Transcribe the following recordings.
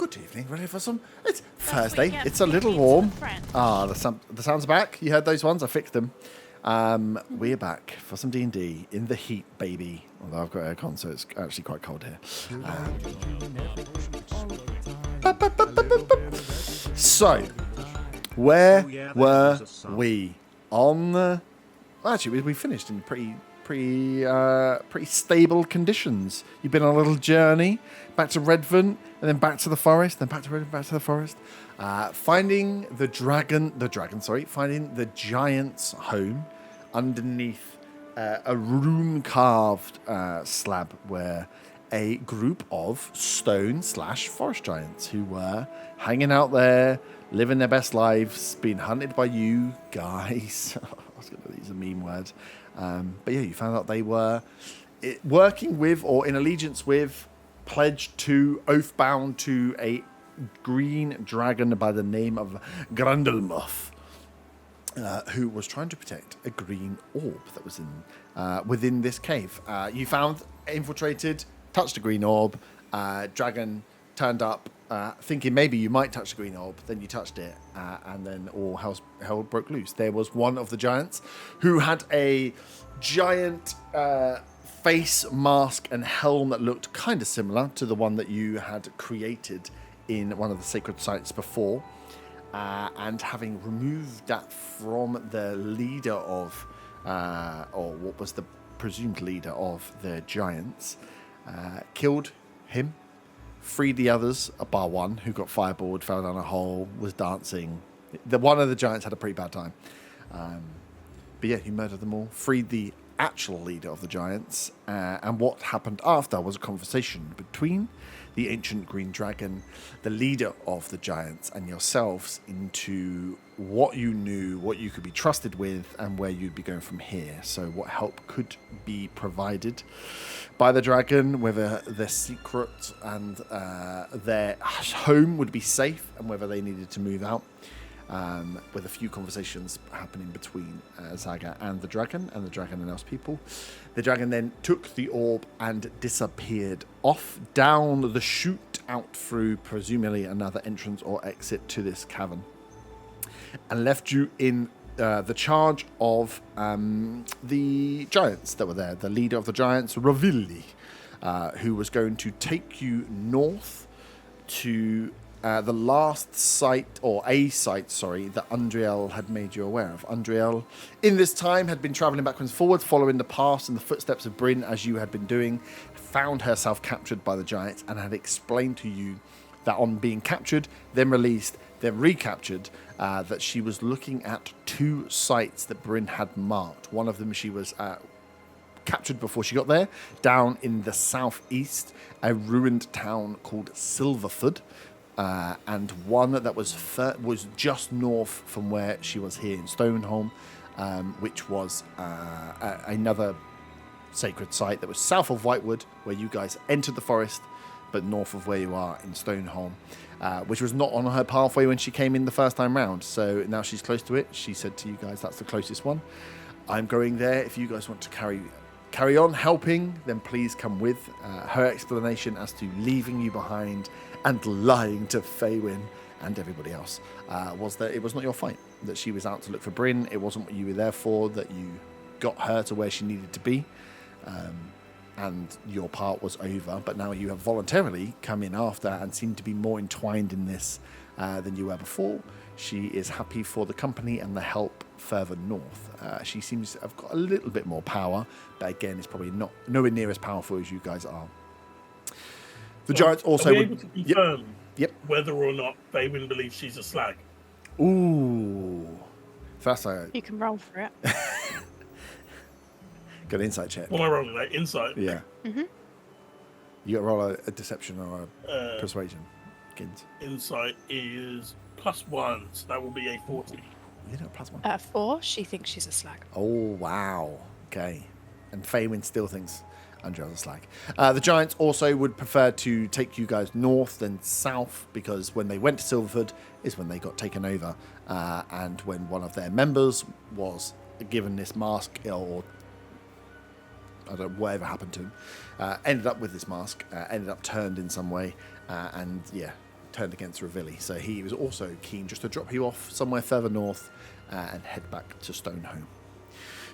Good evening. Ready for some? It's Thursday. It's a little warm. The sounds are back. You heard those ones? I fixed them. We're back for some D&D in the heat, baby. Although I've got aircon, so it's actually quite cold here. So, where were we on the... Well, actually, we finished in pretty stable conditions. You've been on a little journey back to Redvant, and then back to the forest, then back to Redvant, back to the forest. Finding the giant's home underneath a room-carved slab where a group of stone/forest giants who were hanging out there, living their best lives, being hunted by you guys. I was going to use a meme word. But yeah, you found out they were working with or in allegiance with, pledged to, oath-bound to a green dragon by the name of Grandelmuth, who was trying to protect a green orb that was within this cave. You found, infiltrated, touched a green orb, dragon turned up, thinking maybe you might touch the green orb, then you touched it, and then all hell broke loose. There was one of the giants who had a giant face mask and helm that looked kind of similar to the one that you had created in one of the sacred sites before. And having removed that from the leader of, or what was the presumed leader of the giants, killed him, freed the others, bar one, who got fireballed, fell down a hole, was dancing. One of the giants had a pretty bad time. But yeah, he murdered them all, freed the actual leader of the giants, and what happened after was a conversation between the ancient green dragon, the leader of the giants, and yourselves into what you knew, what you could be trusted with, and where you'd be going from here. So what help could be provided by the dragon, whether their secret and their home would be safe, and whether they needed to move out. With a few conversations happening between Zaga and the dragon and else people. The dragon then took the orb and disappeared off down the chute out through presumably another entrance or exit to this cavern, and left you in the charge of the giants that were there. The leader of the giants, Ravilli, who was going to take you north to the last site, or a site, sorry, that Undriel had made you aware of. Undriel, in this time, had been travelling backwards and forwards, following the paths and the footsteps of Bryn, as you had been doing, found herself captured by the giants, and had explained to you that on being captured, then released, then recaptured, that she was looking at two sites that Bryn had marked. One of them she was captured before she got there, down in the southeast, a ruined town called Silverford, and one that was just north from where she was here in Stoneholm, which was another sacred site that was south of Whitewood, where you guys entered the forest, but north of where you are in Stoneholm, which was not on her pathway when she came in the first time round. So now she's close to it. She said to you guys, that's the closest one. I'm going there. If you guys want to carry on helping, then please come with. Her explanation as to leaving you behind and lying to Faywin and everybody else was that it was not your fight, that she was out to look for Bryn. It wasn't what you were there for, that you got her to where she needed to be, and your part was over. But now you have voluntarily come in after and seem to be more entwined in this than you were before. She is happy for the company and the help further north. She seems to have got a little bit more power, but again, it's probably nowhere near as powerful as you guys are. The giants also... Are we able to confirm Yep. whether or not Faywin believes she's a slag? Ooh. First, You can roll for it. got an insight check. What am I rolling? Like insight? Yeah. Mm-hmm. You got to roll a deception or a persuasion. Kids. Insight is +1, so that will be a 40. You know, +1. 4, she thinks she's a slag. Oh, wow. Okay. And Faywin still thinks Andrea's a slag. The giants also would prefer to take you guys north than south, because when they went to Silverford is when they got taken over, and when one of their members was given this mask, or I don't know, whatever happened to him, ended up with this mask, ended up turned in some way, and yeah, turned against Ravilli. So he was also keen just to drop you off somewhere further north and head back to Stoneholm.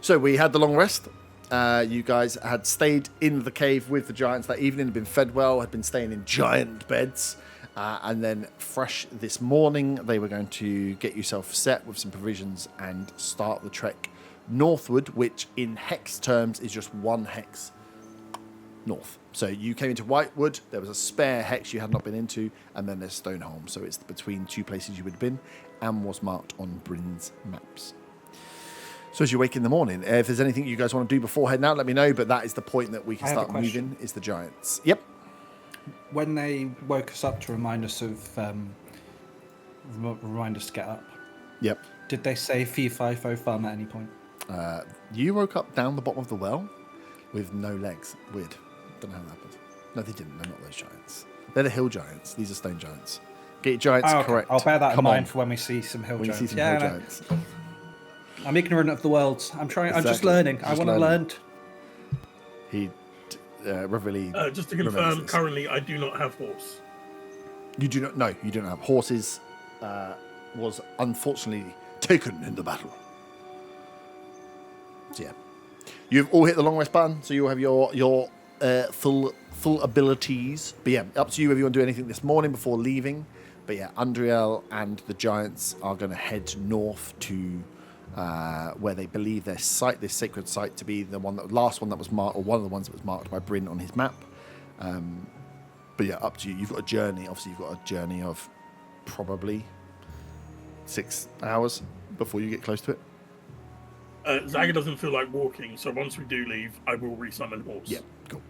So we had the long rest. You guys had stayed in the cave with the giants that evening, had been fed well, had been staying in giant beds. And then fresh this morning, they were going to get yourself set with some provisions and start the trek northward, which in hex terms is just 1 hex north. So you came into Whitewood, there was a spare hex you had not been into, and then there's Stoneholm. So it's between 2 places you would have been and was marked on Bryn's maps. So as you wake in the morning, if there's anything you guys want to do before heading out, let me know. But that is the point that we can start moving, is the giants. Yep. When they woke us up to remind us of, remind us to get up. Yep. Did they say fee fi fo fum at any point? You woke up down the bottom of the well with no legs. Weird. Don't know how that happened. No, they didn't. They're not those giants. They're the hill giants. These are stone giants. Get your giants correct. I'll bear that in Come mind on. for when we see some hill When you giants. see some hill giants. I'm ignorant of the world. I'm trying. I'm just Exactly. learning. I Just want to learning. learn. He Reveille. Just to remembers confirm, this. currently I do not have horse. You do not. No, you don't have horses. Was unfortunately taken in the battle. So yeah, you've all hit the long rest button, so you'll have your full abilities. But yeah, up to you if you want to do anything this morning before leaving. But yeah, Undriel and the giants are going to head north to where they believe their site, this sacred site, to be the last one that was marked, or one of the ones that was marked by Bryn on his map. But yeah, up to you. You've got a journey. Obviously, you've got a journey of probably 6 hours before you get close to it. Zaga doesn't feel like walking, so once we do leave, I will resummon horse. Yeah, cool.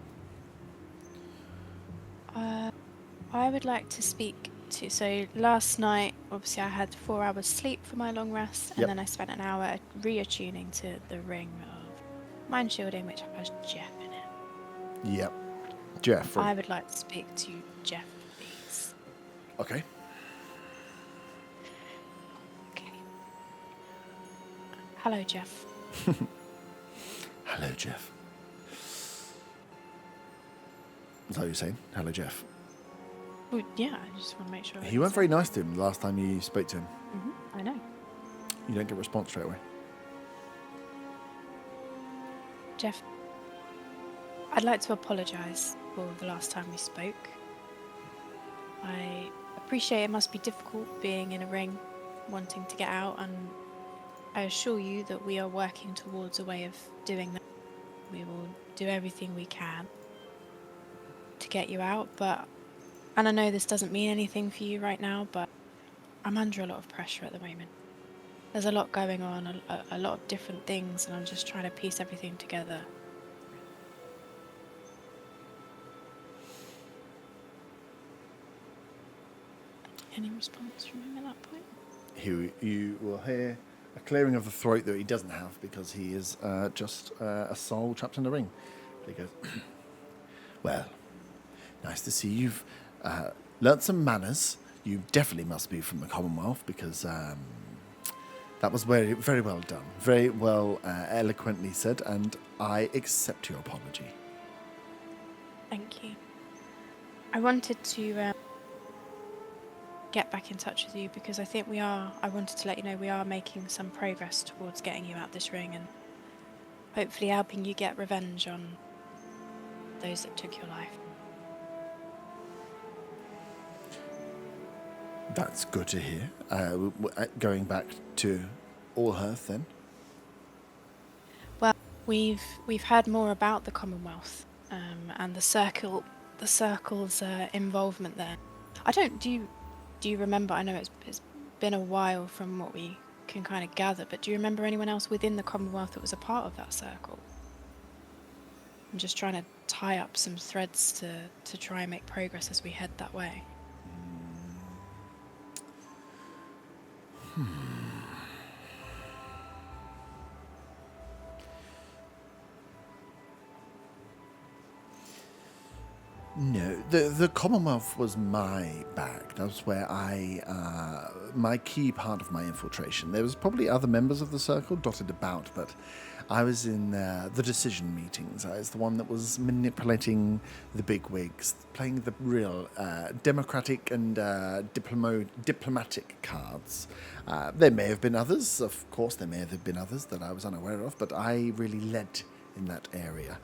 I would like to speak to. So last night, obviously, I had 4 hours sleep for my long rest, and Yep. then I spent an hour reattuning to the ring of mind shielding, which has Jeff in it. Yep. Jeff. I would like to speak to Jeff, please. Okay. Okay. Hello, Jeff. Hello, Jeff. Is that what you're saying? Hello, Jeff. Well, yeah, I just want to make sure. You weren't very nice to him the last time you spoke to him. I know. You don't get a response straight away. Jeff, I'd like to apologise for the last time we spoke. I appreciate it must be difficult being in a ring, wanting to get out, and I assure you that we are working towards a way of doing that. We will do everything we can to get you out, and I know this doesn't mean anything for you right now, but I'm under a lot of pressure at the moment. There's a lot going on, a lot of different things, and I'm just trying to piece everything together. Any response from him at that point? You will hear a clearing of the throat that he doesn't have because he is just a soul trapped in the ring. He goes, well, nice to see you've learnt some manners. You definitely must be from the Commonwealth because that was very, very well done. Very well eloquently said, and I accept your apology. Thank you. I wanted to get back in touch with you because I think I wanted to let you know we are making some progress towards getting you out this ring and hopefully helping you get revenge on those that took your life. That's good to hear. Going back to Allhearth then. Well, we've heard more about the Commonwealth and the circle's involvement there. Do you remember? I know it's been a while from what we can kind of gather, but do you remember anyone else within the Commonwealth that was a part of that circle? I'm just trying to tie up some threads to try and make progress as we head that way. No, The Commonwealth was my bag. That was where my key part of my infiltration. There was probably other members of the circle dotted about, but I was in the decision meetings. I was the one that was manipulating the bigwigs, playing the real democratic and diplomatic cards. There may have been others, of course, there may have been others that I was unaware of, but I really led in that area.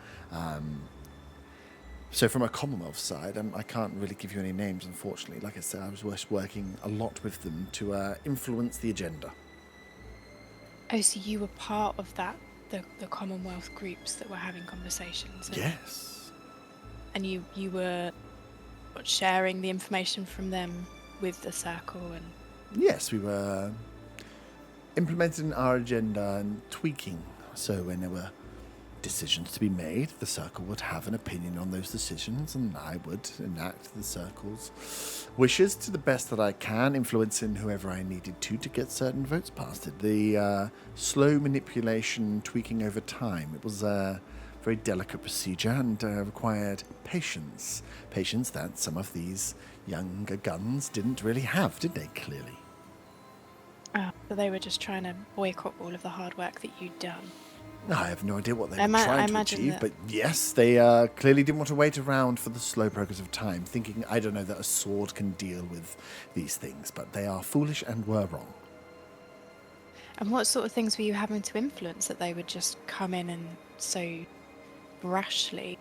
So from a Commonwealth side, I can't really give you any names, unfortunately. Like I said, I was working a lot with them to influence the agenda. Oh, so you were part of that, the Commonwealth groups that were having conversations? Yes. And you were sharing the information from them with the circle and... Yes, we were implementing our agenda and tweaking. So when there were decisions to be made, the circle would have an opinion on those decisions, and I would enact the circle's wishes to the best that I can, influencing whoever I needed to get certain votes passed. The slow manipulation, tweaking over time. It was a very delicate procedure and required patience. Patience that some of these younger guns didn't really have, did they, clearly? Oh, so they were just trying to boycott all of the hard work that you'd done. I have no idea what they were trying to achieve, but yes, they clearly didn't want to wait around for the slow progress of time, thinking, I don't know, that a sword can deal with these things, but they are foolish and were wrong. And what sort of things were you having to influence that they would just come in and so brashly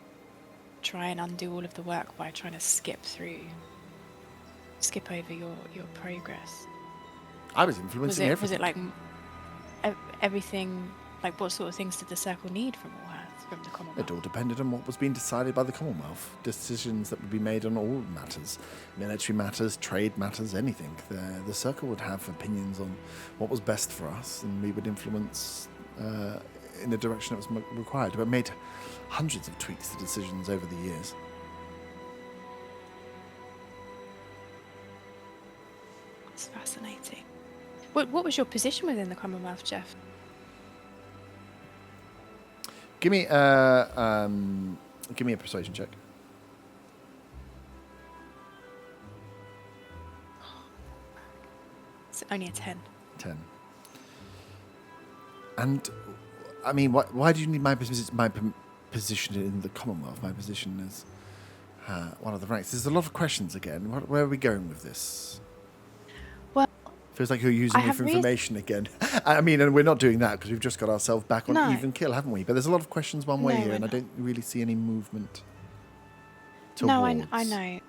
try and undo all of the work by trying to skip over your progress? I was influencing everything. Was it like everything? Like, what sort of things did the circle need from Allhearth, from the Commonwealth? It all depended on what was being decided by the Commonwealth. Decisions that would be made on all matters. Military matters, trade matters, anything. The circle would have opinions on what was best for us, and we would influence in the direction that was required. We made hundreds of tweaks to decisions over the years. It's fascinating. What was your position within the Commonwealth, Jeff? Give me a persuasion check. It's only a 10. 10. And I mean, why do you need my position in the Commonwealth? My position as one of the ranks. There's a lot of questions again. Where are we going with this? Well, feels like you're using me for information again. I mean, and we're not doing that because we've just got ourselves back on even kill, haven't we? But there's a lot of questions one way here, and I don't really see any movement towards. No, I know.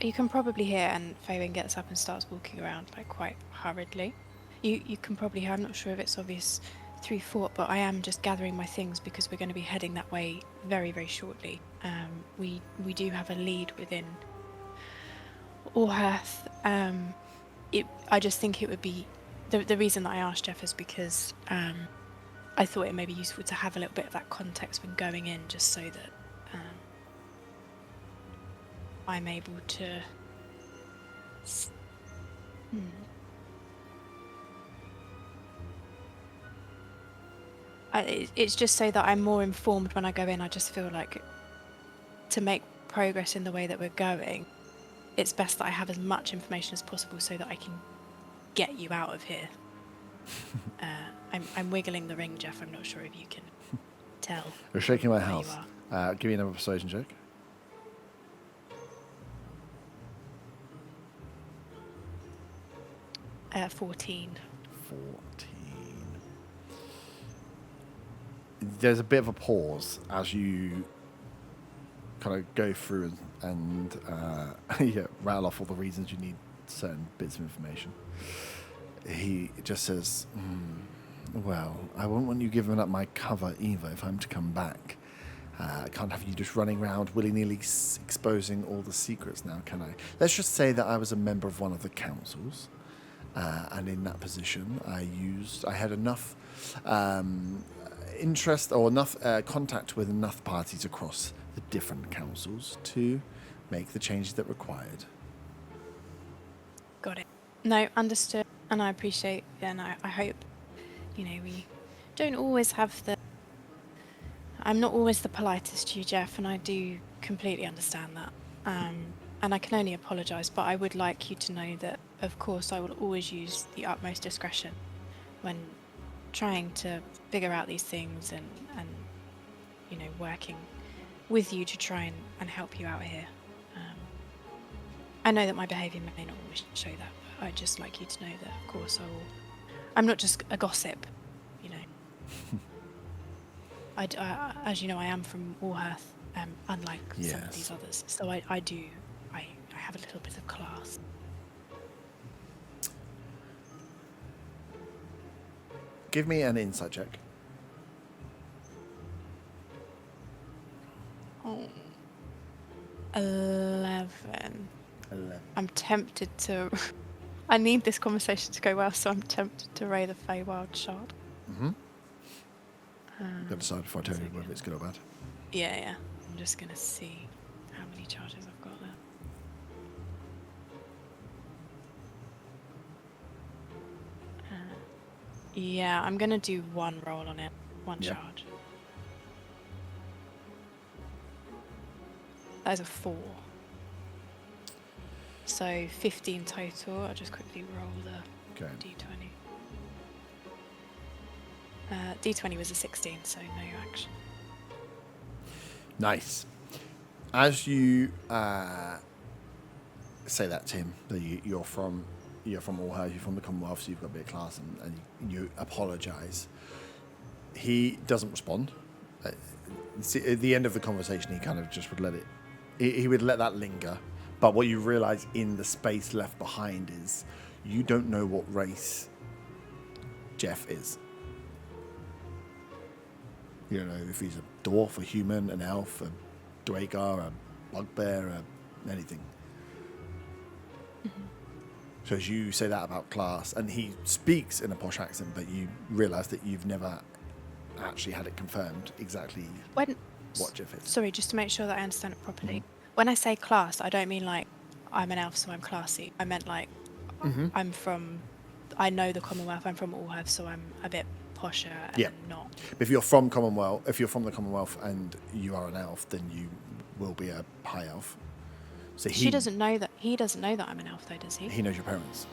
You can probably hear, and Fabian gets up and starts walking around like quite hurriedly. You can probably hear, I'm not sure if it's obvious through thought, but I am just gathering my things because we're going to be heading that way very, very shortly. We do have a lead within Allhearth. I just think it would be the reason that I asked Jeff is because I thought it may be useful to have a little bit of that context when going in, just so that I'm able to. It's just so that I'm more informed when I go in. I just feel like to make progress in the way that we're going, it's best that I have as much information as possible so that I can get you out of here. I'm wiggling the ring, Jeff. I'm not sure if you can tell. You're shaking my house. Give me another persuasion check. Uh, 14. 14. There's a bit of a pause as you kind of go through and rattle off all the reasons you need certain bits of information. He just says, well, I won't want you giving up my cover either if I'm to come back. I can't have you just running around willy-nilly exposing all the secrets now, can I? Let's just say that I was a member of one of the councils, and in that position I had enough interest or enough contact with enough parties across the different councils to make the changes that required. Got it. No, understood, and I appreciate, and I hope, we don't always have I'm not always the politest to you, Jeff, and I do completely understand that. And I can only apologise, but I would like you to know that, of course, I will always use the utmost discretion when trying to figure out these things and working with you to try and help you out here. I know that my behaviour may not always show that, but I'd just like you to know that, of course, I'm not just a gossip, as you know, I am from Warhearth, unlike some of these others. So I have a little bit of class. Give me an insight check. Oh. 11. I'm tempted to... I need this conversation to go well, so I'm tempted to ray the Feywild shard. Mm-hmm. You've got to decide before I tell you whether it's good or bad. Yeah. I'm just going to see how many charges I've got there. Yeah, I'm going to do one roll on it. One charge. That is a 4. So 15 total. I'll just quickly roll the d20. D20 was a 16, so no action. Nice. As you say that, Tim, that you're from Warhearth, you're from the Commonwealth, so you've got a bit of class, and you apologise. He doesn't respond. At the end of the conversation, he kind of just would let it. He would let that linger. But what you realise in the space left behind is you don't know what race Jeff is. You don't know if he's a dwarf, a human, an elf, a dwagar, a bugbear, anything. Mm-hmm. So as you say that about class, and he speaks in a posh accent, but you realise that you've never actually had it confirmed exactly what Jeff is. Sorry, just to make sure that I understand it properly. Mm-hmm. When I say class, I don't mean like I'm an elf, so I'm classy. I meant like I know the Commonwealth. I'm from Warhearth, so I'm a bit posher and not. If you're from the Commonwealth and you are an elf, then you will be a high elf. So he doesn't know that. He doesn't know that I'm an elf, though, does he? He knows your parents.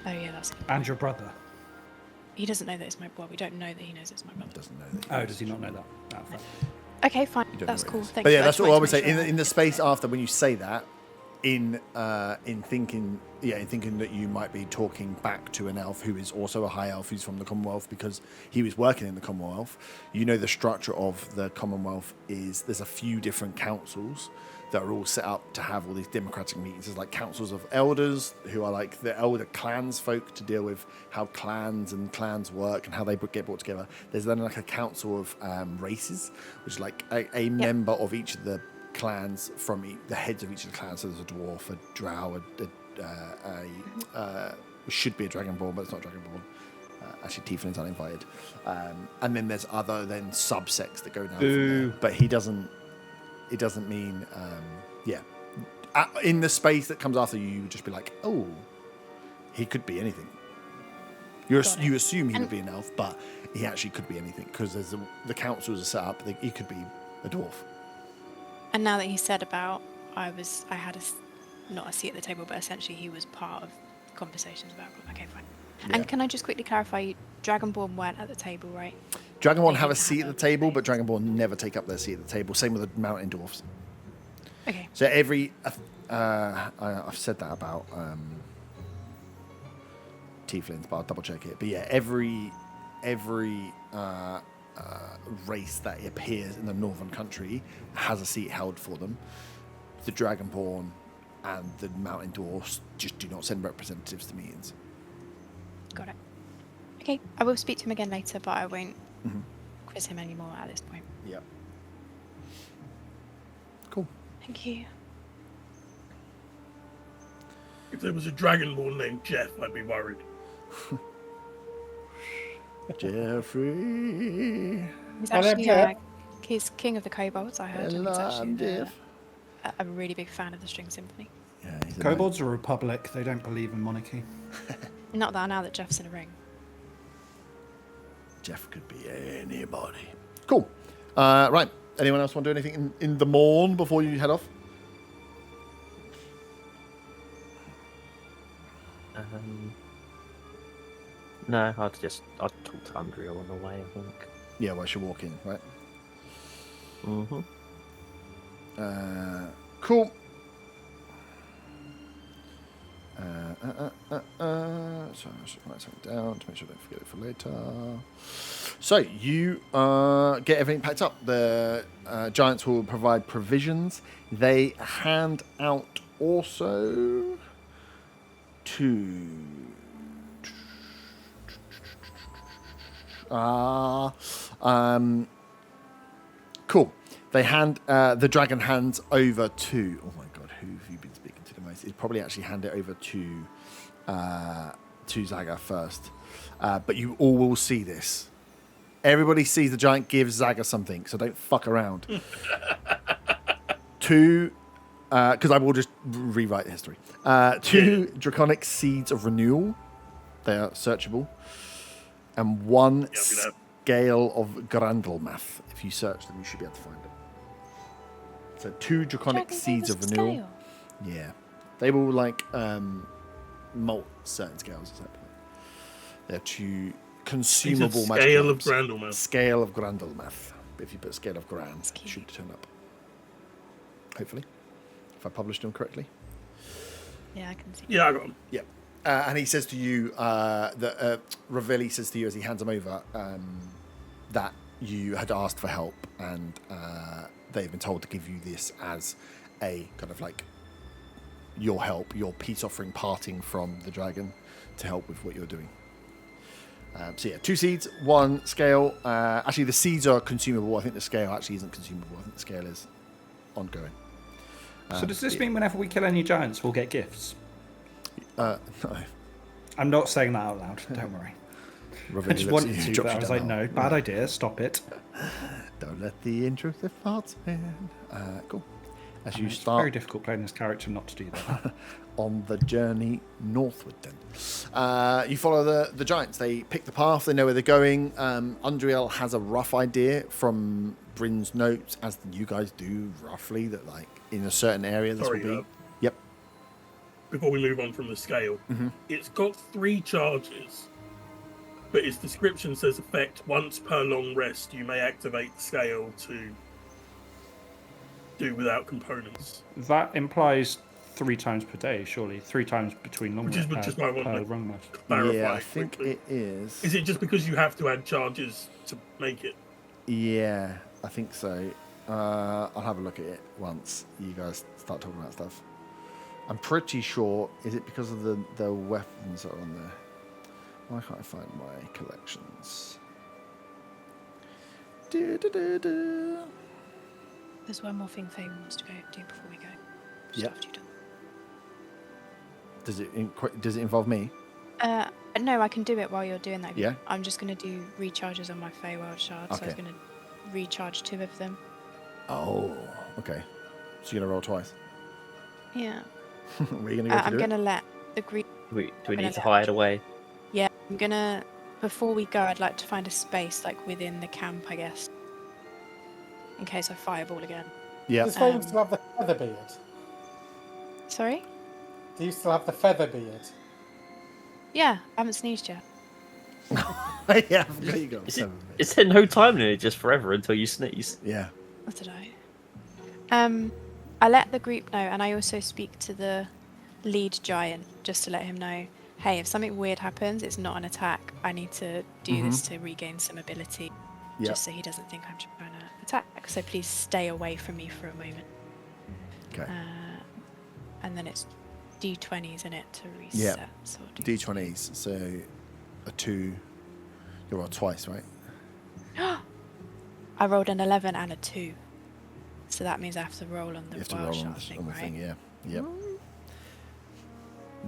Oh yeah, that's good. And your brother. He doesn't know that it's my. Well, we don't know that he knows it's my brother. He doesn't know that. Oh, does he not know that? Oh, fine. Okay, fine. That's cool. Thank but you. yeah, that's all I would say. In the space after, when you say that, in thinking that you might be talking back to an elf who is also a high elf who's from the Commonwealth because he was working in the Commonwealth. You know the structure of the Commonwealth is there's a few different councils that are all set up to have all these democratic meetings. There's like councils of elders who are like the elder clans folk to deal with how clans work and how they get brought together. There's then like a council of races, which is like a member of each of the clans from the heads of each of the clans. So there's a dwarf, a drow, should be a dragonborn, but it's not dragonborn. Actually, tieflings aren't invited. And then there's other subsects that go down from there. But it doesn't mean, in the space that comes after you, you would just be like, oh, he could be anything. You assume he would be an elf, but he actually could be anything because the councils are set up. He could be a dwarf. And now that he said about I had not a seat at the table, but essentially he was part of conversations about. Okay, fine. Yeah. And can I just quickly clarify? Dragonborn weren't at the table, right? Dragonborn have a seat at the table, but Dragonborn never take up their seat at the table. Same with the mountain dwarfs. Okay. So I've said that about tieflings, but I'll double check it. But yeah, every race that appears in the northern country has a seat held for them. The Dragonborn and the mountain dwarfs just do not send representatives to meetings. Got it. Okay, I will speak to him again later, but I won't quiz him anymore at this point. Yeah. Cool. Thank you. If there was a dragonborn named Jeff, I'd be worried. Jeffrey. He's actually he's king of the kobolds, I heard. And he's actually a really big fan of the string symphony. Yeah, kobolds are a republic. They don't believe in monarchy. Not that now that Jeff's in a ring. Jeff could be anybody. Cool. Right. Anyone else want to do anything in the morn before you head off? No, I'd talk to Andrea on the way, I think. Yeah, well, she'll walk in, right? Mm-hmm. Cool. So I should write something down to make sure I don't forget it for later. So you get everything packed up. The giants will provide provisions. They hand out also to cool. They hand the dragon hands over to. Oh my god, who have you been speaking to the most? It'd probably actually hand it over to Zaga first. But you all will see this. Everybody sees the giant give Zaga something, so don't fuck around. Two, because I will just rewrite the history. Two draconic seeds of renewal. They are searchable. And one scale of Grandelmath. If you search them, you should be able to find it. So 2 draconic seeds of renewal. Scale. Yeah. They will like molt certain scales. They're 2 consumable magic Scale of items. Grandelmath. Scale of Grandelmath. If you put scale of Gran, it Cute. should turn up. Hopefully. If I published them correctly. Yeah, I can see. Yeah, I got them. Yeah. And he says to you, that Ravelli says to you as he hands them over, that you had asked for help and they've been told to give you this as a kind of like your help, your peace offering parting from the dragon to help with what you're doing. So yeah, 2 seeds, 1 scale. Actually, the seeds are consumable. I think the scale actually isn't consumable. I think the scale is ongoing. So does this mean whenever we kill any giants, we'll get gifts? No. I'm not saying that out loud. Don't worry. Ravelli I just looks at wanted you, to, drops but I you was down like, the no, hole. bad idea. Stop it. Don't let the intrusive thoughts in. Cool. As you It's start very difficult playing this character not to do that. on the journey northward then. You follow the giants. They pick the path. They know where they're going. Undriel has a rough idea from Bryn's notes, as you guys do roughly, that like in a certain area this Sorry, will be. Yep. Before we move on from the scale, it's got 3 charges, but its description says effect once per long rest. You may activate the scale to do without components. That implies 3 times per day, surely. 3 times between long Which is rest just what I want per to run rest. clarify. Yeah, I think quickly. it is. Is it just because you have to add charges to make it? Yeah, I think so. I'll have a look at it once you guys start talking about stuff. I'm pretty sure. Is it because of the weapons that are on there? Why can't I find my collections? There's one more thing Faye wants to go do before we go. Just Yep. after you're done. Does it involve me? No, I can do it while you're doing that. Yeah? I'm just going to do recharges on my Feywild shards, so I was Okay. going to recharge 2 of them. Oh, okay. So you're gonna roll twice. Yeah. Where are you gonna go to I'm do going it? to let the green... Do we gonna need to let hide away? Yeah, I'm going to... Before we go, I'd like to find a space, like, within the camp, I guess. In case I fireball again. Yeah. Does Faye still have the feather beard? Sorry? Do you still have the feather beard? Yeah, I haven't sneezed yet. Yeah. There you go. Is there no time limit, just forever until you sneeze? Yeah. What did I? I let the group know, and I also speak to the lead giant just to let him know, hey, if something weird happens, it's not an attack. I need to do this to regain some ability, Yeah. just so he doesn't think I'm trying to attack. So please stay away from me for a moment. Okay. And then it's D20s in it to reset. Yeah. So I'll do- D20s. So a 2. You roll twice, right? I rolled an 11 and a 2. So that means I have to roll on the You have to wild roll on shard thing, the right? thing. Yeah. Yep.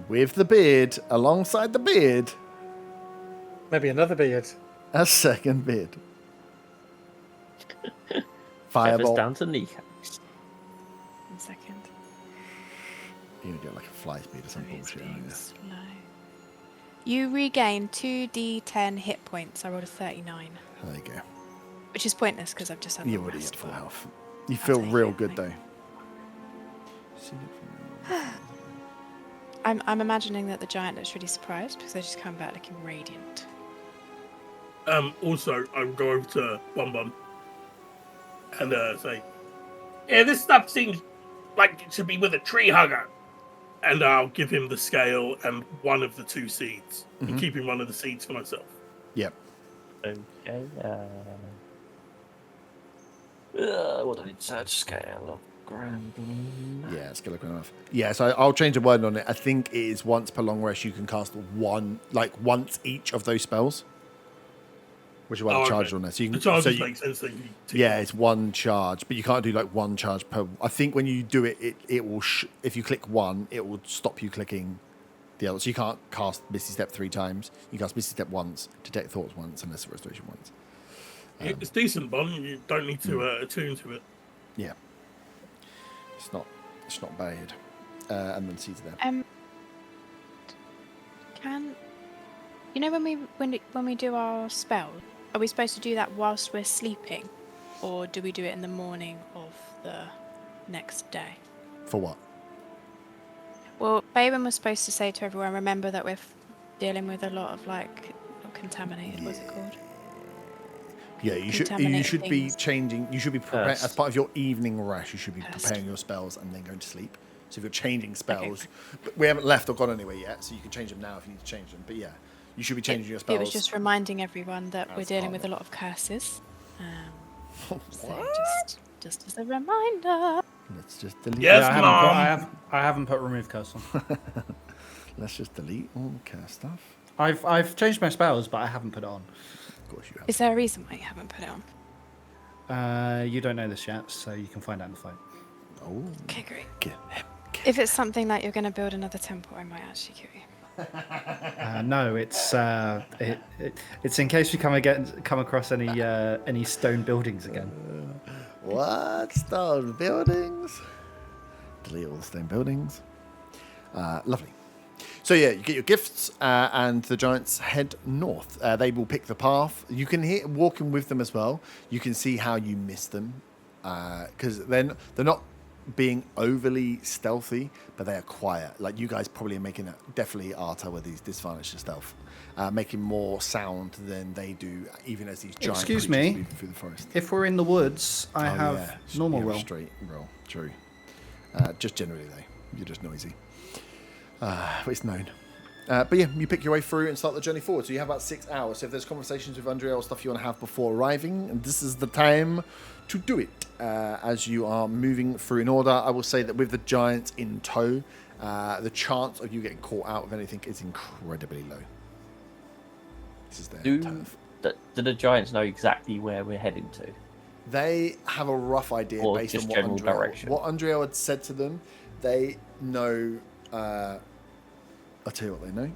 With the beard, alongside the beard, Maybe another beard. a second beard. Feathers Fireball. down to kneecaps. 1 second. You're gonna get like a fly speed or some Sorry, it's bullshit. being aren't you? slow. You regain 2d10 hit points. I rolled a 39. There you go. Which is pointless because I've just had You long already rest, had full but health. You I'll feel take real it, good thank though. I'm imagining that the giant looks really surprised because they just come back looking radiant. Also, I will go over to Bum Bum and say, "Yeah, this stuff seems like it should be with a tree hugger." And I'll give him the scale and one of the 2 seeds, and keeping one of the seeds for myself. Yep. Okay. What do I need to search? Scale of ground. Yeah, it's good enough. Yeah, so I'll change the word on it. I think it is once per long rest you can cast one, like once each of those spells, which is why the charge is on there. So you The can, charges so make sense. Then yeah, it's one charge, but you can't do like one charge per. I think when you do it, it will. If you click one, it will stop you clicking the other. So you can't cast Misty Step 3 times. You cast Misty Step once, Detect Thoughts once, and Lesser Restoration once. It's decent, Bum. You don't need to attune to it. Yeah, it's not bad. And then seeds there. Can you know when we do our spell? Are we supposed to do that whilst we're sleeping, or do we do it in the morning of the next day? For what? Well, Baben was supposed to say to everyone, remember that we're dealing with a lot of like not contaminated. What's it called? Yeah, you should be changing. You should be preparing as part of your evening rest. You should be preparing your spells and then going to sleep. So if you're changing spells, but we haven't left or gone anywhere yet, so you can change them now if you need to change them. But yeah, you should be changing your spells. It was just reminding everyone that we're dealing with a lot of curses. So just as a reminder. Let's just delete. Yes, Yeah, Mom. I haven't put remove curse on. Let's just delete all the curse stuff. I've changed my spells, but I haven't put it on. Of course you have. Is there a reason why you haven't put it on? You don't know this yet, so you can find out in the fight. Oh, Okay, great. get him. If it's something like you're going to build another temple, I might actually kill you. No, it's it's in case we come across any stone buildings again. What stone buildings? Delete all the stone buildings. Lovely. So yeah, you get your gifts, and the giants head north. They will pick the path. You can hear walking with them as well. You can see how you miss them, because they're not being overly stealthy, but they are quiet. Like you guys probably are making definitely Arta with these disadvantage to stealth, making more sound than they do, even as these giant Excuse creatures me? moving through the forest. If we're in the woods, I have normal roll. Straight roll. True. Just generally though, you're just noisy. But it's known. But yeah, you pick your way through and start the journey forward. So you have about 6 hours. So if there's conversations with Andrea or stuff you want to have before arriving, and this is the time to do it. As you are moving through in order, I will say that with the giants in tow, the chance of you getting caught out with anything is incredibly low. This is their turf. Do the giants know exactly where we're heading to? They have a rough idea Or based just on general direction? What Andrea had said to them. They know. I'll tell you what they know.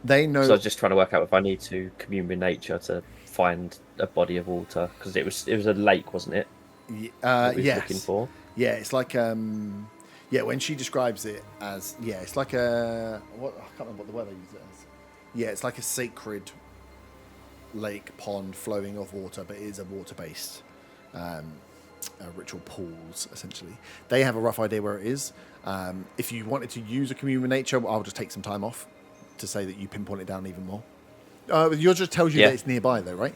They know. So I was just trying to work out if I need to commune with nature to find a body of water, because it was a lake, wasn't it? Yes. Looking for. Yeah, it's like when she describes it as it's like a what I can't remember what the word I use it as. Yeah, it's like a sacred lake pond flowing of water, but it is a water-based ritual pools essentially. They have a rough idea where it is. If you wanted to use a commune with nature, I'll just take some time off to say that you pinpoint it down even more. Yours just tells you that it's nearby though, right?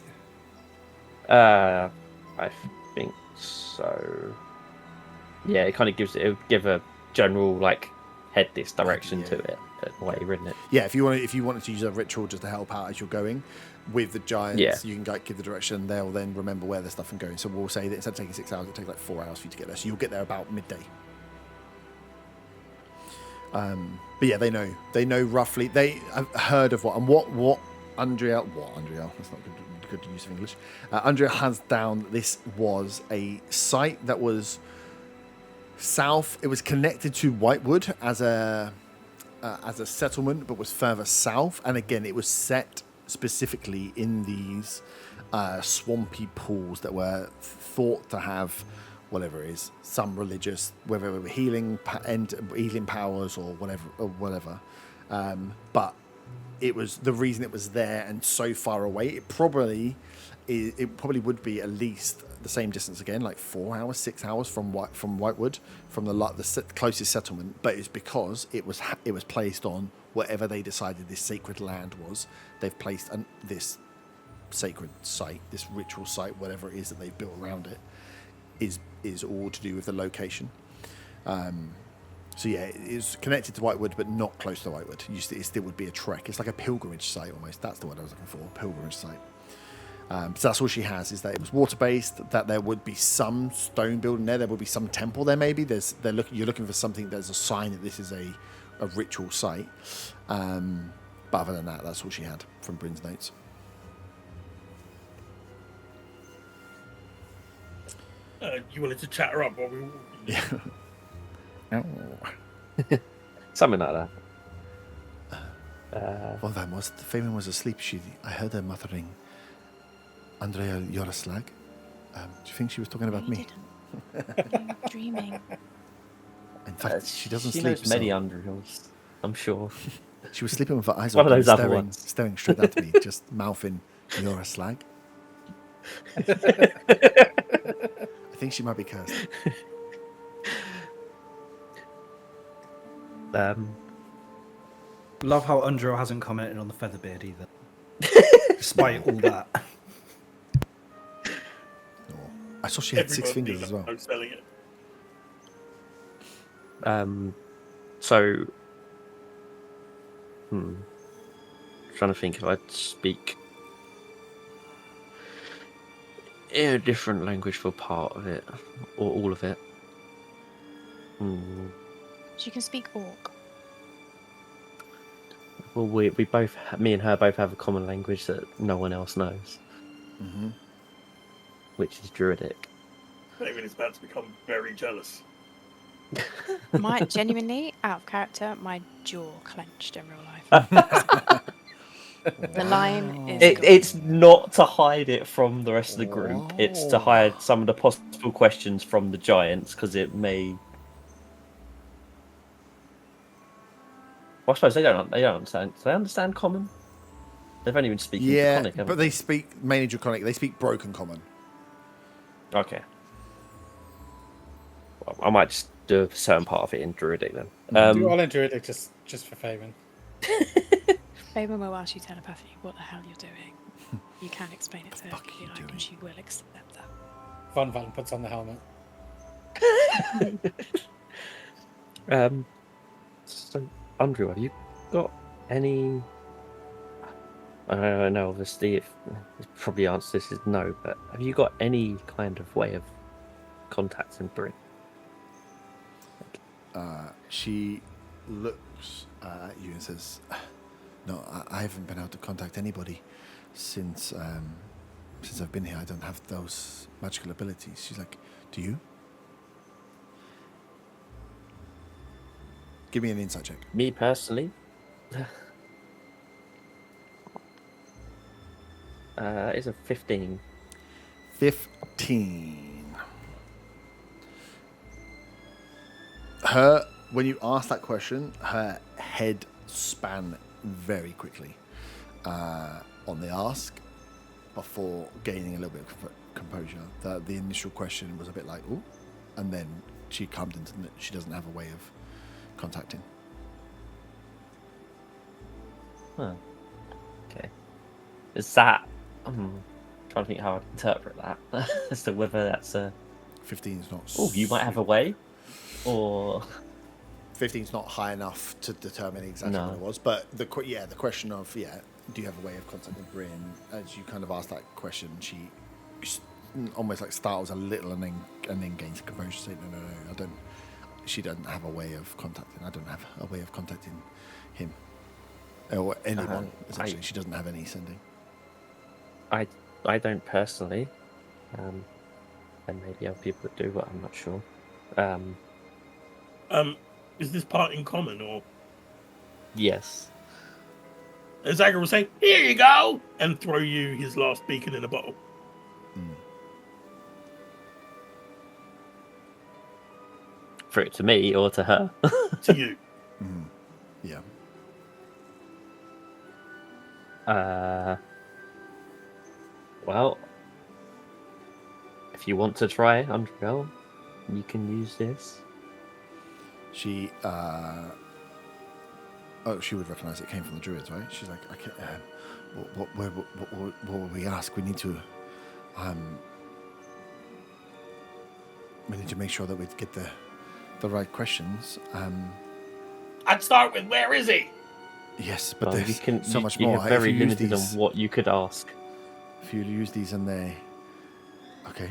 I think so. Yeah, it kind of it'll give a general like head this direction to it, way, wouldn't it? Yeah, if you wanted to use a ritual just to help out as you're going with the giants, you can give the direction. They'll then remember where there's stuff and going. So we'll say that instead of taking 6 hours, it takes like 4 hours for you to get there. So you'll get there about midday. But yeah, they know roughly. They have heard of what Andrea. That's not good use of English. Andrea has down that this was a site that was south. It was connected to Whitewood as a settlement, but was further south. And again, it was set specifically in these swampy pools that were thought to have whatever it is, some religious, whether it were healing powers or whatever. But it was the reason it was there and so far away. It probably it probably would be at least the same distance again, like 4 hours, 6 hours from Whitewood, from the closest settlement. But it's because it was placed on whatever they decided this sacred land was. They've placed this sacred site, this ritual site, whatever it is that they've built around it, is all to do with the location. So yeah, it's connected to Whitewood, but not close to Whitewood. It still would be a trek. It's like a pilgrimage site almost. That's the word I was looking for, pilgrimage site. So that's all she has, is that it was water-based, that there would be some stone building there, there would be some temple there maybe. You're looking for something, there's a sign that this is a ritual site. But other than that, that's all she had from Bryn's notes. You wanted to chat her up while we were walking. Yeah. Something like that. Well, the Fabian was asleep. I heard her muttering, Andrea, you're a slag. Do you think she was talking about me? Didn't. You were dreaming. In fact, she doesn't she sleep. knows many Andrews, I'm sure. She was sleeping with her eyes One of open, those other ones. staring straight at me, just mouthing, you're a slag. I think she might be cursed. Love how Undro hasn't commented on the Featherbeard either. Despite all that. Oh, I saw she had 6 Everyone fingers as well. knows selling it. So, trying to think if I'd speak in a different language for part of it, or all of it. She can speak Orc. Well, we both, me and her both have a common language that no one else knows, which is Druidic. David is about to become very jealous. Genuinely, out of character, my jaw clenched in real life. The line is gone. It's not to hide it from the rest of the group. It's to hide some of the possible questions from the giants, because it may. Well, I suppose they don't understand. Do they understand Common? They've only been speaking Draconic, haven't but they speak mainly Draconic. They speak Broken Common. Okay. Well, I might just do a certain part of it in Druidic then. Do all in Druidic just for Fabian. Fabian will ask you telepathically what the hell you're doing. You can explain it to her if you like, and she will accept that. Von Valen puts on the helmet. So, Andrew, have you got any? I know, obviously, if probably the answer to this is no, but have you got any kind of way of contacting Bryn? She looks at you and says, "No, I haven't been able to contact anybody since I've been here. I don't have those magical abilities." She's like, "Do you?" Give me an insight check. Me personally, it's a 15. 15. When you ask that question, her head span very quickly on the ask before gaining a little bit of composure. The initial question was a bit like, "Ooh," and then she comes into that she doesn't have a way of contacting. Huh. Okay. Is that? I'm trying to think how I'd interpret that as to whether that's a. 15 is not. Oh, you might have a way, or. 15 is not high enough to determine exactly what it was, but the question of do you have a way of contacting Bryn? As you kind of asked that question, she almost like startles a little and then gains composure, saying, "No, I don't." She doesn't have a way of contacting. I don't have a way of contacting him or anyone. Essentially, she doesn't have any sending. I don't personally, and maybe other people do, but I'm not sure. Is this part in common, or? Yes. As Zagger will say, "Here you go," and throw you his last beacon in a bottle. For it to me or to her? To you. Yeah. Well, if you want to try Underground, you can use this. She she would recognise it came from the druids, right? She's like, okay, what will we ask? We need to make sure that we get the right questions. I'd start with, where is he? Yes, but Well, there's so much you more. have very If you use limited on these, what you could ask. if you use these and they, okay,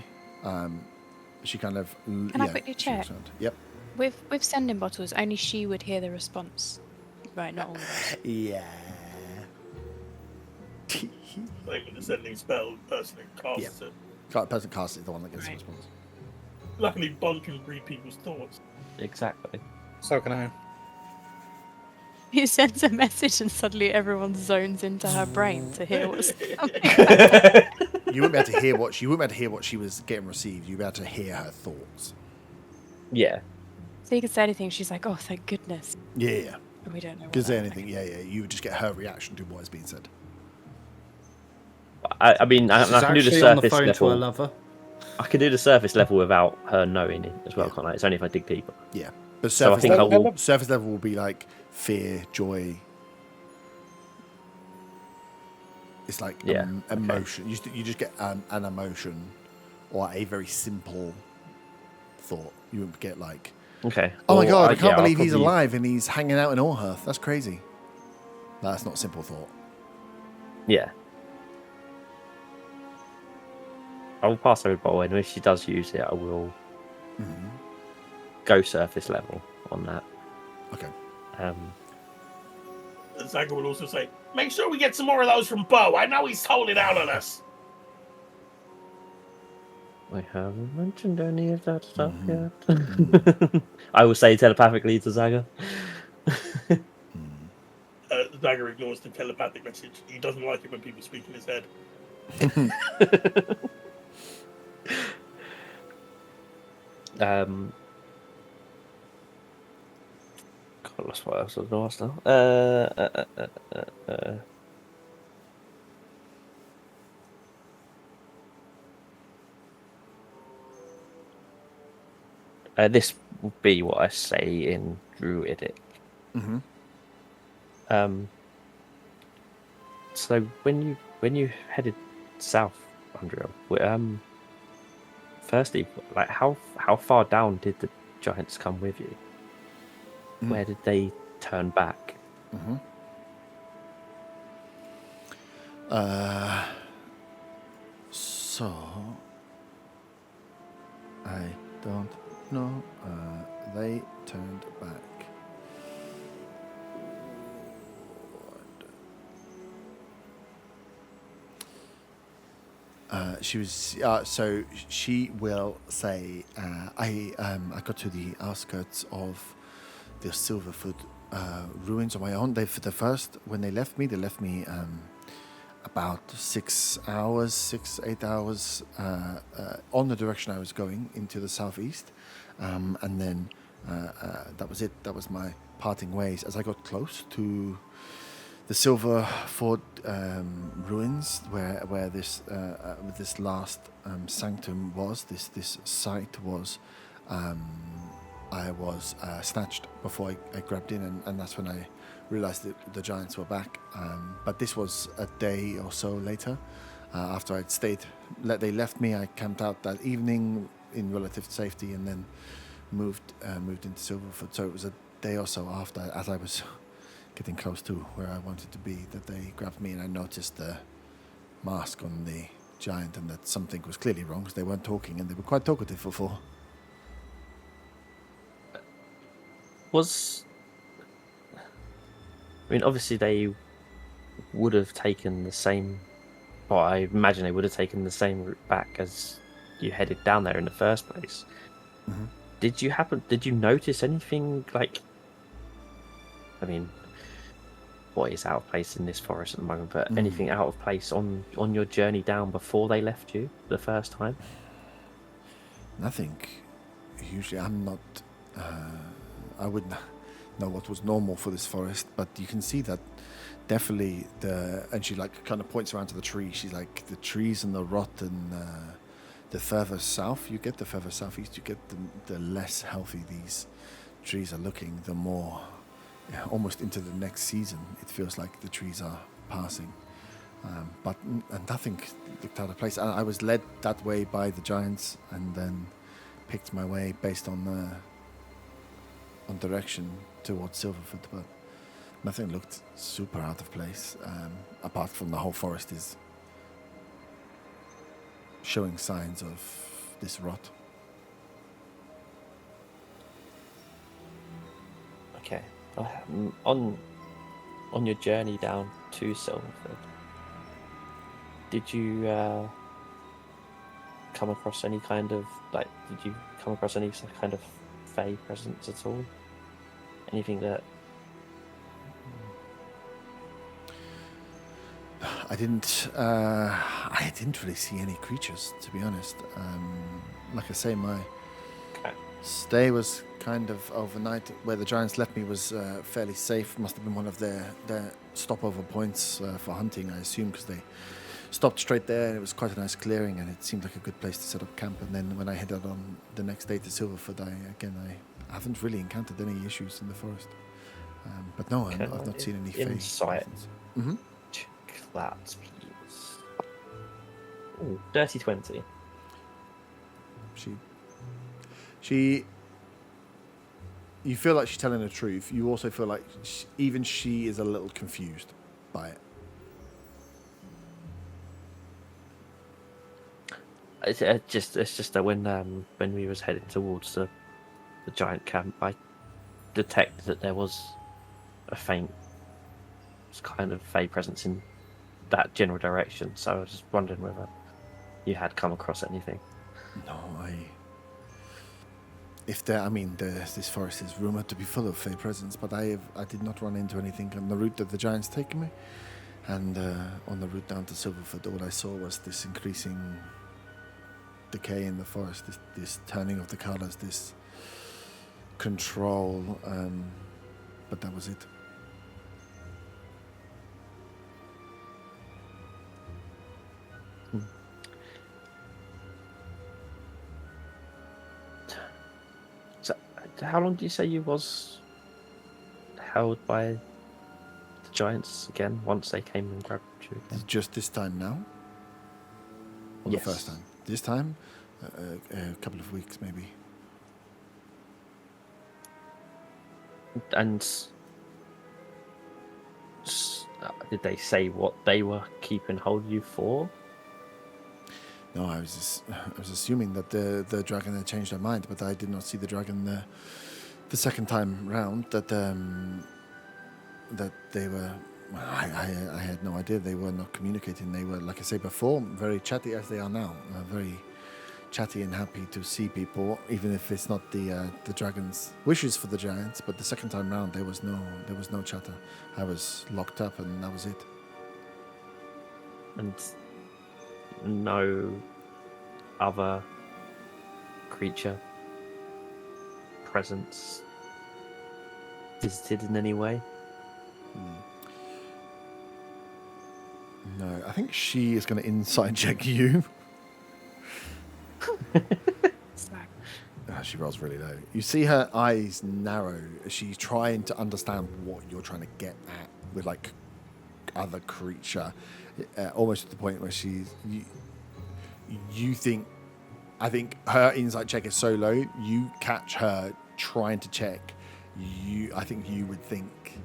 she kind of. Can I quickly she looks check? around. Yep. With sending bottles, only she would hear the response. Right, not all of us. Yeah. Like with the sending spell, the person who casts it. Person cast is the one that gets the Right. response. Luckily, Bond can read people's thoughts. Exactly. So can I. He sends a message and suddenly everyone zones into her brain to hear what's coming. You wouldn't be able to hear what she was getting received. You'd be able to hear her thoughts. Yeah. So you could say anything, she's like, oh, thank goodness. Yeah. And we don't know what Could say that- anything. Yeah. You would just get her reaction to what is being said. I mean, I She's can do the actually on the surface phone to her level. lover. I can do the surface level without her knowing it as well, Yeah. can't I? It's only if I dig deeper. Yeah. But So I surface think I level, will. surface level will be like fear, joy. It's like Yeah, okay. emotion. You just get an emotion or a very simple thought. You wouldn't get like, Okay. oh my Well, god, I can't I'll believe he's probably- alive and he's hanging out in Orhearth. That's crazy. No, that's not a simple thought. Yeah. I will pass over Bowl, and if she does use it, I will go surface level on that. Okay. Zaga will also say, make sure we get some more of those from Bo. I know he's holding out on us. I haven't mentioned any of that stuff yet. I will say telepathically to Zaga. Zaga ignores the telepathic message. He doesn't like it when people speak in his head. God, that's what else I was going to ask now. This will be what I say in Druidic. Mm-hmm. So when you headed south, Andrea, firstly, like how far down did the giants come with you? Where did they turn back? Mm-hmm. So I don't know. They turned back. She was so she will say I got to the outskirts of the Silverfoot ruins on my own. When they left me about 8 hours on the direction I was going into the southeast, and then that was it. That was my parting ways. As I got close to the Silverfoot ruins, where this last sanctum was, this site was, I was snatched before I grabbed in, and that's when I realized that the giants were back. But this was a day or so later, after I'd stayed. They left me. I camped out that evening in relative safety, and then moved into Silverfoot. So it was a day or so after, as I was getting close to where I wanted to be, that they grabbed me, and I noticed the mask on the giant, and that something was clearly wrong because they weren't talking, and they were quite talkative before. I mean, obviously they would have taken the same. Well, I imagine they would have taken the same route back as you headed down there in the first place. Mm-hmm. Did you notice anything like? I mean, what is out of place in this forest at the moment? But anything out of place on your journey down before they left you the first time? Nothing. Usually, I'm not. I wouldn't know what was normal for this forest, but you can see that definitely and she like kind of points around to the tree. She's like, the trees and the rot and the further south you get, the further southeast you get, the less healthy these trees are looking, the more almost into the next season it feels like the trees are passing. But nothing looked out of place. I was led that way by the giants and then picked my way based on direction towards Silverfoot, but nothing looked super out of place, apart from the whole forest is showing signs of this rot. Okay. On your journey down to Silverford, did you come across any kind of fey presence at all? Anything that I didn't really see any creatures, to be honest. Like I say, my stay was kind of overnight. Where the giants left me was fairly safe. Must have been one of their stopover points for hunting, I assume, because they stopped straight there. And it was quite a nice clearing, and it seemed like a good place to set up camp. And then when I headed on the next day to Silverfoot, I haven't really encountered any issues in the forest. But no, I've not seen any fey insight. Mm-hmm. Check that, please. Ooh, dirty 20. She. You feel like she's telling the truth. You also feel like even she is a little confused by it. It's just that when we was heading towards the giant camp, I detected that there was a faint kind of fey presence in that general direction. So I was just wondering whether you had come across anything. No, this forest is rumored to be full of fey presence, but I did not run into anything on the route that the giants taken me, and on the route down to Silverfoot, all I saw was this increasing decay in the forest, this turning of the colors, this control, but that was it. So, how long do you say you was held by the giants again once they came and grabbed you again? Just this time now? Or Yes. the first time? This time? A couple of weeks, maybe. And did they say what they were keeping hold of you for? No, I was assuming that the dragon had changed their mind, but I did not see the dragon the second time round. That they were. I had no idea. They were not communicating. They were, like I say before, very chatty as they are now. Very chatty and happy to see people, even if it's not the dragon's wishes for the giants. But the second time round, there was no chatter. I was locked up, and that was it. And no other creature presence visited in any way? No, I think she is going to inside check you. Slag. She rolls really low. You see her eyes narrow as she's trying to understand what you're trying to get at with like other creature, almost to the point where you think, I think her insight check is so low, you catch her trying to check. I think you would think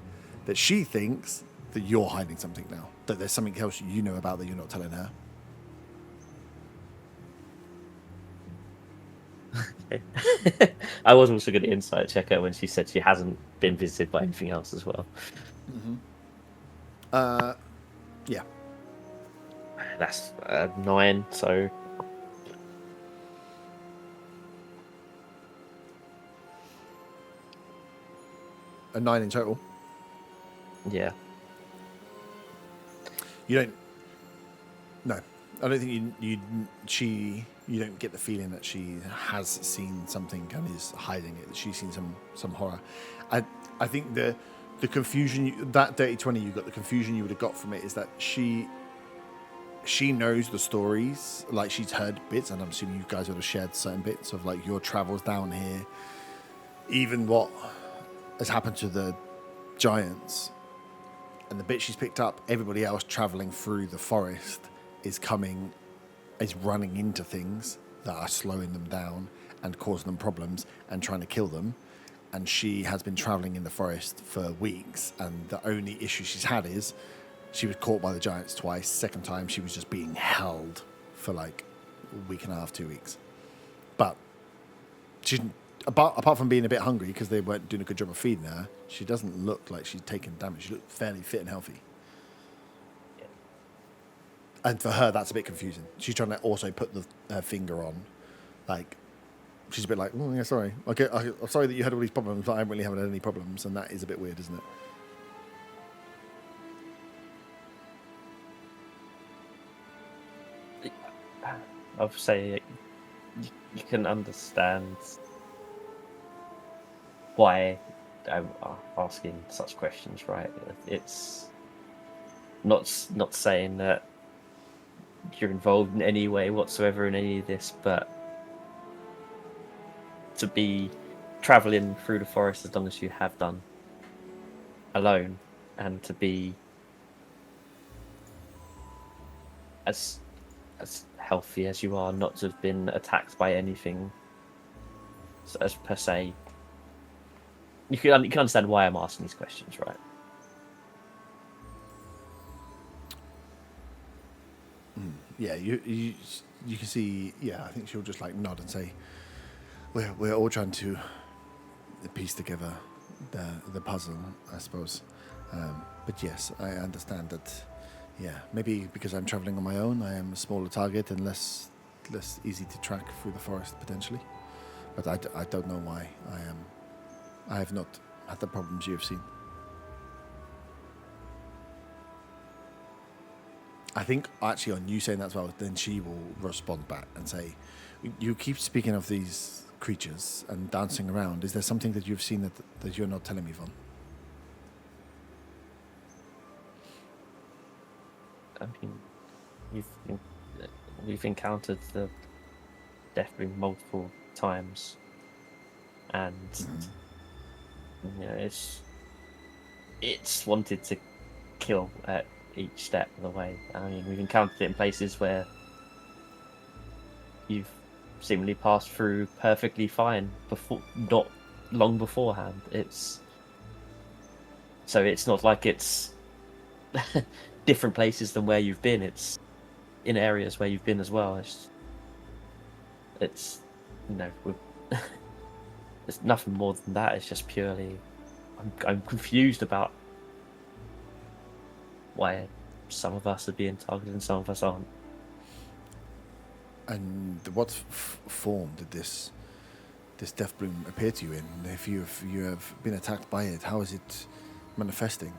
that she thinks that you're hiding something now, that there's something else you know about that you're not telling her. I wasn't so good at insight checker when she said she hasn't been visited by anything else as well. Yeah. That's 9, so A 9 in total. yeah. You don't. No, I don't think you don't get the feeling that she has seen something and is hiding it. That she's seen some horror. I think the confusion that dirty 20 you got, the confusion you would have got from it is that she she knows the stories. Like, she's heard bits, and I'm assuming you guys would have shared certain bits of like your travels down here, even what has happened to the giants. And the bit she's picked up, everybody else traveling through the forest is running into things that are slowing them down and causing them problems and trying to kill them. And she has been traveling in the forest for weeks, and the only issue she's had is she was caught by the giants twice. Second time, she was just being held for like a week and a half, 2 weeks. But she's, apart from being a bit hungry because they weren't doing a good job of feeding her, she doesn't look like she's taken damage. She looks fairly fit and healthy. And for her, that's a bit confusing. She's trying to also put her finger on, like, she's a bit like, oh, yeah, sorry. Okay, I'm sorry that you had all these problems, but I really haven't had any problems, and that is a bit weird, isn't it? I would say you can understand why I'm asking such questions, right? It's not saying that you're involved in any way whatsoever in any of this, but to be traveling through the forest as long as you have done alone, and to be as healthy as you are, not to have been attacked by anything as per se, you can understand why I'm asking these questions, right? Yeah, you can see. Yeah, I think she'll just like nod and say, "We're all trying to piece together the puzzle, I suppose." But yes, I understand that. Yeah, maybe because I'm traveling on my own, I am a smaller target and less easy to track through the forest potentially. But I don't know why I have not had the problems you have seen. I think actually on you saying that as well, then she will respond back and say, "You keep speaking of these creatures and dancing around. Is there something that you've seen that you're not telling me, Von?" I mean, we've encountered the Deathbloom multiple times, and you know, it's wanted to kill at each step of the way. I mean, we've encountered it in places where you've seemingly passed through perfectly fine before, not long beforehand. It's not like it's different places than where you've been. It's in areas where you've been as well. It's you know, it's nothing more than that. It's just purely, I'm confused about why some of us are being targeted and some of us aren't. And what form did this Deathbloom appear to you in? If you have been attacked by it, how is it manifesting?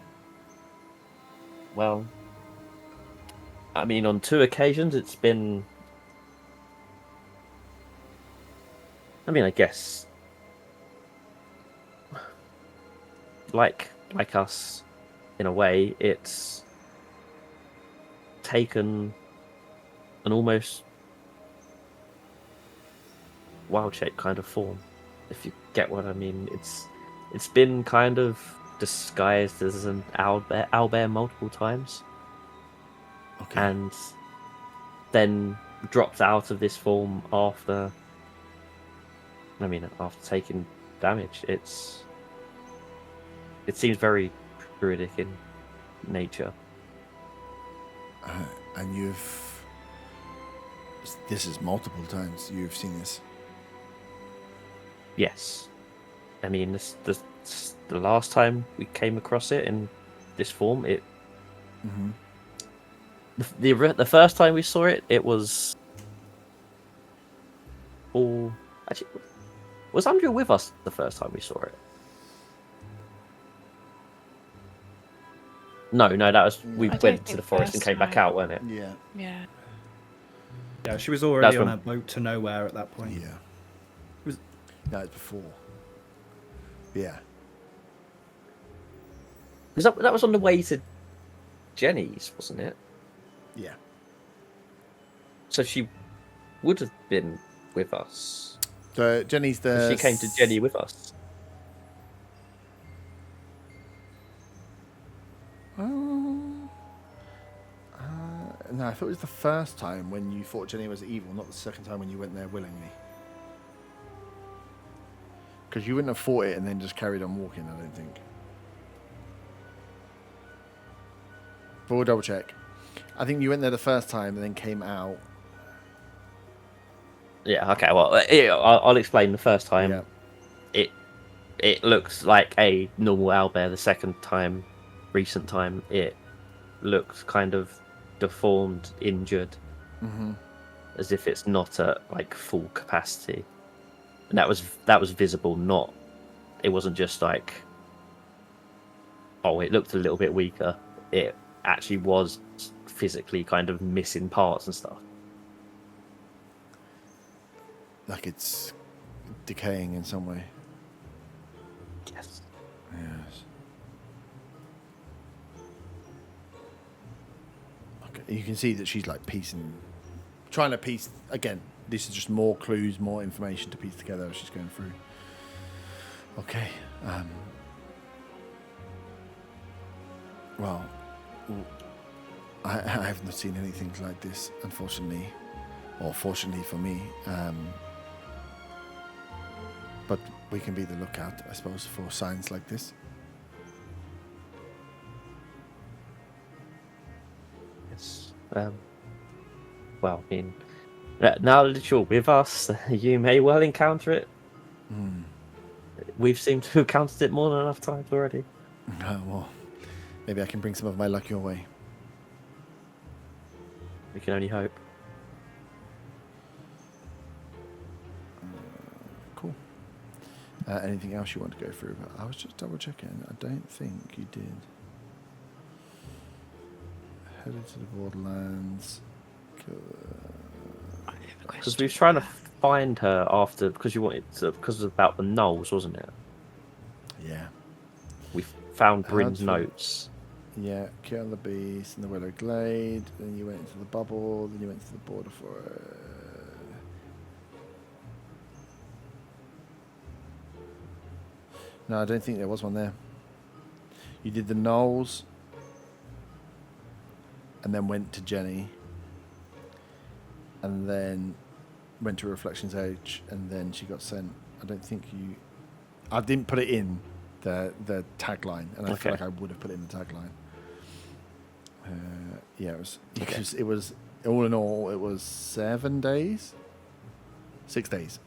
Well, I mean, on 2 occasions it's been, I mean, I guess like us in a way. It's taken an almost wild shape kind of form, if you get what I mean. It's been kind of disguised as an owlbear multiple times, Okay. and then dropped out of this form after taking damage. It seems very druidic in nature. And this is multiple times you've seen this. Yes, I mean, the last time we came across it in this form, it the first time we saw it, it was all actually. Was Andrew with us the first time we saw it? No, that was we I don't went to think the forest and first came back time. out, wasn't it? Yeah. Yeah. Yeah, she was already That's on when- a boat to nowhere at that point. Yeah. No, it's before. Yeah. Because that was on the way to Jenny's, wasn't it? Yeah. So she would have been with us. So Jenny's the. She came to Jenny with us. No, I thought it was the first time when you thought Jenny was evil, not the second time when you went there willingly. Because you wouldn't have fought it and then just carried on walking, I don't think. But we'll double check. I think you went there the first time and then came out. Yeah. Okay. Well, I'll explain. The first time, Yeah. it looks like a normal owlbear. The second time, recent time, it looks kind of deformed, injured, as if it's not at like full capacity. And that was visible. Not, it wasn't just like, oh, it looked a little bit weaker. It actually was physically kind of missing parts and stuff. Like it's decaying in some way. Yes. Yes. Okay. You can see that she's like trying to piece again. This is just more clues, more information to piece together as she's going through. Okay. Well, I have not seen anything like this, unfortunately, or fortunately for me. But we can be the lookout, I suppose, for signs like this. Yes. Well, I mean, now that you're with us, you may well encounter it. We've seemed to have encountered it more than enough times already. Well, maybe I can bring some of my luck your way. We can only hope. Cool. Anything else you want to go through? I was just double checking. I don't think you did. Headed to the Borderlands. Because we were trying to find her after, because you wanted to, because it was about the gnolls, wasn't it? Yeah. We found Bryn's Hard to- notes. Yeah, kill the beast in the Willow Glade. Then you went into the bubble. Then you went to the border forest. No, I don't think there was one there. You did the gnolls, and then went to Jenny, and then went to Reflections Edge, and then she got sent. I don't think you. I didn't put it in the tagline, and I feel like I would have put it in the tagline. Yeah, it was because it was all in all it was 7 days, 6 days.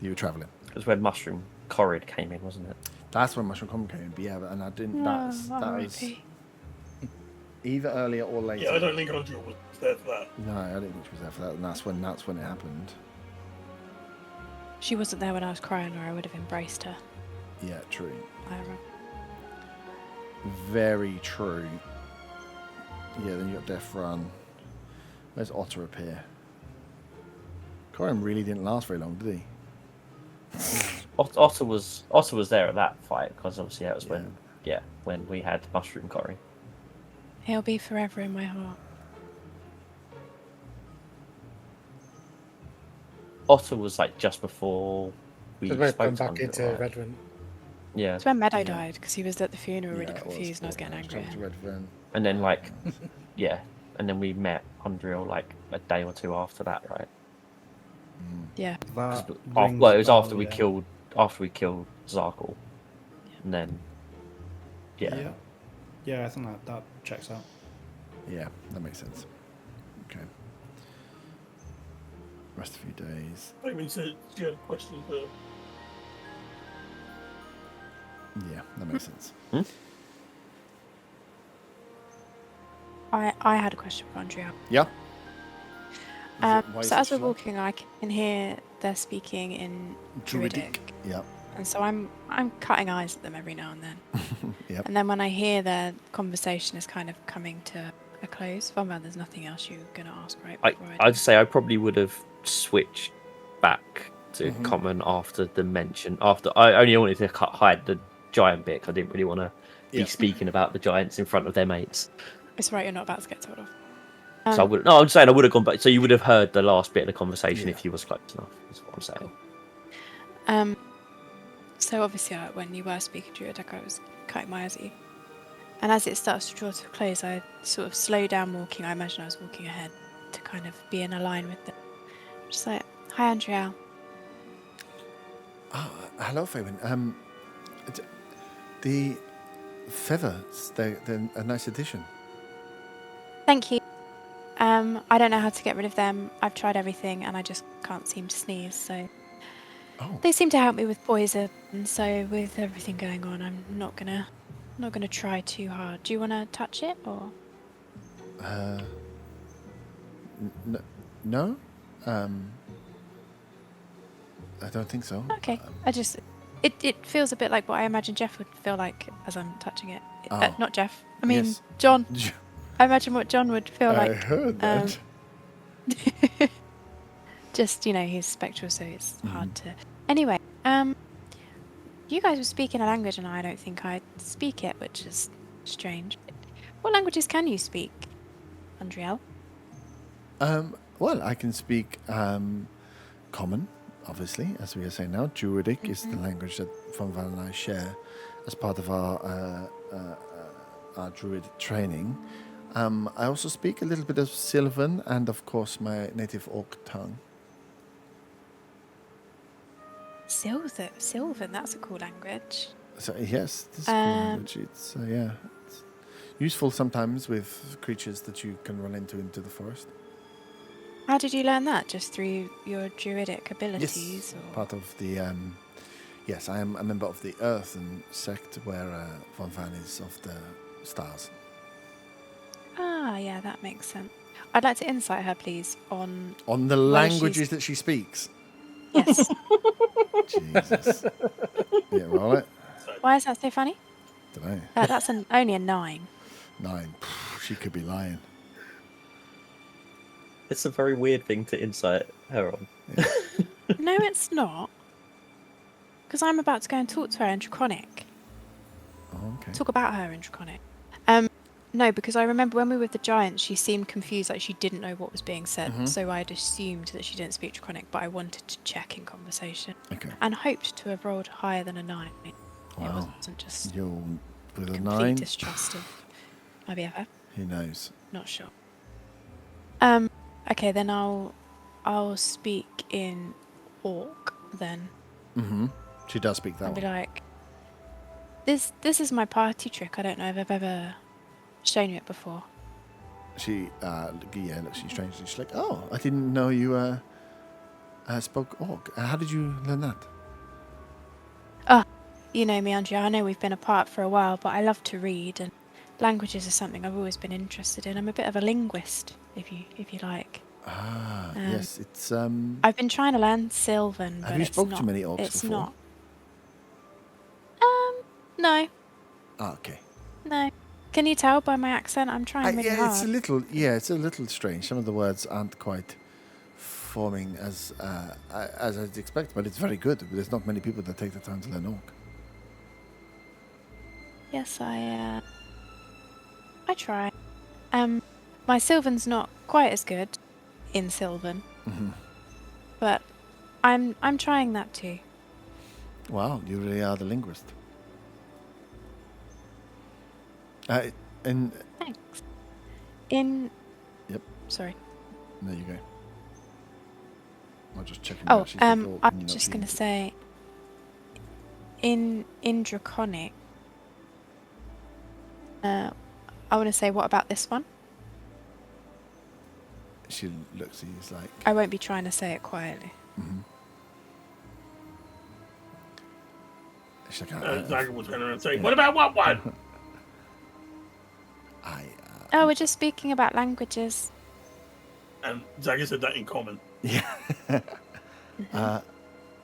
You were traveling. It was when Mushroom Corrid came in, wasn't it? That's when Mushroom Common came in. But yeah, and I didn't. That was either earlier or later. Yeah, I don't think Andrea was there for that. No, I didn't think she was there for that, and that's when it happened. She wasn't there when I was crying, or I would have embraced her. Yeah, true. Ira. Very true. Yeah, then you got Death Run. Where's Otter appear? Corin really didn't last very long, did he? Otter was there at that fight, because obviously that was when we had Mushroom Corrid. He'll be forever in my heart. Otter was like just before we So we're spoke going to back him, into right? Redvant. Yeah, It's when Meadow Yeah. died, because he was at the funeral really Yeah, it was. confused and I was getting angry. Jumped to Redvant. and then like, and then we met Andreal like a day or two after that, right? Yeah. That Well, rings it was a after bell, we yeah. killed Zarkle, and then Yeah, I think that checks out. Yeah, that makes sense. Okay. Rest a few days. I mean, so she had a question for. Yeah, that makes sense. I had a question for Andrea. Yeah. Why is So it as we're slow? walking, I can hear they're speaking in Druidic. Yep. And so I'm cutting eyes at them every now and then. Yep. And then when I hear their conversation is kind of coming to a close, Von, there's nothing else you're going to ask, right? before I I'd do? say I probably would have switched back to common after the mention. After I only wanted to hide the giant bit, 'cause I didn't really want to be Yeah. speaking about the giants in front of their mates. It's right, you're not about to get told off. So I would. No, I'm saying I would have gone back. So you would have heard the last bit of the conversation Yeah. if you was close enough. Is what I'm saying. Cool. So obviously, when you were speaking Druidic, I was cutting my eyes at you. And as it starts to draw to a close, I sort of slow down walking. I imagine I was walking ahead to kind of be in a line with them. Just like, hi, Andrea. Hello, Fabian. The feathers, they're a nice addition. Thank you. I don't know how to get rid of them. I've tried everything and I just can't seem to sneeze, so Oh, they seem to help me with poison. And so with everything going on, I'm not gonna try too hard. Do you want to touch it or? no. I don't think so. Okay. It feels a bit like what I imagine Jeff would feel like as I'm touching it. Oh. Not Jeff. I mean Yes. John. I imagine what John would feel I like. heard that. Just he's spectral, so it's hard to. Anyway, you guys were speaking a language, and I don't think I speak it, which is strange. What languages can you speak, Andriel? Well, I can speak Common, obviously, as we are saying now. Druidic is the language that Von Val and I share as part of our Druid training. I also speak a little bit of Sylvan and, of course, my native Orc tongue. Sylvan, that's a cool language. So yes, this is a cool language. It's it's useful sometimes with creatures that you can run into the forest. How did you learn that? Just through your druidic abilities? Yes, Or? part of the yes, I am a member of the Earthen sect where Von Van is of the stars. Ah, yeah, that makes sense. I'd like to insight her, please, on The whether languages she's- that she speaks. Yes. Jesus. Yeah, roll it. Why is that so funny? Don't know. That's only a 9. 9. She could be lying. It's a very weird thing to insight her on. No, it's not. Because I'm about to go and talk to her in Draconic. Oh, okay. Talk about her in Draconic. No, because I remember when we were with the Giants, she seemed confused, like she didn't know what was being said. So I'd assumed that she didn't speak Draconic, but I wanted to check in conversation. Okay. And hoped to have rolled higher than a 9. It Wow. wasn't just You're with a complete 9. distrust of my BFF. Who knows? Not sure. Okay, then I'll speak in Orc then. Mm-hmm. She does speak that And be one. like, this is my party trick. I don't know if I've ever shown you it before. She looks at you strangely. She's like, "Oh, I didn't know you spoke Orc. How did you learn that?" You know me, Andrea. I know we've been apart for a while, but I love to read, and languages are something I've always been interested in. I'm a bit of a linguist, if you like. Ah, yes. It's I've been trying to learn Sylvan, but Have you it's spoken not, to many orcs it's before? not. No, Ah, okay. no. Can you tell by my accent? I'm trying really yeah, hard. it's a little strange. Some of the words aren't quite forming as I'd expect, but it's very good. There's not many people that take the time to learn Orc. Yes, I try. My Sylvan's not quite as good in Sylvan, but I'm trying that too. Wow, you really are the linguist. And Thanks. In. Yep. Sorry. there you go. I'm just checking. Oh, she's the Orc I'm and not just she. gonna say. In Draconic. I want to say, what about this one? She looks at you. It's like. I won't be trying to say it quietly. She's like, Zaga will turn around and say, "What about what one?" Oh, we're just speaking about languages. And Zaga said that in common. Yeah.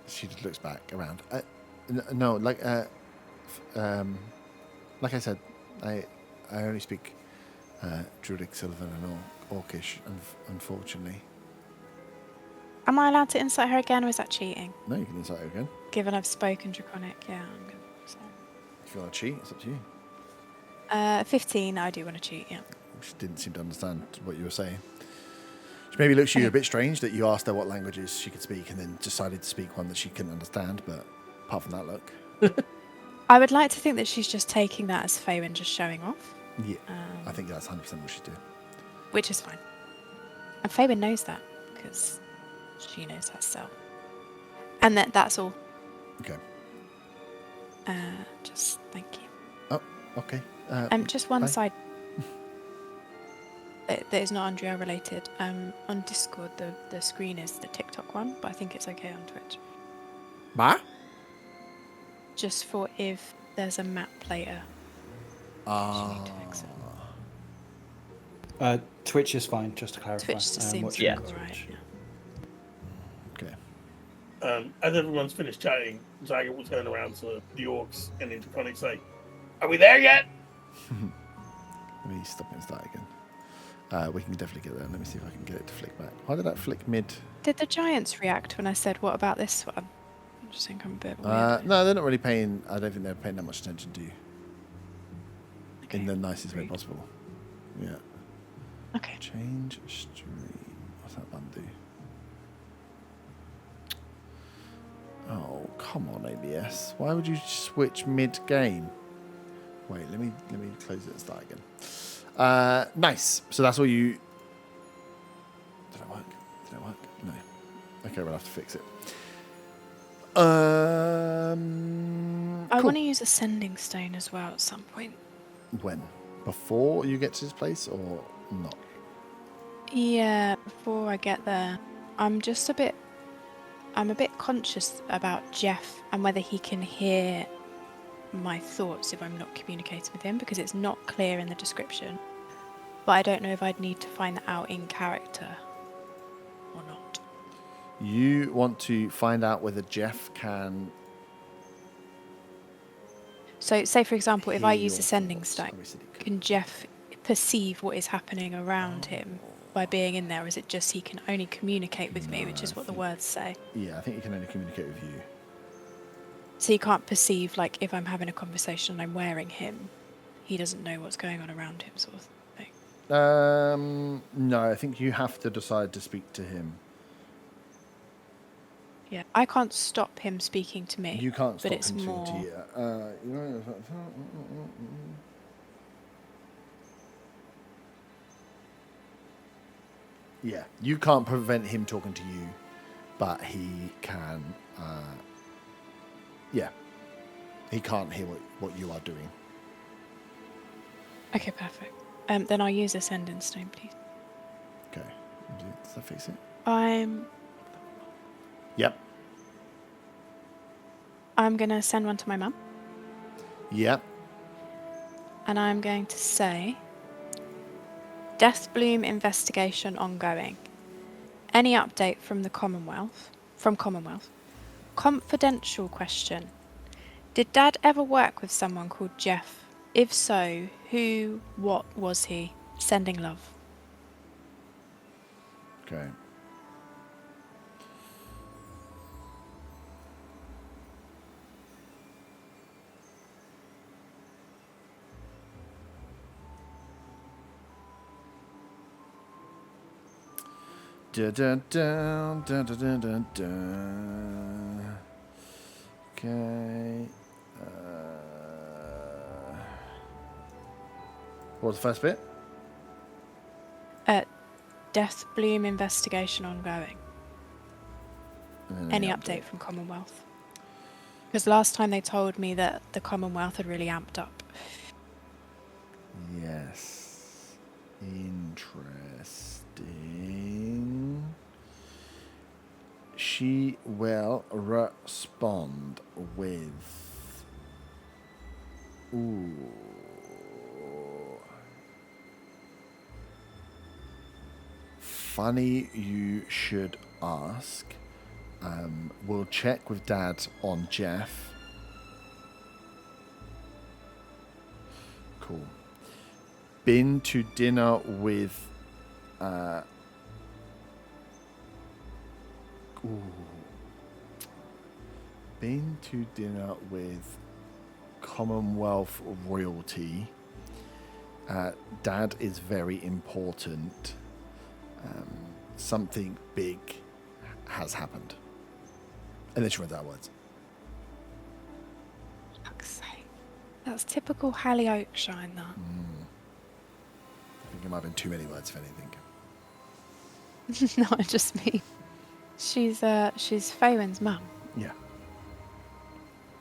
She just looks back around. No, like I said, I only speak Druidic, Sylvan, and Orcish, unfortunately. Am I allowed to insight her again, or is that cheating? No, you can insight her again. Given I've spoken Draconic, yeah, I'm gonna. So. If you want to cheat, it's up to you. 15, I do want to cheat, yeah. She didn't seem to understand what you were saying. She maybe looks at you a bit strange that you asked her what languages she could speak and then decided to speak one that she couldn't understand, but apart from that look. I would like to think that she's just taking that as Faywin just showing off. Yeah, I think that's 100% what she's doing. Which is fine. And Faywin knows that, because she knows herself. And that's all. Okay. Just thank you. Oh, okay. Just one bye. side that is not Andrea related. On Discord, the screen is the TikTok one, but I think it's okay on Twitch. Ma? Just for if there's a map later. You need to fix it. Twitch is fine, just to clarify. Twitch just seems watching like on alright. Twitch. Yeah. Okay. As everyone's finished chatting, Zagat will turn around to the orcs and into Conic say, "Are we there yet?" Let me stop and start again. We can definitely get there. Let me see if I can get it to flick back. Why did that flick mid? Did the giants react when I said, "What about this one?" I just think I'm a bit weird. No, they're not really paying. I don't think they're paying that much attention to you Okay. in the nicest way Rude. possible. Yeah. Okay. Change stream. What's that button do? Oh, come on, ABS. Why would you switch mid-game? Wait, let me close it and start again. Nice. So that's all you... Did it work? Did it work? No. Okay, we'll have to fix it. I Cool. want to use a sending stone as well at some point. When? Before you get to this place or not? Yeah, before I get there, I'm a bit conscious about Jeff and whether he can hear my thoughts if I'm not communicating with him, because it's not clear in the description. But I don't know if I'd need to find that out in character or not. You want to find out whether Jeff can... So, say for example, if I hear use your the sending thoughts. stone, Obviously he could. can Jeff perceive what is happening around him by being in there, or is it just he can only communicate with me, which is what the words say? Yeah, I think he can only communicate with you. So he can't perceive, like, if I'm having a conversation and I'm wearing him, he doesn't know what's going on around him, sort of thing. No, I think you have to decide to speak to him. Yeah, I can't stop him speaking to me. You can't stop but it's him more... to you. Yeah, you can't prevent him talking to you, but he can. Yeah, he can't hear what you are doing. Okay, perfect. Then I'll use a sending stone, please. Okay, does that fix it? Yep. I'm going to send one to my mum, Yep. and I'm going to say, Death Bloom investigation ongoing. Any update from the Commonwealth? Confidential question. Did Dad ever work with someone called Jeff? If so, who, what was he? Sending love. Okay. Da, da, da, da, da, da, da, da. Okay. What was the first bit? Death Bloom investigation ongoing. And then Any the update from Commonwealth? Because last time they told me that the Commonwealth had really amped up. Yes. Interesting. She will respond with... Ooh. Funny you should ask. We'll check with Dad on Jeff. Cool. Been to dinner with... Been to dinner with Commonwealth royalty. Dad is very important. Something big has happened. And then she runs out of words. Fuck's sake. That's typical Hollyoakshire, that. I think it might have been too many words for anything. No, just me. She's Faywin's mum. Yeah.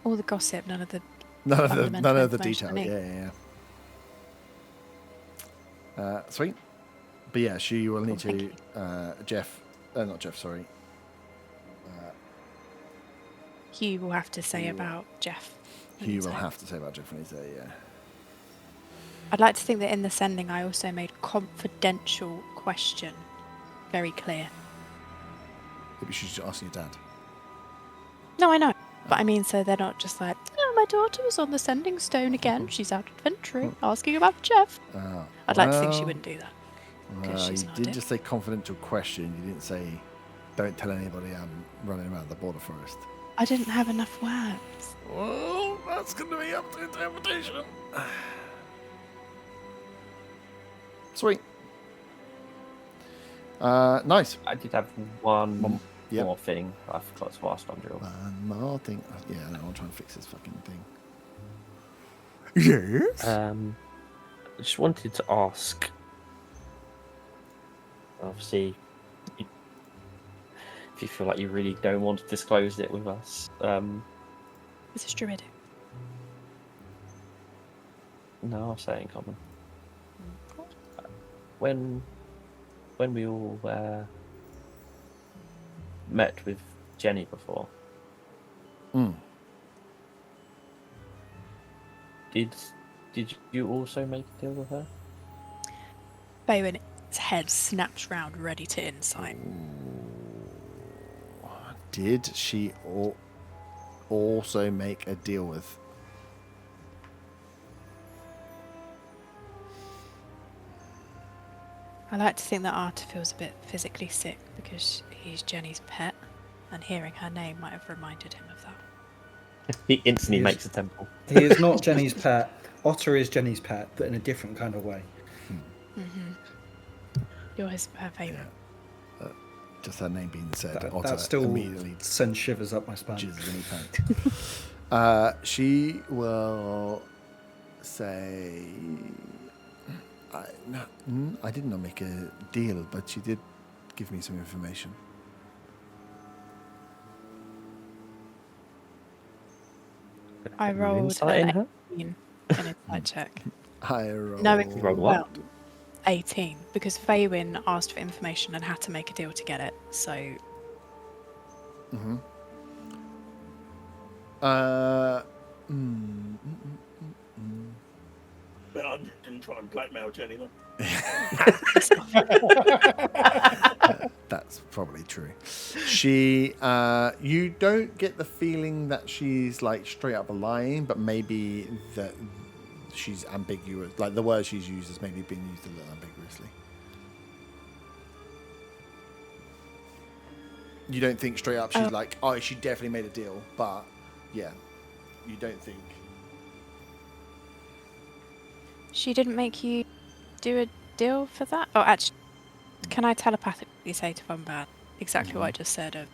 All the gossip, none of the None of the information I detail. need. Yeah. Sweet. But yeah, she will need Cool, to. thank Jeff. Not Jeff. Sorry. Hugh will have to say Hugh. about Jeff. Hugh will have to say about Jeff when he's there. Yeah. I'd like to think that in the sending I also made confidential question very clear. Maybe she's just asking your dad. No, I know. But I mean, so they're not just like, oh, my daughter was on the sending stone again. She's out adventuring, asking about Jeff. I'd like to think she wouldn't do that. Because she's you not a did dick. just say confidential question. You didn't say, don't tell anybody I'm running around the border forest. I didn't have enough words. Well, that's going to be up to interpretation. Sweet. Nice. I did have one Yep. more thing I forgot to ask on Drill. One more thing. Yeah, I'll try and fix this fucking thing. Yes. I just wanted to ask. Obviously, if you feel like you really don't want to disclose it with us, This is druidic. no, I'll say it in common. When we all met with Jenny before, did you also make a deal with her? Faywin's head snaps round, ready to insight. Did she also make a deal with? I like to think that Arta feels a bit physically sick because he's Jenny's pet, and hearing her name might have reminded him of that. He instantly Yes. makes a temple. He is not Jenny's pet. Otter is Jenny's pet, but in a different kind of way. You're her favourite. Just her name being said, That Otter still immediately sends shivers up my spine. jizzes in his pants. She will say, I did not make a deal, but she did give me some information. I rolled Insight in an her? 18 in insight check. I rolled. No, You rolled what? 18, because Faywin asked for information and had to make a deal to get it, so... Mm-hmm. But I didn't try and blackmail Jenny, though. That's probably true. She, you don't get the feeling that she's like straight up lying, but maybe that she's ambiguous. Like the word she's used has maybe been used a little ambiguously. You don't think straight up she's like, oh, she definitely made a deal, but yeah, you don't think. She didn't make you do a deal for that? Oh, actually, can I telepathically say to Von Bad exactly what I just said of,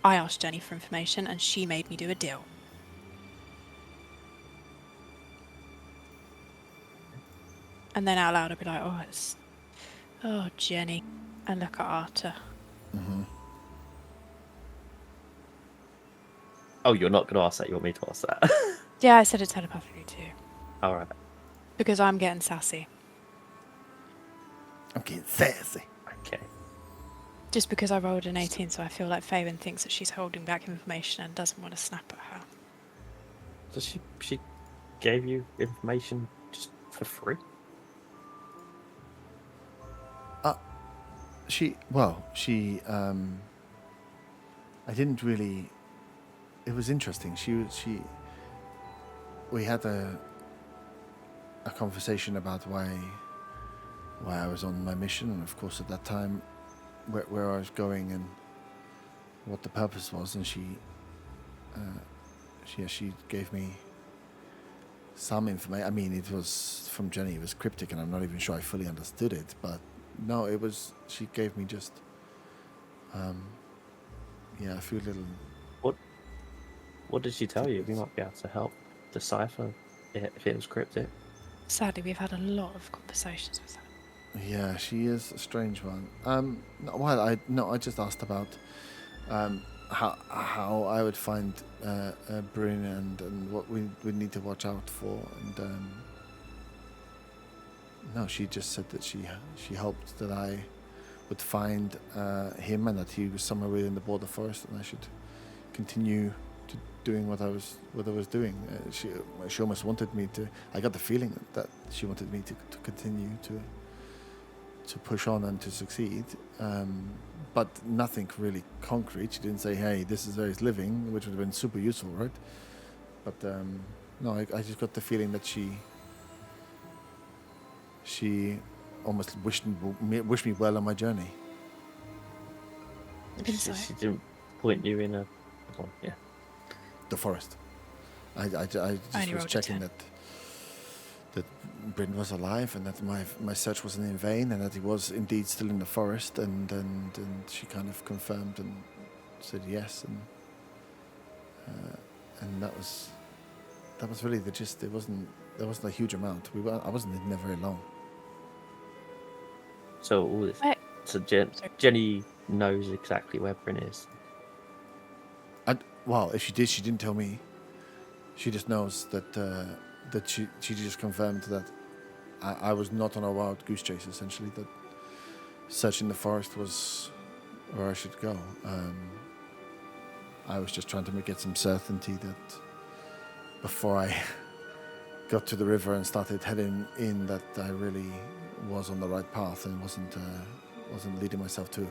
I asked Jenny for information and she made me do a deal. And then out loud I'd be like, oh, Jenny. And look at Arta. Mm-hmm. Oh, you're not going to ask that. You want me to ask that? Yeah, I said it telepathically too. All right. Because I'm getting sassy. I'm getting sassy. Okay. Just because I rolled an 18, so I feel like Faywin thinks that she's holding back information and doesn't want to snap at her. So she gave you information just for free? I didn't really. It was interesting. We had a conversation about why I was on my mission, and of course at that time where I was going and what the purpose was, and she gave me some information. I mean, it was from Jenny. It was cryptic, and I'm not even sure I fully understood it. But no, it was. She gave me just, a few little. What did she tell you? We might be able to help decipher if it was cryptic. Sadly, we've had a lot of conversations with her. Yeah, she is a strange one. I just asked about how I would find Bryn and what we would need to watch out for. And no, she just said that she hoped that I would find him and that he was somewhere within the border forest, and I should continue to doing what I was doing. She almost wanted me to. I got the feeling that she wanted me to continue to push on and to succeed, but nothing really concrete. She didn't say, "Hey, this is where he's living," which would have been super useful, right? But no, I just got the feeling that she almost wished me well on my journey. She didn't point you in a. Well, yeah. The forest. I just was checking that Bryn was alive and that my search wasn't in vain and that he was indeed still in the forest, and she kind of confirmed and said yes, and that was really the gist. There wasn't a huge amount. I wasn't in there very long. So all this. So Jenny knows exactly where Bryn is. Well, if she did, she didn't tell me. She just knows that she just confirmed that I was not on a wild goose chase. Essentially, that searching the forest was where I should go. I was just trying to get some certainty that before I got to the river and started heading in, that I really was on the right path and wasn't leading myself to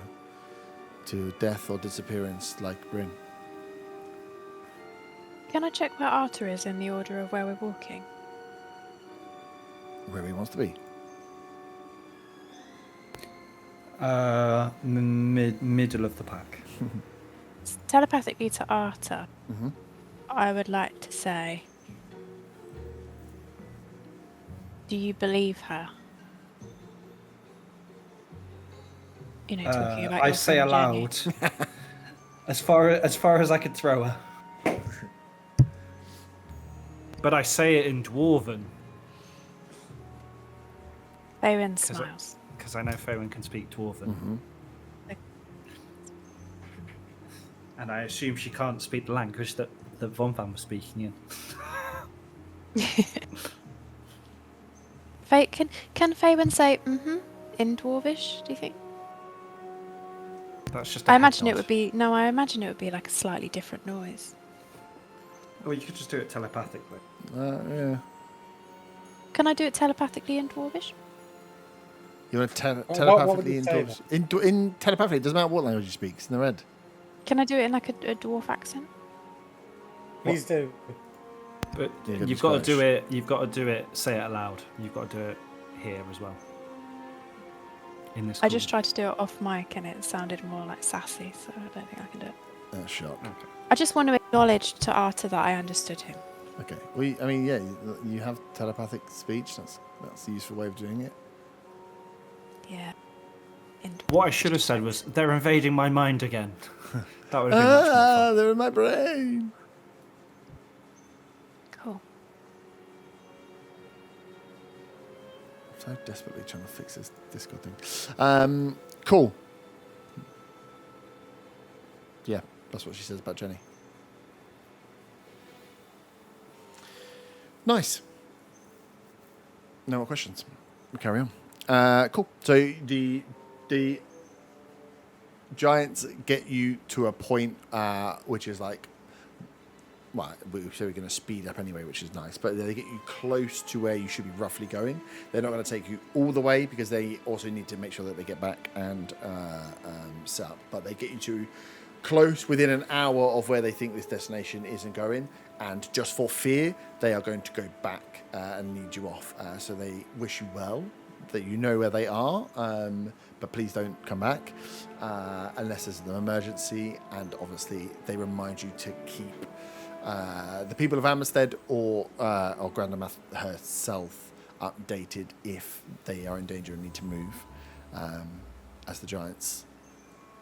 death or disappearance like Bryn. Can I check where Arthur is in the order of where we're walking? Where he wants to be. Middle of the pack. Telepathically to Arthur, Mm-hmm. I would like to say, do you believe her? You know, talking about I your say friend aloud, Jenny. as far as I could throw her. But I say it in Dwarven, Faywin smiles. because I know Faywin can speak Dwarven. Mm-hmm. And I assume she can't speak the language that Von Van was speaking in. Can Faywin say in Dwarvish, do you think? That's just. I imagine it would be like a slightly different noise. Or you could just do it telepathically. Yeah. Can I do it telepathically in Dwarvish? You want to What would telepathically you say in telepathically? It doesn't matter what language you speak. It's in the red. Can I do it in like a dwarf accent? Please do. But Yeah, you've got to do Scottish. it. You've got to do it. Say it aloud. You've got to do it here as well. In this. I just tried to do it off mic and it sounded more like sassy, so I don't think I can do it. Shock. Okay. I just want to acknowledge to Arthur that I understood him. Okay. Well, you have telepathic speech. That's a useful way of doing it. Yeah. In What I should have said was, "They're invading my mind again." That would have been much more fun. They're in my brain. Cool. So desperately trying to fix this Discord thing. Cool. Yeah, that's what she says about Jenny. Nice. No more questions. We'll carry on. Cool. So the giants get you to a point which is like, well, we say we're going to speed up anyway, which is nice, but they get you close to where you should be roughly going. They're not going to take you all the way because they also need to make sure that they get back and set up, but they get you to close within an hour of where they think this destination isn't going, and just for fear, they are going to go back and lead you off. So they wish you well, that you know where they are, but please don't come back unless there's an emergency, and obviously they remind you to keep the people of Amistad or Grandamath herself updated if they are in danger and need to move as the giants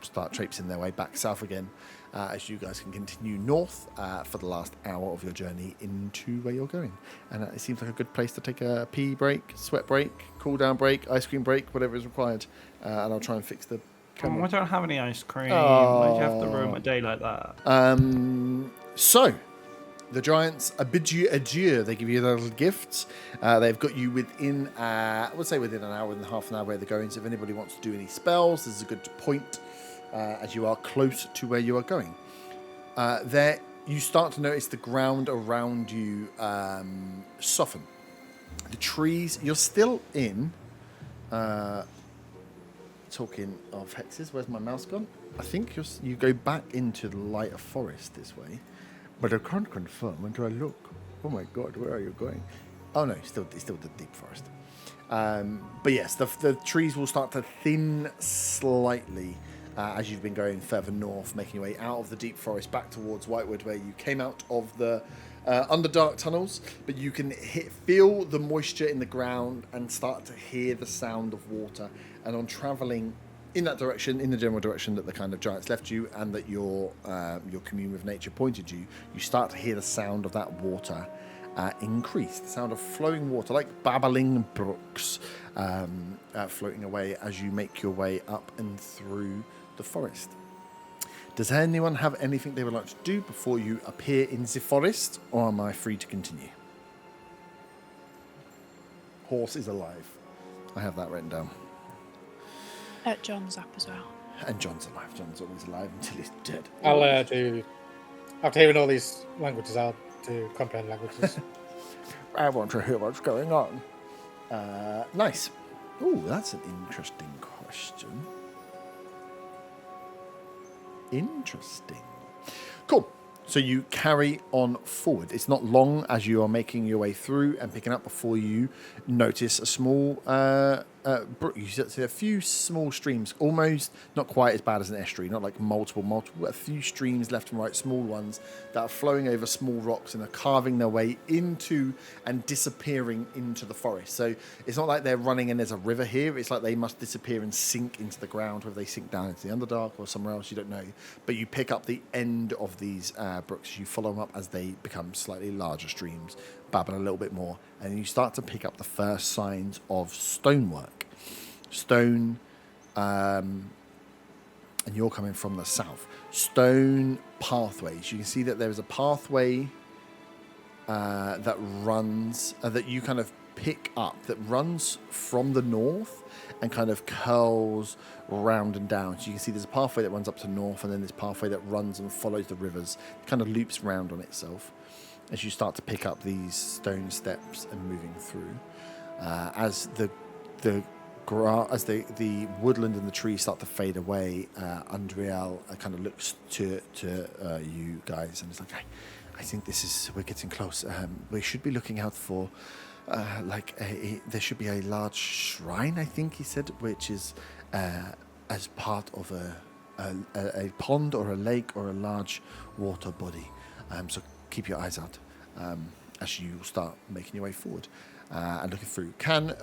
start traipsing their way back south again, as you guys can continue north for the last hour of your journey into where you're going. And it seems like a good place to take a pee break, sweat break, cool down break, ice cream break, whatever is required. And I'll try and fix the camera. I don't have any ice cream. Oh. Why'd you have to ruin my day like that? So, the giants bid you adieu. They give you their little gifts. They've got you within, I would say within an hour and half an hour where they're going. So if anybody wants to do any spells, this is a good point as you are close to where you are going. There, you start to notice the ground around you soften. The trees, you're still in, talking of hexes, where's my mouse gone? I think you go back into the lighter forest this way. But I can't confirm until I look. Oh my god, where are you going? Oh no, it's still the deep forest. But yes, the trees will start to thin slightly as you've been going further north, making your way out of the deep forest back towards Whitewood, where you came out of the underdark tunnels. But you can feel the moisture in the ground and start to hear the sound of water. And on travelling in that direction, in the general direction that the kind of giants left you and that your commune with nature pointed you, you start to hear the sound of that water increase. The sound of flowing water, like babbling brooks, floating away as you make your way up and through the forest. Does anyone have anything they would like to do before you appear in the forest, or am I free to continue? Horse is alive. I have that written down. John's up as well. And John's alive. John's always alive until he's dead. I'll do. After hearing all these languages, I'll do comprehend languages. I want to hear what's going on. Nice. Oh, that's an interesting question. Interesting. Cool. So you carry on forward. It's not long as you are making your way through and picking up before you notice a small brook. You see a few small streams, almost not quite as bad as an estuary, not like multiple, but a few streams left and right, small ones that are flowing over small rocks and are carving their way into and disappearing into the forest. So it's not like they're running and there's a river here. It's like they must disappear and sink into the ground, whether they sink down into the Underdark or somewhere else, you don't know. But you pick up the end of these brooks. You follow them up as they become slightly larger streams, babble a little bit more, and you start to pick up the first signs of stonework. Stone, and you're coming from the south. Stone pathways. You can see that there is a pathway that runs, that you kind of pick up, that runs from the north and kind of curls round and down. So you can see there's a pathway that runs up to north, and then this pathway that runs and follows the rivers, it kind of loops round on itself as you start to pick up these stone steps and moving through. As the woodland and the trees start to fade away, Andriel kind of looks to you guys and is like, I think we're getting close. We should be looking out for there should be a large shrine, I think he said, which is as part of a pond or a lake or a large water body. So keep your eyes out as you start making your way forward and looking through. Can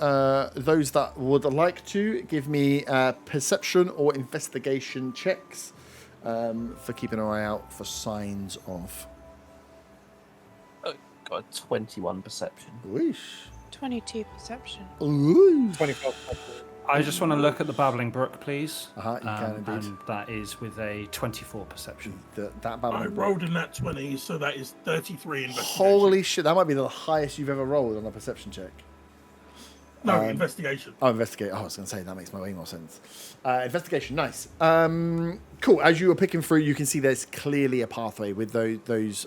those that would like to give me perception or investigation checks for keeping an eye out for signs of... Got a 21 perception. Oosh. 22 perception. Ooh. 24. I just want to look at the babbling brook, please. You can indeed. And that is with a 24 perception. That I babbling rolled a nat 20, so that is 33 investigation. Holy shit, that might be the highest you've ever rolled on a perception check. No, investigation. Oh, investigate. Oh, I was going to say, that makes way more sense. Investigation, nice. Cool. As you were picking through, you can see there's clearly a pathway with those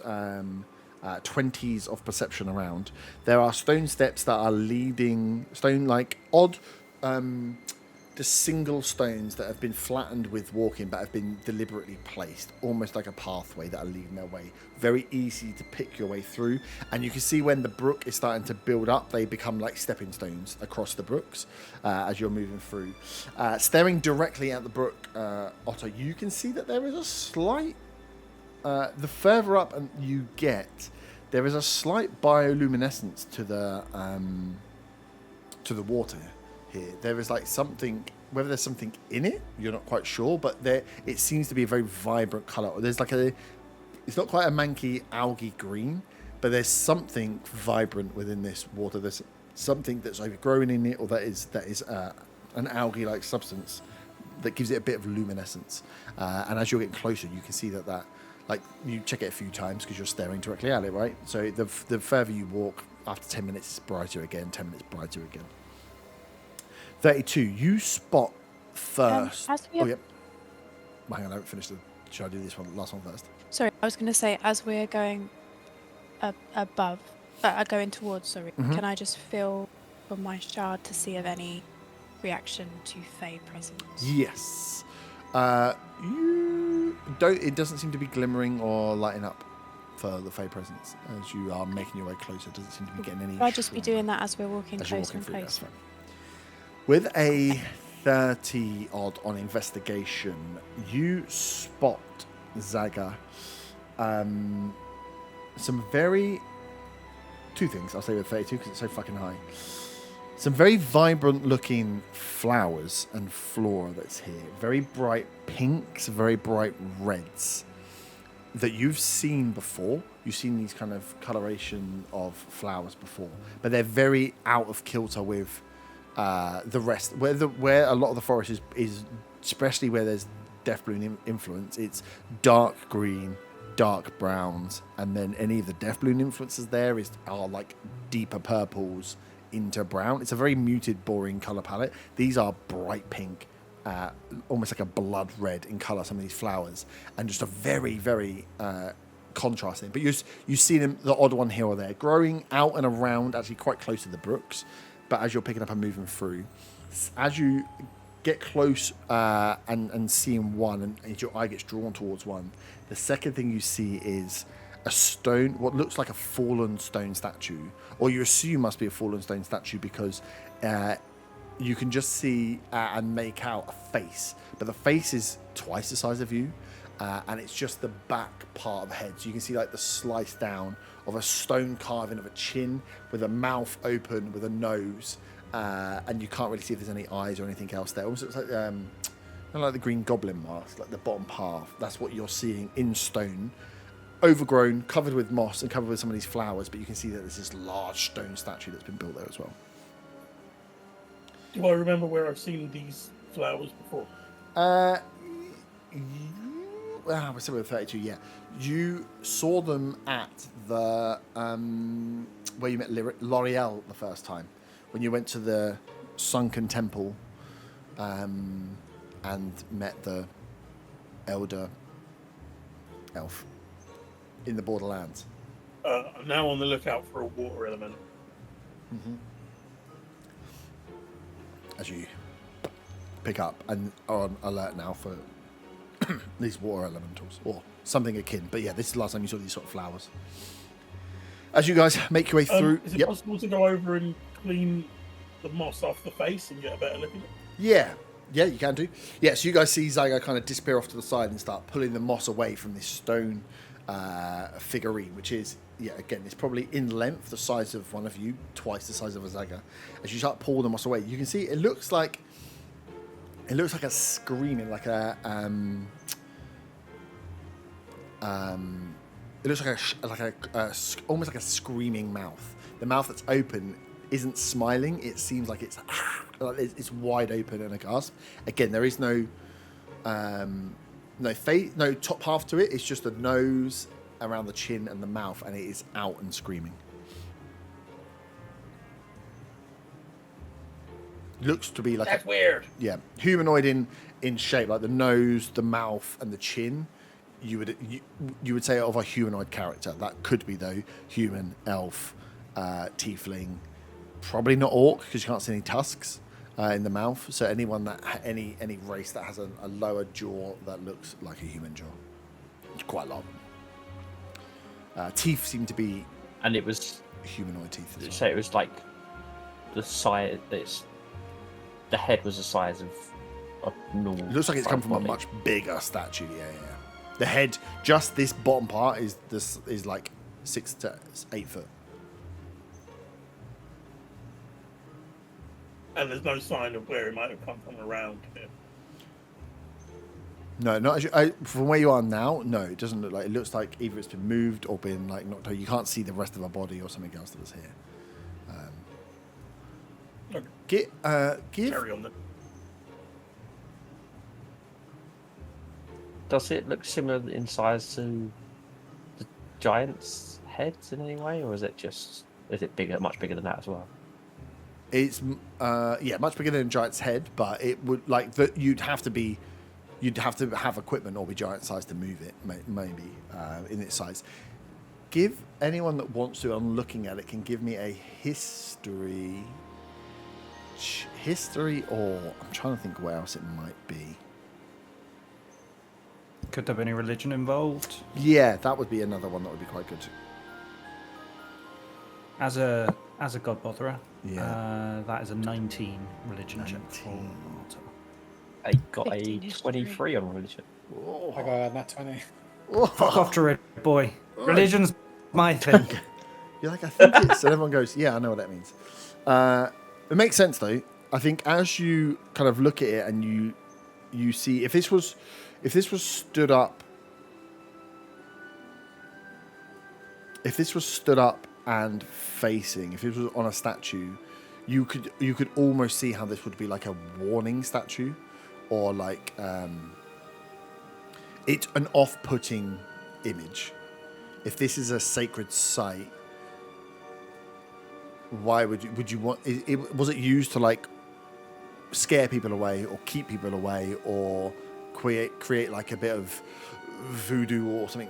20s of perception around. There are stone steps that are leading, like odd, just single stones that have been flattened with walking but have been deliberately placed, almost like a pathway that are leading their way. Very easy to pick your way through, and you can see when the brook is starting to build up, they become like stepping stones across the brooks as you're moving through. Staring directly at the brook, Otto, you can see that there is a slight the further up you get, there is a slight bioluminescence to the water here. There is like something, whether there's something in it, you're not quite sure, but it seems to be a very vibrant color. There's like it's not quite a manky algae green, but there's something vibrant within this water. There's something that's either growing in it, or that is an algae-like substance that gives it a bit of luminescence. And as you're getting closer, you can see that like you check it a few times because you're staring directly at it, right? So the further you walk, after 10 minutes, it's brighter again. 10 minutes, brighter again. 32. You spot first. Yep. Hang on, I haven't finished. Should I do this one? Last one first. Sorry, I was going to say, as we're going going towards, can I just feel from my shard to see of any reaction to Fey presence? Yes. It doesn't seem to be glimmering or lighting up for the Fey presence as you are making your way closer. It doesn't seem to be getting any. Should I just be doing that as we're walking as you're closer walking and through, closer? With a 30 odd on investigation, you spot Zaga. Two things I'll say with 32 because it's so fucking high. Some very vibrant looking flowers and flora that's here. Very bright pinks, very bright reds that you've seen before. You've seen these kind of coloration of flowers before, but they're very out of kilter with the rest. Where a lot of the forest is especially where there's Deathbloom influence, it's dark green, dark browns, and then any of the Deathbloom influences there are like deeper purples into brown. It's a very muted, boring color palette. These are bright pink, almost like a blood red in color, some of these flowers, and just a very, very contrasting. But you see them, the odd one here or there, growing out and around, actually quite close to the brooks. But as you're picking up and moving through, as you get close and seeing one, and as your eye gets drawn towards one, the second thing you see is a stone, what looks like a fallen stone statue, or you assume must be a fallen stone statue because you can just see and make out a face, but the face is twice the size of you, and it's just the back part of the head. So you can see like the slice down of a stone carving of a chin with a mouth open with a nose, and you can't really see if there's any eyes or anything else there. Almost looks like like the Green Goblin mask, like the bottom half. That's what you're seeing in stone, overgrown, covered with moss and covered with some of these flowers, but you can see that there's this large stone statue that's been built there as well. Do I remember where I've seen these flowers before? We're still with 32, yeah. You saw them at the where you met L'Oreal the first time, when you went to the sunken temple and met the elder elf in the Borderlands. I'm now on the lookout for a water element. Mm-hmm. As you pick up and are on alert now for these water elementals or something akin. But yeah, this is the last time you saw these sort of flowers. As you guys make your way through... Is it possible to go over and clean the moss off the face and get a better look at it? Yeah, you can do. Yeah, so you guys see Zyga kind of disappear off to the side and start pulling the moss away from this stone figurine, which is, again, it's probably in length the size of one of you, twice the size of a Zyga. As you start pulling the moss away, you can see it looks like a screaming, like a it looks like almost like a screaming mouth. The mouth that's open isn't smiling. It seems like it's wide open in a gasp. Again, there is no top half to it. It's just the nose around the chin and the mouth, and it is out and screaming. Looks to be like that's weird. Yeah, humanoid in shape, like the nose, the mouth, and the chin. You would say of a humanoid character. That could be though human, elf, tiefling. Probably not orc because you can't see any tusks in the mouth. So anyone that any race that has a lower jaw that looks like a human jaw. It's quite a lot. Teeth seem to be, and it was humanoid teeth. As well. So it was like the size. The head was the size of a normal. It looks like it's come from body. a much bigger statue. Yeah. The head, just this bottom part is like 6 to 8 foot. And there's no sign of where it might have come from around here. No, not from where you are now. No, it doesn't look like. It looks like either it's been moved or been like knocked out. You can't see the rest of a body or something else that was here. Okay. Give. Carry on then. Does it look similar in size to the giant's heads in any way, or is it bigger, much bigger than that as well? It's much bigger than a giant's head, but it would you'd have to have equipment or be giant sized to move it, maybe in its size. Give anyone that wants to, on looking at it, can give me a history, or I'm trying to think where else it might be. Could there be any religion involved? Yeah, that would be another one that would be quite good. As a god botherer, Yeah. that is a 19 religion check. 19. I got a 15 history. 23 on religion. I got a nat 20. Fuck off, Druid boy. Religion's my thing. You're like, I think it's, and everyone goes, yeah, I know what that means. It makes sense though. I think as you kind of look at it and you see if this was stood up, and facing, if it was on a statue, you could almost see how this would be like a warning statue, or like it's an off-putting image. If this is a sacred site, why would you want? Was it used to like scare people away, or keep people away, or create like a bit of voodoo or something?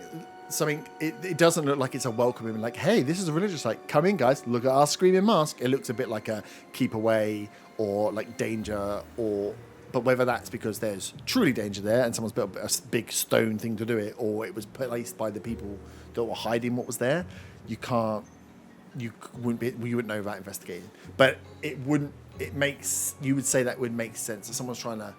It doesn't look like it's a welcoming, like, hey, this is a religious site, come in guys, look at our screaming mask. It looks a bit like a keep away or like danger, but whether that's because there's truly danger there and someone's built a big stone thing to do it, or it was placed by the people that were hiding what was there, you wouldn't know without investigating. But you would say that would make sense if someone's trying to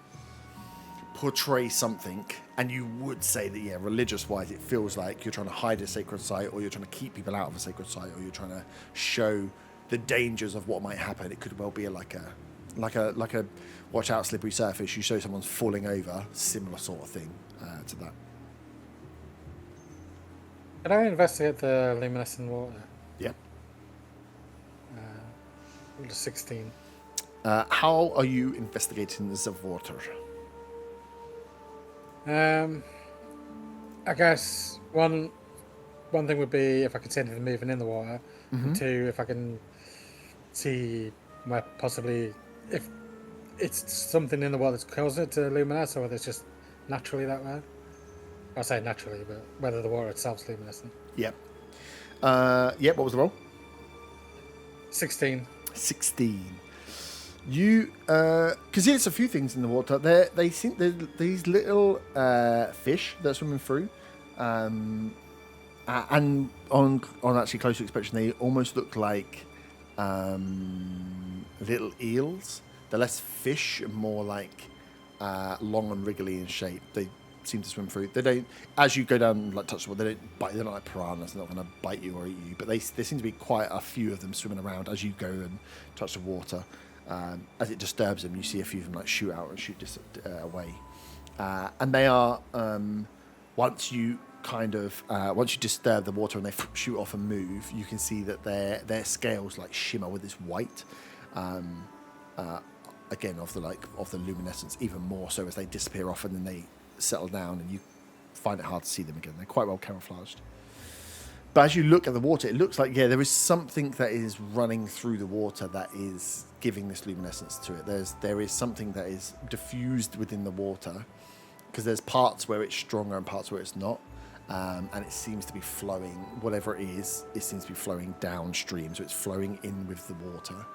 portray something, and you would say that, yeah, religious wise, it feels like you're trying to hide a sacred site, or you're trying to keep people out of a sacred site, or you're trying to show the dangers of what might happen. It could well be like a watch out slippery surface. You show someone's falling over, similar sort of thing to that. Can I investigate the luminescent water? Yeah. 16. How are you investigating the water? I guess one thing would be if I can see anything moving in the water. Mm-hmm. And 2, if I can see possibly if it's something in the water that's causing it to luminesce, or whether it's just naturally that way. I say naturally, but whether the water itself is luminescent. Yep. What was the roll? 16. 16. You because it's a few things in the water. They seem these little fish that are swimming through, and on actually closer inspection, they almost look like little eels. They're less fish and more like long and wriggly in shape. They seem to swim through. They don't, as you go down and like touch the water, they don't bite. They're not like piranhas. They're not going to bite you or eat you. But there seem to be quite a few of them swimming around as you go and touch the water. As it disturbs them, you see a few of them like shoot out and shoot away. And they are once you disturb the water and they shoot off and move, you can see that their scales like shimmer with this white. Again, of the luminescence, even more so as they disappear off and then they settle down, and you find it hard to see them again. They're quite well camouflaged. But as you look at the water, it looks like, yeah, there is something that is running through the water that is giving this luminescence to it. There is something that is diffused within the water, because there's parts where it's stronger and parts where it's not. And it seems to be flowing, whatever it is, it seems to be flowing downstream. So it's flowing in with the water.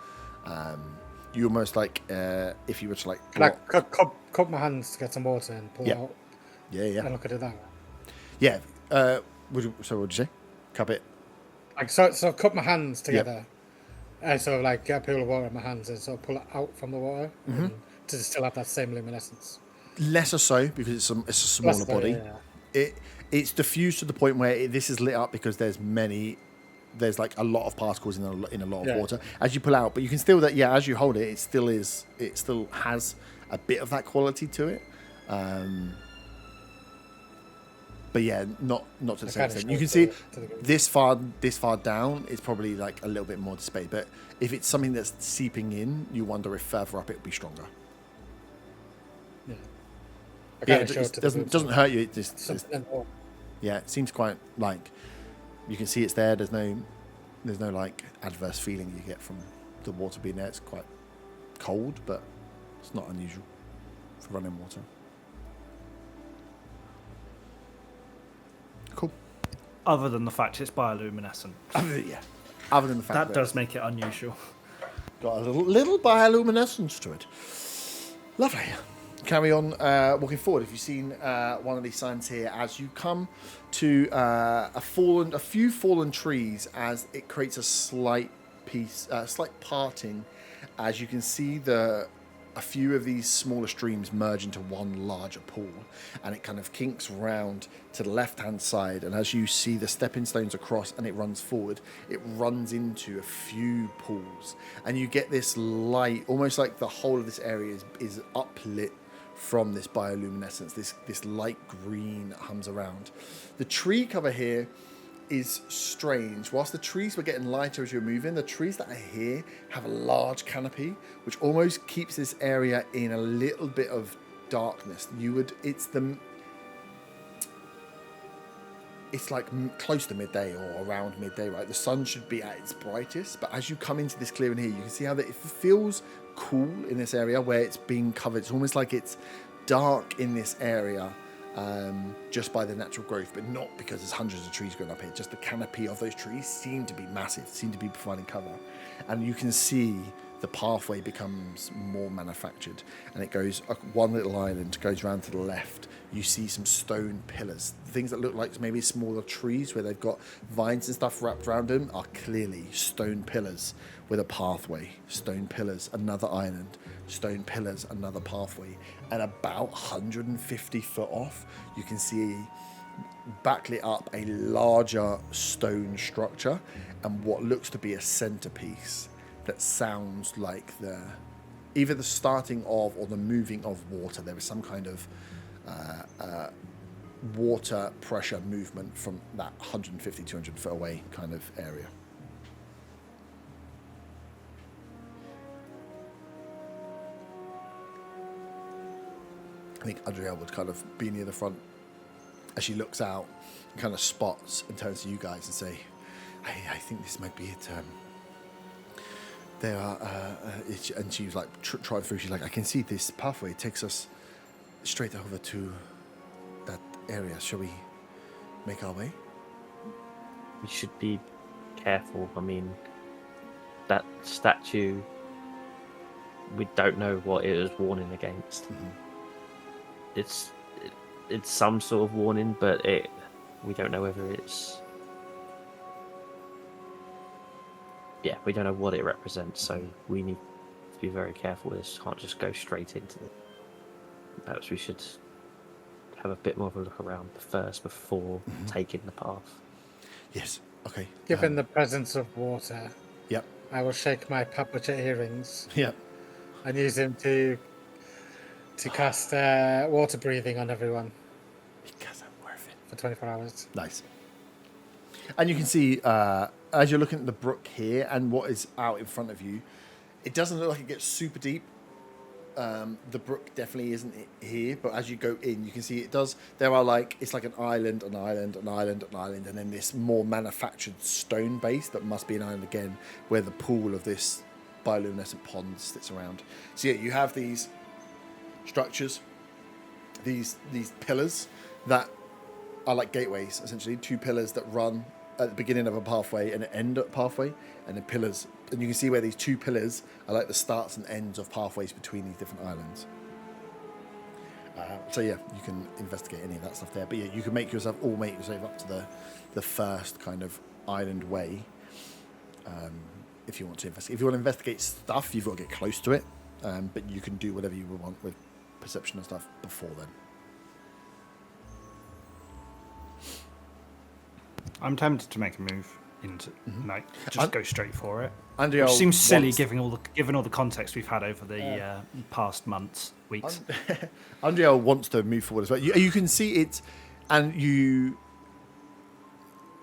You almost like, if you were to like... Can I cup my hands to get some water and pull it out? Yeah. And look at it that way? Yeah. What did you say? Cup it. Like so cup my hands together, and sort of like get a pool of water in my hands and sort of pull it out from the water to still have that same luminescence. Lesser so, because it's a smaller body. it's diffused to the point where this is lit up because there's like a lot of particles in a lot of water as you pull out, but you can still as you hold it, it still has a bit of that quality to it. But yeah, not to the same extent. You can see this far down, it's probably like a little bit more dissipated. But if it's something that's seeping in, you wonder if further up it will be stronger. Yeah. It doesn't hurt you. It just it seems quite like you can see it's there. There's no like adverse feeling you get from the water being there. It's quite cold, but it's not unusual for running water. Cool. Other than the fact it's bioluminescent. Other than the fact that does make it unusual. Got a little bioluminescence to it. Lovely. Carry on walking forward. If you've seen one of these signs here, as you come to a few fallen trees, as it creates a slight parting, as you can see a few of these smaller streams merge into one larger pool, and it kind of kinks round to the left-hand side, and as you see the stepping stones across and it runs forward, it runs into a few pools, and you get this light, almost like the whole of this area is uplit from this bioluminescence. This light green hums around. The tree cover here is strange. Whilst the trees were getting lighter as you're moving, the trees that are here have a large canopy, which almost keeps this area in a little bit of darkness. It's like close to midday or around midday, right? The sun should be at its brightest, but as you come into this clearing here, you can see how it feels cool in this area where it's being covered. It's almost like it's dark in this area. Just by the natural growth, but not because there's hundreds of trees growing up here. Just the canopy of those trees seem to be massive, seem to be providing cover. And you can see the pathway becomes more manufactured, and it goes one little island, goes round to the left. You see some stone pillars. Things that look like maybe smaller trees where they've got vines and stuff wrapped around them are clearly stone pillars with a pathway. Stone pillars, another island. Stone pillars, another pathway. And about 150 foot off, you can see backlit up a larger stone structure and what looks to be a centerpiece that sounds like either the starting of or the moving of water. There is some kind of water pressure movement from that 150, 200 foot away kind of area. I think Adrielle would kind of be near the front as she looks out and kind of spots and turns to you guys and say, I think this might be it. There are, and she was like, trying through, she's like, I can see this pathway takes us straight over to that area. Shall we make our way? We should be careful. I mean, that statue, we don't know what it was warning against. Mm-hmm. It's some sort of warning, but we don't know whether it's... Yeah, we don't know what it represents, so we need to be very careful. This can't just go straight into it. Perhaps we should have a bit more of a look around first before taking the path. Yes, okay. Given the presence of water, Yep. I will shake my papucha earrings Yep. and use them to cast water breathing on everyone Because I'm worth it. for 24 hours. Nice. And you can see, as you're looking at the brook here and what is out in front of you, it doesn't look like it gets super deep. The brook definitely isn't here, but as you go in, you can see it does. There are it's like an island, an island, an island, an island, and then this more manufactured stone base that must be an island again, where the pool of this bioluminescent pond sits around. So yeah, you have these structures, these pillars that are like gateways, essentially. Two pillars that run at the beginning of a pathway and end at pathway, and then pillars. And you can see where these two pillars are like the starts and ends of pathways between these different islands. So yeah, you can investigate any of that stuff there. But yeah, you can make yourself up to the first kind of island way. If you want to investigate. If you want to investigate stuff, you've got to get close to it. But you can do whatever you want with perception and stuff before then. I'm tempted to make a move into like just go straight for it. Andriel Which seems silly wants- given all the context we've had over the past months, weeks. Andriel wants to move forward as well. You can see it, and you.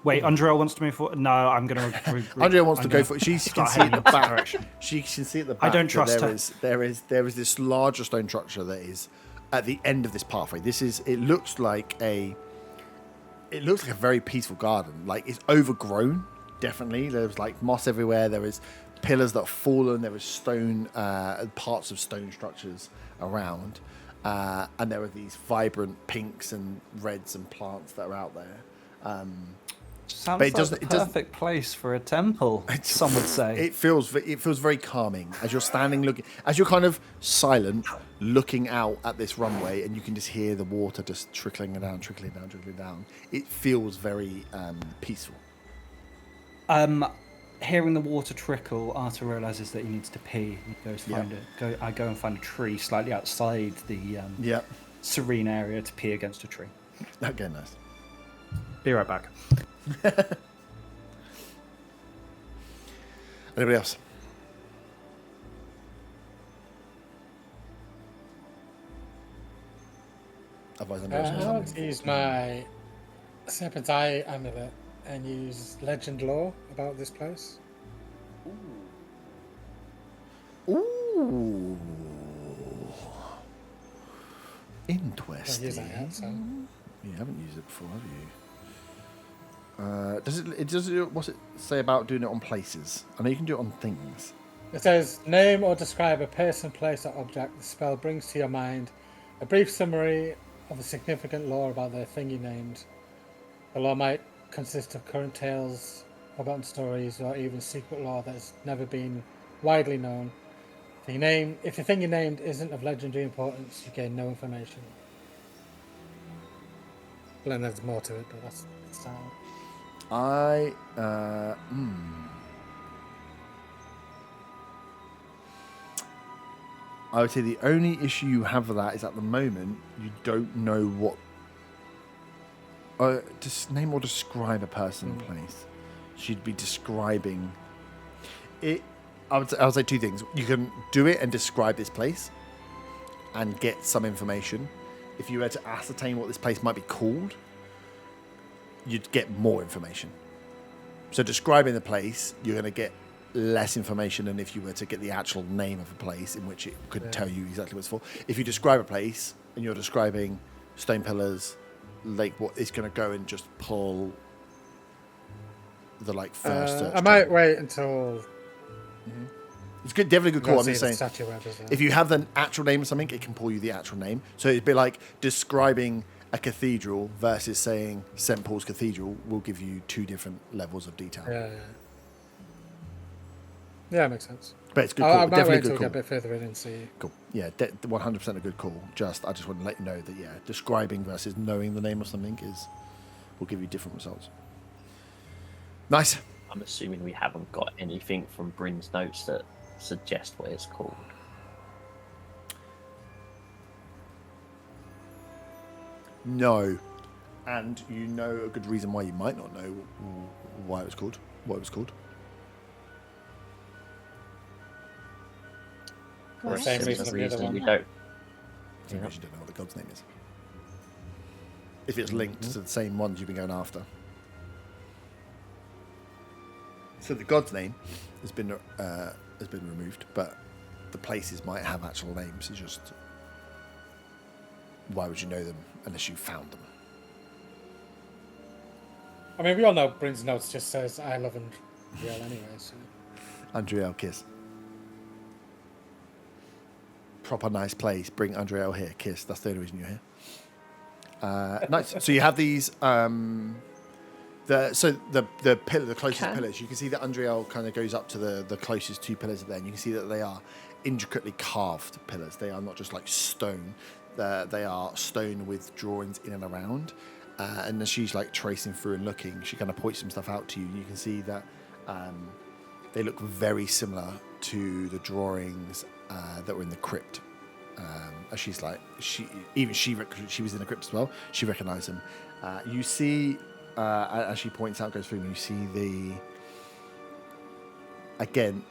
Wait, Andrea wants to move forward. No, I'm going to. Andrea wants to go for it. She can see at the back. Direction. She can see at the back. I don't that trust there her. is this larger stone structure that is at the end of this pathway. It looks like a very peaceful garden. Like it's overgrown. Definitely, there's like moss everywhere. There is pillars that have fallen. There is stone parts of stone structures around, and there are these vibrant pinks and reds and plants that are out there. Sounds But it like doesn't- the it doesn't- perfect place for a temple. Some would say. It feels very calming as you're standing looking, as you're kind of silent, looking out at this runway, and you can just hear the water just trickling down. It feels very peaceful. Hearing the water trickle, Arthur realizes that he needs to pee. He goes I go and find a tree slightly outside the Yeah. serene area to pee against a tree. Okay, nice. Be right back. Anybody else? Otherwise, I'm I going want to use my Serpent Eye amulet and use legend lore about this place. Ooh. I've Interesting. used that yet, so. You haven't used it before, have you? What's it say about doing it on places? I know you can do it on things. It says, name or describe a person, place, or object the spell brings to your mind. A brief summary of a significant lore about the thing you named. The lore might consist of current tales, forgotten stories, or even secret lore that has never been widely known. If the thing you named isn't of legendary importance, you gain no information. Well, then there's more to it, but that's how. I would say the only issue you have with that is at the moment you don't know what. Just name or describe a person and place. She'd be describing it. I would say two things. You can do it and describe this place, and get some information. If you were to ascertain what this place might be called, you'd get more information. So describing the place, you're going to get less information than if you were to get the actual name of a place in which it could tell you exactly what it's for. If you describe a place and you're describing stone pillars, like what it's going to go and just pull the first search. I might wait until. It's good, definitely a good call. I'm see just the saying, statue where there's a- if you have the actual name of something, it can pull you the actual name. So it'd be like describing a cathedral versus saying St. Paul's Cathedral will give you two different levels of detail. Yeah, it makes sense. But it's good I call. might Definitely wait a good until we call. get a bit further in and see. Cool. Yeah, 100% a good call. I just want to let you know that describing versus knowing the name of something will give you different results. Nice. I'm assuming we haven't got anything from Bryn's notes that suggest what it's called. No. And you know a good reason why you might not know why it was called. What it was called. For a Same similar reason as the other reason, one. we don't. You don't know what the god's name is. If it's linked to the same ones you've been going after. So the god's name has been removed, but the places might have actual names. It's just, why would you know them unless you found them? I mean, we all know Bryn's notes just says I love Andriel anyway, so. Andriel, kiss. Proper nice place. Bring Andriel here. Kiss. That's the only reason you're here. Nice. So you have these. The closest pillars. You can see that Andriel kind of goes up to the closest two pillars there, and you can see that they are intricately carved pillars. They are not just like stone. They are stone with drawings in and around. And as she's like tracing through and looking, she kind of points some stuff out to you. You can see that they look very similar to the drawings that were in the crypt. As she's like, she was in the crypt as well. She recognised them. You see as she points out, goes through, and you see again,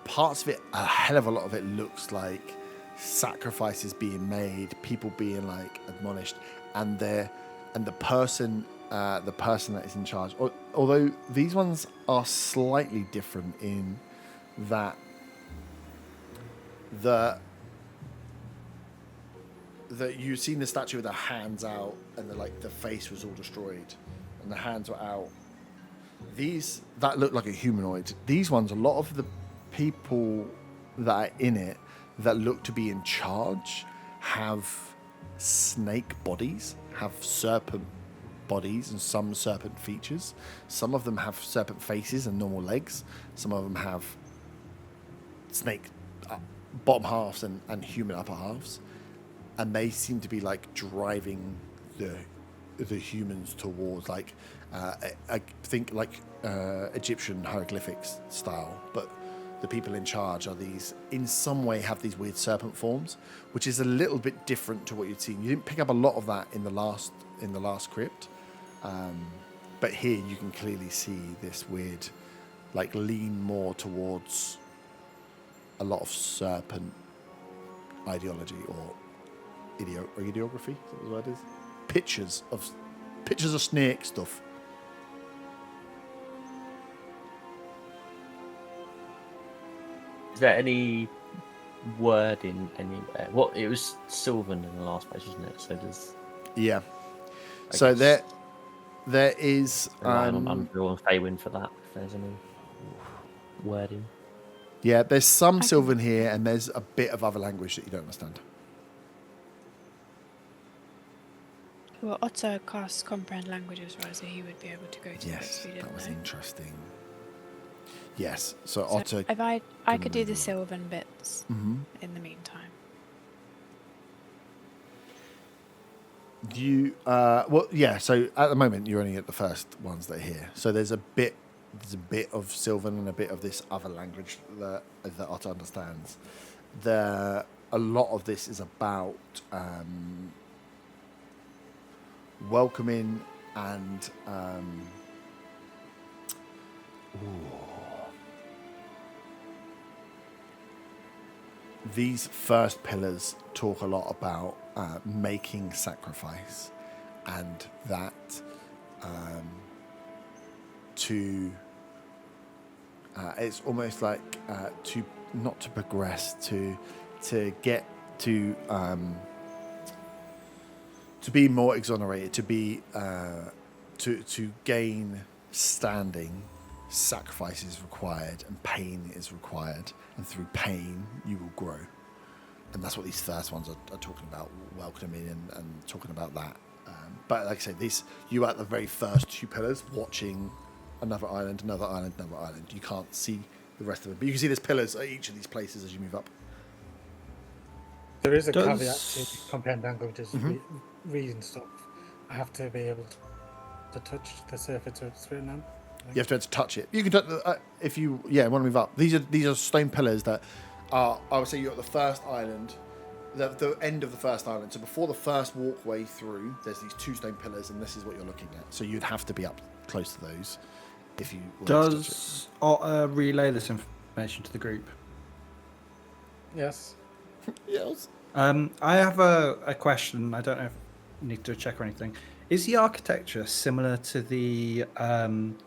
parts of it, a hell of a lot of it looks like sacrifices being made, people being like admonished, and the person that is in charge. Although these ones are slightly different in that that you've seen the statue with the hands out and the face was all destroyed and the hands were out. These that look like a humanoid. These ones, a lot of the people that are in it that look to be in charge have snake bodies, have serpent bodies and some serpent features. Some of them have serpent faces and normal legs. Some of them have snake bottom halves and human upper halves. And they seem to be like driving the humans towards I think Egyptian hieroglyphics style, but the people in charge are these, in some way, have these weird serpent forms, which is a little bit different to what you'd seen. You didn't pick up a lot of that in the last crypt, but here you can clearly see this weird, lean more towards a lot of serpent ideology or ideography. Is that what the word is? Pictures of snake stuff. Is there any wording anywhere? It was Sylvan in the last page, wasn't it? So there's... Yeah. So there is... relying on Unreal and Feywind for that, if there's any wording. Yeah, there's some Sylvan here, and there's a bit of other language that you don't understand. Well, Otto casts comprehend languages, right? So he would be able to go to Yes, those we didn't that was know. interesting. Yes, so So Otto... if I could do the read Sylvan bits Mhm. in the meantime. So at the moment you're only at the first ones that are here. So there's a bit of Sylvan and a bit of this other language that Otto understands. A lot of this is about welcoming and these first pillars talk a lot about making sacrifice, and that it's almost like to not to progress, to get to be more exonerated, to be to gain standing. Sacrifice is required and pain is required, and through pain you will grow. And that's what these first ones are talking about, welcoming and talking about that. But like I say, you are at the very first two pillars, watching another island. You can't see the rest of it, but you can see there's pillars at each of these places as you move up. There is a caveat to comprehend languages, Mhm. reading stuff. I have to be able to touch the surface it's written on. You have to be able to touch it. You can touch if you want to move up. These are stone pillars that are. I would say you're at the first island, the end of the first island. So before the first walkway through, there's these two stone pillars, and this is what you're looking at. So you'd have to be up close to those if you wanted to touch it. Does Otter relay this information to the group? Yes. Yes. I have a question. I don't know if I need to check or anything. Is the architecture similar to the I'm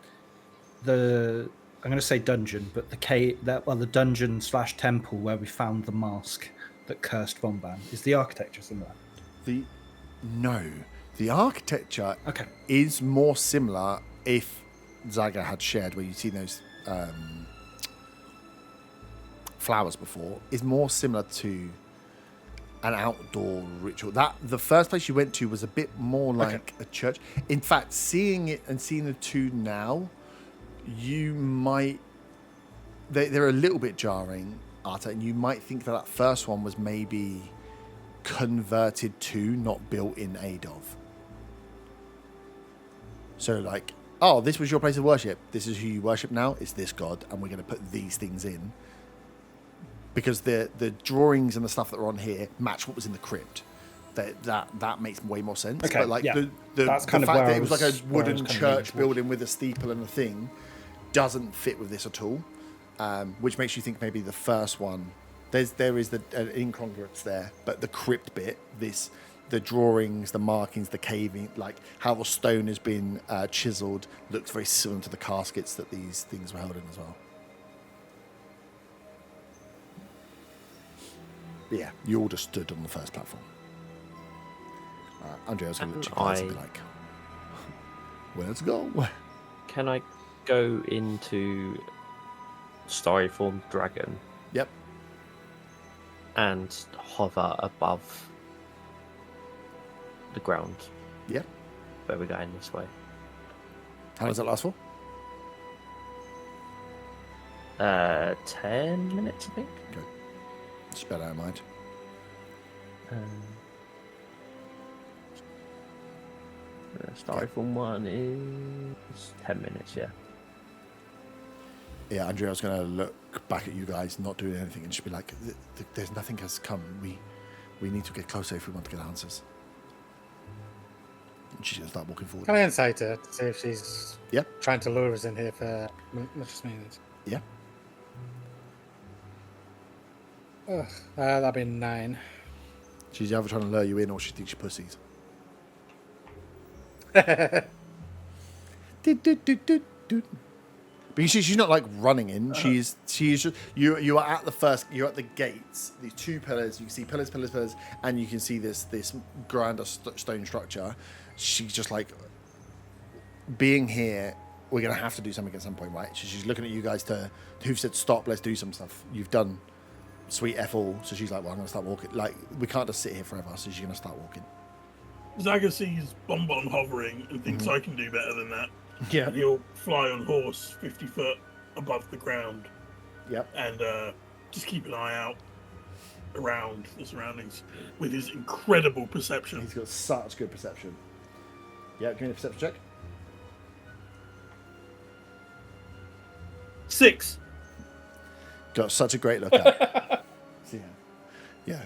going to say dungeon, but the dungeon / temple where we found the mask that cursed Vomban? Is the architecture similar? No, the architecture is more similar. If Zaga had shared where you've seen those flowers before, is more similar to an outdoor ritual. That the first place you went to was a bit more like a church. In fact, seeing it and seeing the two now, you might they're a little bit jarring, Arta, and you might think that first one was maybe converted to, not built in aid of. So this was your place of worship. This is who you worship now. It's this god, and we're going to put these things in. Because the drawings and the stuff that are on here match what was in the crypt. that makes way more sense. Okay, But like yeah. the That's kind of fact where that I it was like a was- where I was wooden kind of church leaning towards. building with a steeple and a thing doesn't fit with this at all, which makes you think maybe the first one there is the incongruence there, but the crypt bit, the drawings, the markings, the caving, like how the stone has been chiseled, looks very similar to the caskets that these things were held in as well. But yeah, you all just stood on the first platform. Andrea's going to look at you guys and be like, well, let's go. Can I go into Styrofoam Dragon Yep. and hover above the ground Yep. where we're going this way? How does that last for? 10 minutes, I think. Good. Just bear that in mind. Styrofoam one is 10 minutes, yeah. Yeah, Andrea's going to look back at you guys, not doing anything, and just be like, there's nothing has come. We need to get closer if we want to get answers. And she's going to start walking forward. Can I insight her to see if she's Yeah. trying to lure us in here for malicious means? Yeah. Ugh, that'd be 9. She's either trying to lure you in or she thinks you're pussies. But you see, she's not like running in. She's just, you are at the first. You're at the gates. These 2 pillars. You can see pillars, and you can see this grander stone structure. She's just like, being here. We're gonna have to do something at some point, right? So she's looking at you guys who've said stop. Let's do some stuff. You've done sweet F all. So she's like, well, I'm gonna start walking. Like, we can't just sit here forever. So she's gonna start walking. Zaga sees Bonbon hovering and thinks I can do better than that. Yeah. And he'll fly on horse 50 foot above the ground Yep. and just keep an eye out around the surroundings with his incredible perception. He's got such good perception. Yeah, give me a perception check. 6. Got such a great look at. So, yeah.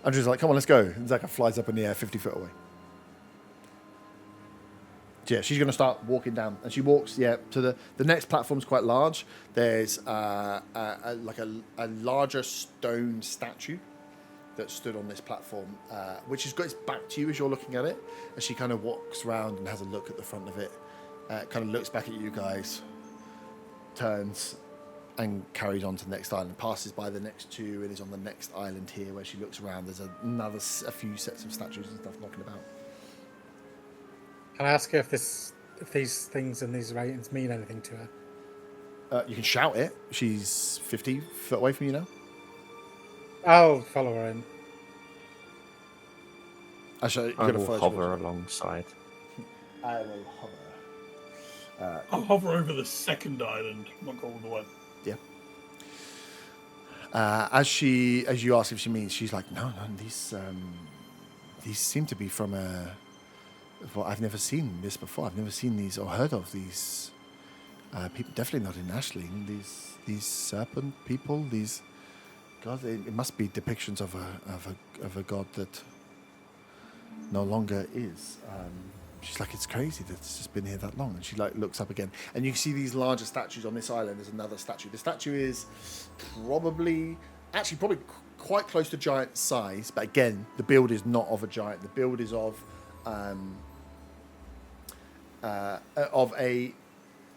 Andrew's like, come on, let's go. And Zaka flies up in the air 50 foot away. Yeah, she's going to start walking down. And she walks, to the next platform's quite large. There's a larger stone statue that stood on this platform, which has got its back to you as you're looking at it. And she kind of walks around and has a look at the front of it. Kind of looks back at you guys, turns, and carries on to the next island. Passes by the next 2 and is on the next island here, where she looks around. There's a few sets of statues and stuff knocking about. Can I ask her if these things and these writings mean anything to her? You can shout it. She's 50 foot away from you now. I'll follow her in. Actually, I will hover alongside. I will hover. I'll hover over the second island, not go all the way. Yeah. As you ask if she means, she's like, no, these seem to be from a. Well, I've never seen this before. I've never seen these or heard of these people. Definitely not in Ashling. These serpent people. These God. It must be depictions of a god that no longer is. She's like, it's crazy that it's just been here that long. And she like looks up again, and you can see these larger statues on this island. There's another statue. The statue is probably quite close to giant size, but again, the build is not of a giant. The build is of a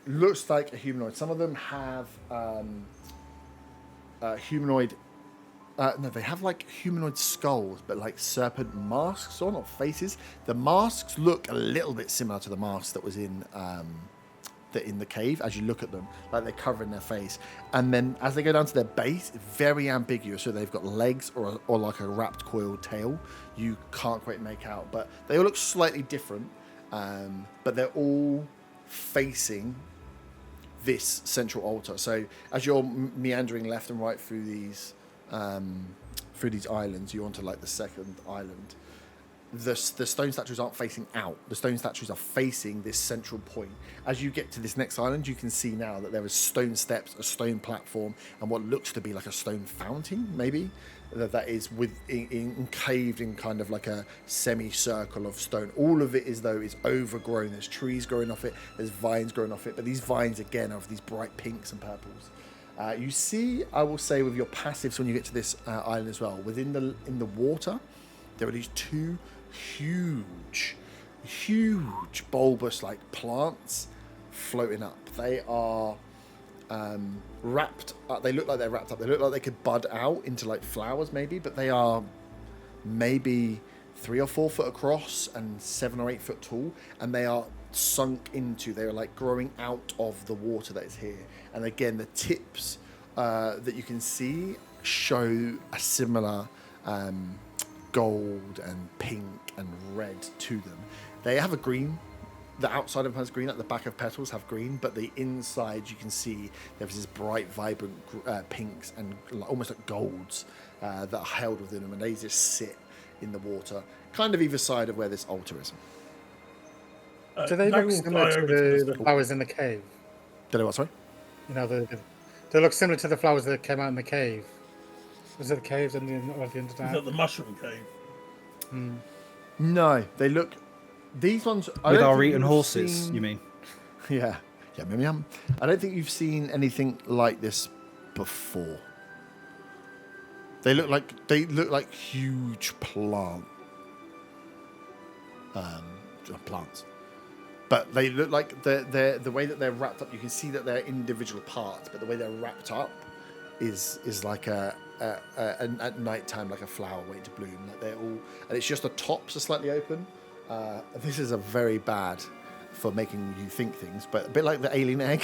looks like a humanoid. Some of them have humanoid. No, they have like humanoid skulls, but like serpent masks on, or faces. The masks look a little bit similar to the masks that was in the cave. As you look at them, like they're covering their face, and then as they go down to their base, it's very ambiguous. So they've got legs or like a wrapped coiled tail. You can't quite make out, but they all look slightly different. But they're all facing this central altar. So as you're meandering left and right through these islands, you're onto like the second island. the stone statues aren't facing out. The stone statues are facing this central point. As you get to this next island, you can see now that there is stone steps, a stone platform, and what looks to be like a stone fountain, maybe, that is encaved in kind of like a semicircle of stone. All of it is overgrown. There's trees growing off it, there's vines growing off it, but these vines again are of these bright pinks and purples. You see, I will say, with your passives when you get to this island as well, in the water, there are these two huge bulbous like plants floating up. They are wrapped up. They look like they're wrapped up. They look like they could bud out into like flowers maybe, but they are maybe 3 or 4 foot across and 7 or 8 foot tall, and they are sunk into, they are like growing out of the water that is here. And again, the tips that you can see show a similar gold and pink and red to them. They have a green. The outside of them has green, like the back of petals have green, but the inside you can see there's this bright, vibrant pinks and almost like golds that are held within them, and they just sit in the water, kind of either side of where this altar is. Do they Zach look will similar fly to over the flowers in the cave? Did I what, sorry? You know, they look similar to the flowers that came out in the cave. Was it the caves and the Is that Underdark? the mushroom cave? No, they look. These ones I With don't our think eating you've horses, seen- you mean? Yeah, yum. I don't think you've seen anything like this before. They look like huge plants, but they look like they're the way that they're wrapped up. You can see that they're individual parts, but the way they're wrapped up is like at night time, like a flower waiting to bloom. Like they're all, and it's just the tops are slightly open. This is a very bad for making you think things, but a bit like the alien egg.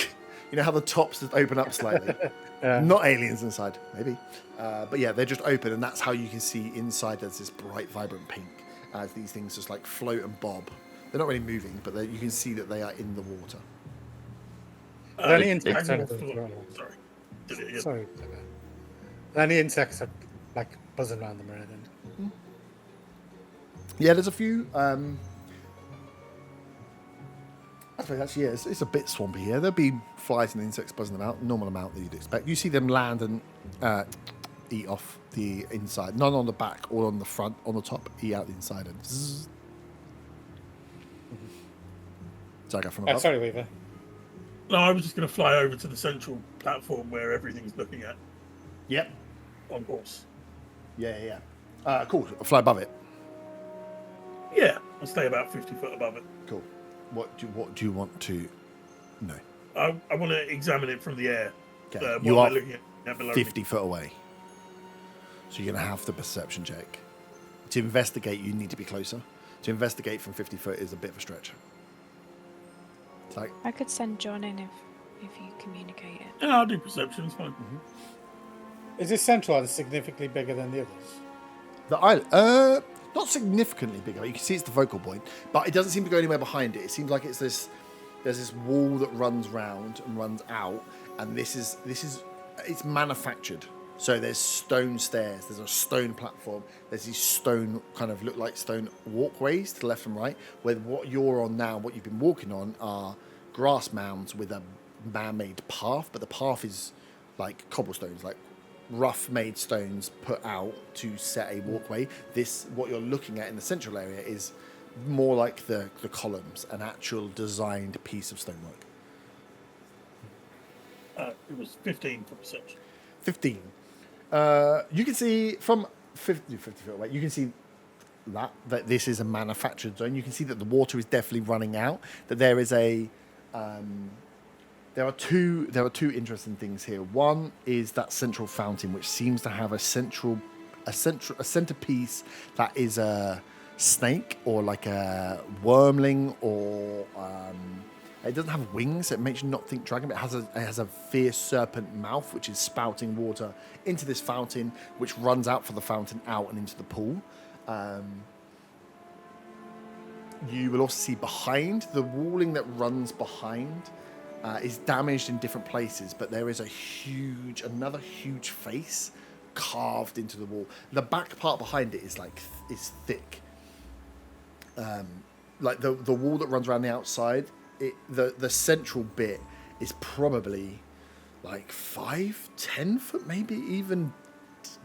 You know how the tops just open up slightly? Yeah. Not aliens inside, maybe. But yeah, they're just open, and that's how you can see inside there's this bright, vibrant pink as these things just like float and bob. They're not really moving, but you can see that they are in the water. Are there any It- insects? it- out there as well? Sorry. Did it- Sorry. Are there any insects that, like buzzing around them or anything? Yeah, there's a few. I suppose actually, yeah, it's a bit swampy here. There'll be flies and insects buzzing about, normal amount that you'd expect. You see them land and eat off the inside, none on the back or on the front, on the top, eat out the inside and zzz. So I go from above. Sorry, Weaver. No, I was just going to fly over to the central platform where everything's looking at Yep. on course. Yeah. Cool. I'll fly above it. Yeah, I'll stay about 50 foot above it. Cool. What do you want to know? I want to examine it from the air. Okay. What You am I are looking at below 50 foot away. So you're going to have the perception check. To investigate, you need to be closer. To investigate from 50 foot is a bit of a stretch. It's like, I could send John in if you communicate it. Yeah, I'll do perception, it's fine. Is this central or significantly bigger than the others? the island, not significantly bigger. You can see it's the focal point, but it doesn't seem to go anywhere behind it. It seems like it's this. There's this wall that runs round and runs out, and this is it's manufactured. So there's stone stairs, there's a stone platform, there's these stone kind of look like stone walkways to the left and right. Where what you're on now, what you've been walking on, are grass mounds with a man-made path, but the path is like cobblestones, like rough-made stones put out to set a walkway. This, what you're looking at in the central area, is more like the columns, an actual designed piece of stonework. It was 15 for perception. 15. You can see from 50 foot away, you can see that this is a manufactured zone. You can see that the water is definitely running out, that there is a there are two interesting things here. One is that central fountain, which seems to have a centerpiece that is a snake or like a wormling, or it doesn't have wings, so it makes you not think dragon, but it has a fierce serpent mouth which is spouting water into this fountain, which runs out from the fountain out and into the pool. You will also see behind, the walling that runs behind is damaged in different places, but there is another huge face carved into the wall. The back part behind it is thick. like the wall that runs around the outside, the central bit is probably like 5-10 foot, maybe even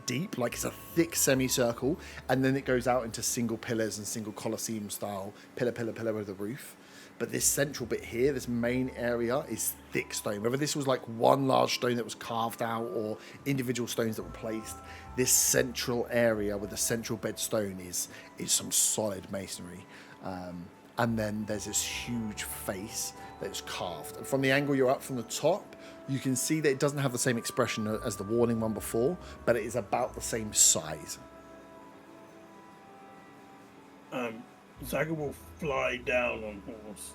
deep. Like it's a thick semicircle, and then it goes out into single pillars and single Colosseum style pillar over the roof. But this central bit here, this main area, is thick stone. Whether this was like one large stone that was carved out or individual stones that were placed, this central area with the central bed stone is some solid masonry. And then there's this huge face that's carved. And from the angle you're up from the top, you can see that it doesn't have the same expression as the warning one before, but it is about the same size. Zaga will fly down on horse,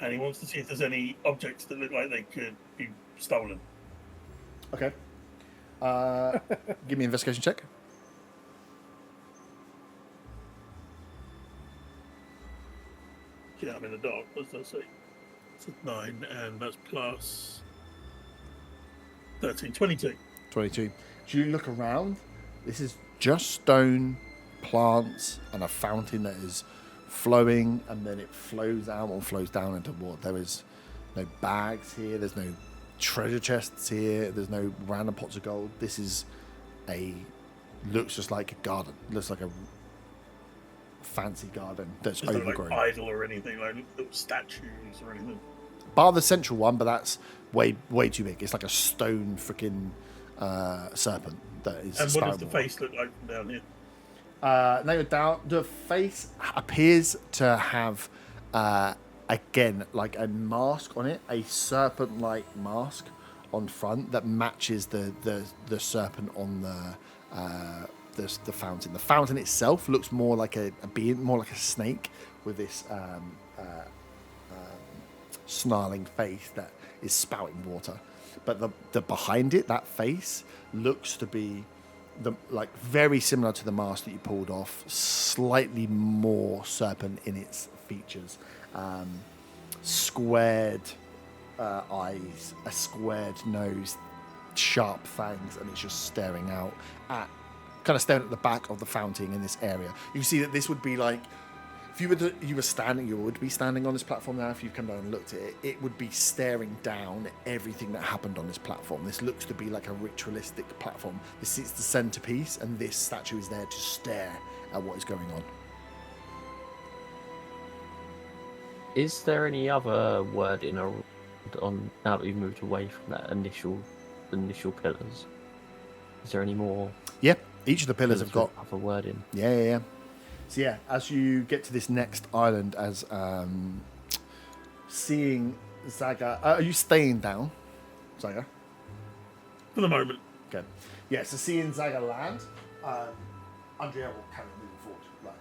and he wants to see if there's any objects that look like they could be stolen. Okay. Give me an investigation check. Yeah, I'm in the dark. What does that say? It's a 9, and that's plus 13, 22. 22. Do you look around? This is just stone, plants, and a fountain that is flowing, and then it flows out or flows down into water. There is no bags here. There's no treasure chests here. There's no random pots of gold. This is looks just like a garden. Looks like a fancy garden that's There's no overgrown. like idol or anything, like little statues or anything. Bar the central one, but that's way too big. It's like a stone freaking serpent that is. And what does the face look like from down here? Now you're down. The face appears to have, again, like a mask on it, a serpent-like mask on front that matches the serpent on the fountain. The fountain itself looks more like a being, more like a snake with this snarling face that is spouting water. But the behind it, that face looks to be like very similar to the mask that you pulled off, slightly more serpent in its features. Squared eyes, a squared nose, sharp fangs, and it's just staring out at, kind of staring at the back of the fountain in this area. You see that this would be like, if you would be standing on this platform now. If you come down and looked at it, it would be staring down at everything that happened on this platform. This looks to be like a ritualistic platform. This is the centerpiece, and this statue is there to stare at what is going on. Is there any other wording on now that we've moved away from that initial pillars? Is there any more? Yeah, each of the pillars have got other wording. Yeah. So yeah, as you get to this next island, as seeing Zaga, are you staying down, Zaga? For the moment. Okay. Yeah, so seeing Zaga land, Andrea will carry moving forward. Like,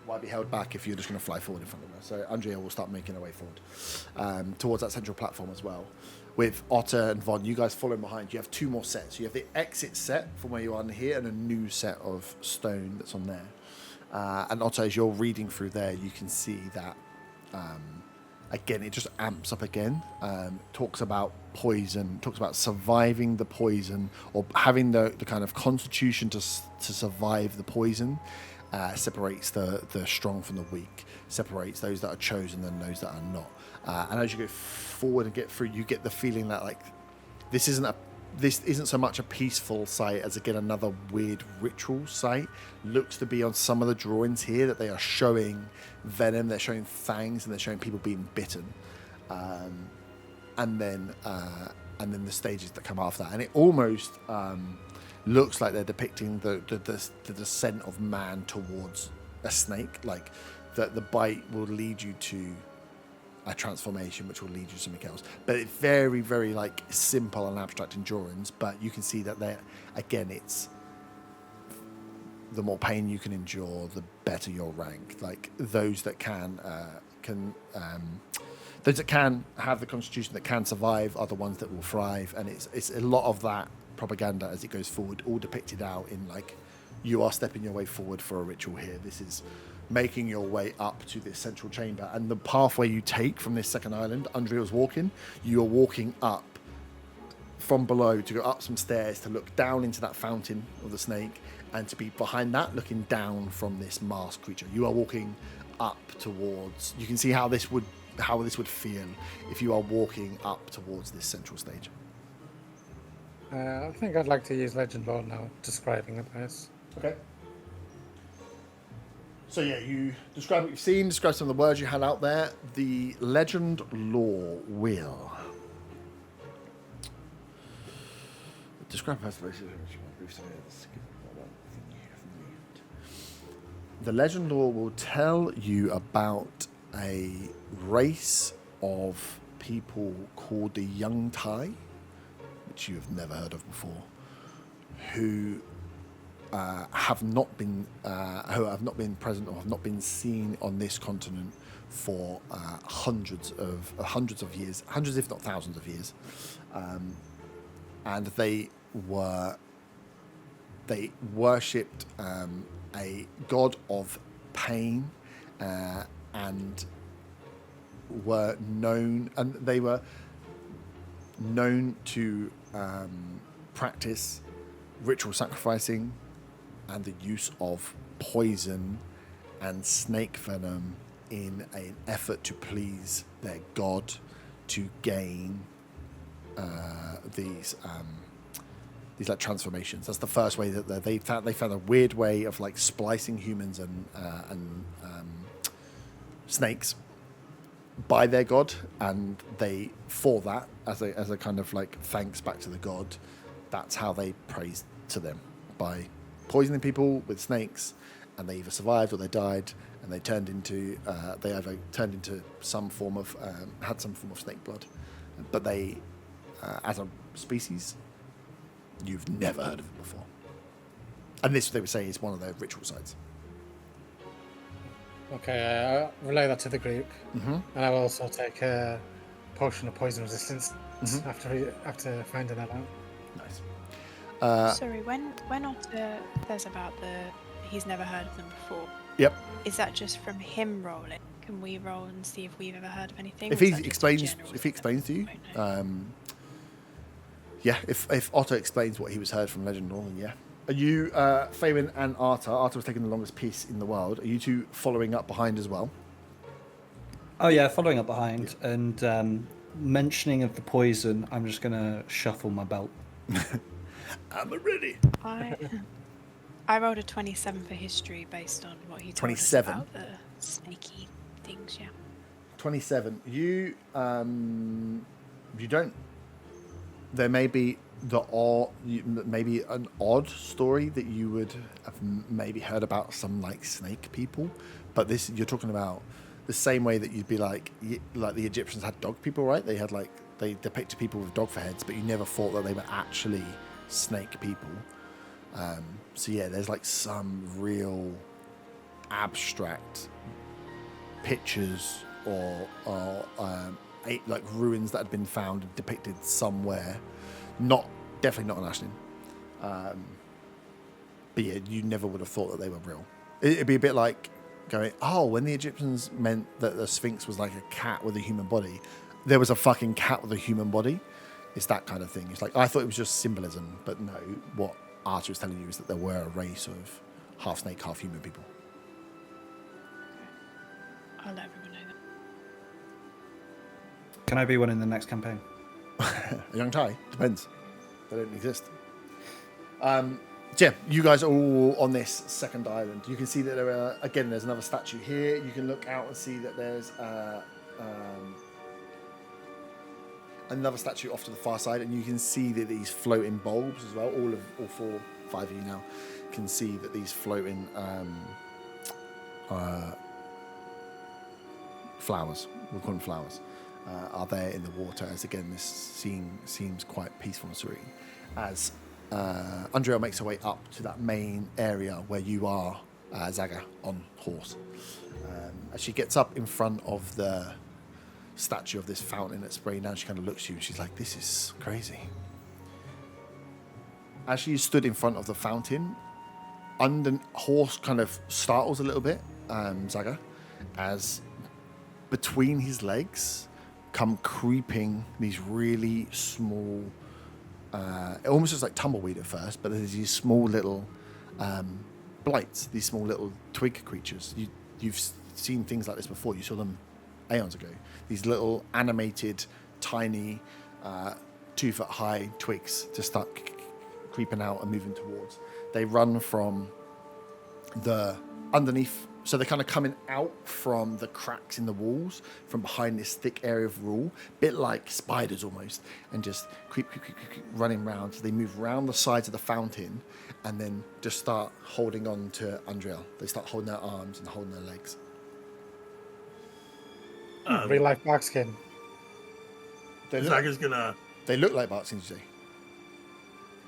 why be held back if you're just going to fly forward in front of her? So Andrea will start making her way forward towards that central platform as well. With Otter and Von, you guys following behind. You have two more sets. You have the exit set from where you are here, and a new set of stone that's on there. And Otto, as you're reading through there, you can see that, again, it just amps up again. Talks about poison, talks about surviving the poison, or having the kind of constitution to survive the poison. Separates the strong from the weak, separates those that are chosen and those that are not. And as you go forward and get through, you get the feeling that like this isn't so much a peaceful site as, again, another weird ritual site. Looks to be on some of the drawings here that they are showing venom, they're showing fangs, and they're showing people being bitten. And then the stages that come after that. And it almost looks like they're depicting the descent of man towards a snake. Like that the bite will lead you to a transformation, which will lead you to something else. But it's very, very like simple and abstract in drawings. But you can see that it's the more pain you can endure, the better your rank. Like those that can have the constitution that can survive are the ones that will thrive. And it's a lot of that propaganda as it goes forward, all depicted out in like, you are stepping your way forward for a ritual here. This is making your way up to this central chamber, and the pathway you take from this second island, Andrea was walking, you're walking up from below to go up some stairs to look down into that fountain of the snake, and to be behind that looking down from this masked creature. You are walking up towards. You can see how this would feel if you are walking up towards this central stage. I think I'd like to use Legend Lore now, describing the place. Okay. So yeah, you describe what you've seen, describe some of the words you had out there. The Legend Lore will describe the Legend Lore will tell you about a race of people called the Young Tai, which you have never heard of before, who have not been present or have not been seen on this continent for hundreds of years, hundreds if not thousands of years, and they worshipped a god of pain, and were known, and they were known to practice ritual sacrificing and the use of poison and snake venom in an effort to please their god, to gain these like transformations. That's the first way that they found a weird way of like splicing humans and snakes by their god, and they, for that, as a kind of like thanks back to the god, that's how they praised to them, by poisoning people with snakes, and they either survived or they died, and they turned into they either turned into some form of had some form of snake blood, but they as a species, you've never heard of it before, and this, they would say, is one of their ritual sites. Okay, I'll relay that to the group, Mm-hmm. and I will also take a potion of poison resistance after finding that out. Nice. Sorry, when Otter says about he's never heard of them before, Yep. is that just from him rolling? Can we roll and see if we've ever heard of anything? If or is he that just a explains, general if he thing? explains to you, Won't know. yeah. If Otto explains what he was heard from Legend Lore, then yeah. Are you, Faywin and Arta? Arta was taking the longest piece in the world. Are you two following up behind as well? Oh yeah, following up behind, and mentioning of the poison, I'm just gonna shuffle my belt. I'm ready. I rolled a 27 for history based on what he told 27? us about the snaky things. Yeah. 27. You don't. There may be maybe an odd story that you would have maybe heard about some like snake people, but this, you're talking about the same way that you'd be like the Egyptians had dog people, right? They had they depicted people with dog for heads, but you never thought that they were actually snake people. So yeah, there's like some real abstract pictures or like ruins that had been found and depicted somewhere, definitely not on Ashlyn. But yeah, you never would have thought that they were real. It'd be a bit like going, oh, when the Egyptians meant that the Sphinx was like a cat with a human body, there was a fucking cat with a human body. It's that kind of thing. It's like, I thought it was just symbolism, but no, what Archer is telling you is that there were a race of half snake, half human people. I'll let everyone know that. Can I be one in the next campaign? A young Thai? Depends. They don't exist. Yeah, you guys are all on this second island. You can see that there's another statue here. You can look out and see that there's another statue off to the far side, and you can see that these floating bulbs as well. All 5 of you now can see that these floating flowers, we'll call them flowers, are there in the water. As again, this scene seems quite peaceful and serene. As Andrea makes her way up to that main area where you are, Zaga, on horse. As she gets up in front of the statue of this fountain that's spraying down, she kind of looks at you and she's like, this is crazy. As she stood in front of the fountain, horse kind of startles a little bit, Zaga, as between his legs come creeping these really small it almost looks like tumbleweed at first, but there's these small little blights, these small little twig creatures. You've seen things like this before. You saw them aeons ago. These little animated, tiny, 2 foot high twigs just start creeping out and moving towards. They run from the underneath, so they're kind of coming out from the cracks in the walls, from behind this thick area of wall, bit like spiders almost, and just creep, running round. So they move round the sides of the fountain, and then just start holding on to Undriel. They start holding their arms and holding their legs. Real life barkskin. Zaga's gonna. They look like barkskin, you say?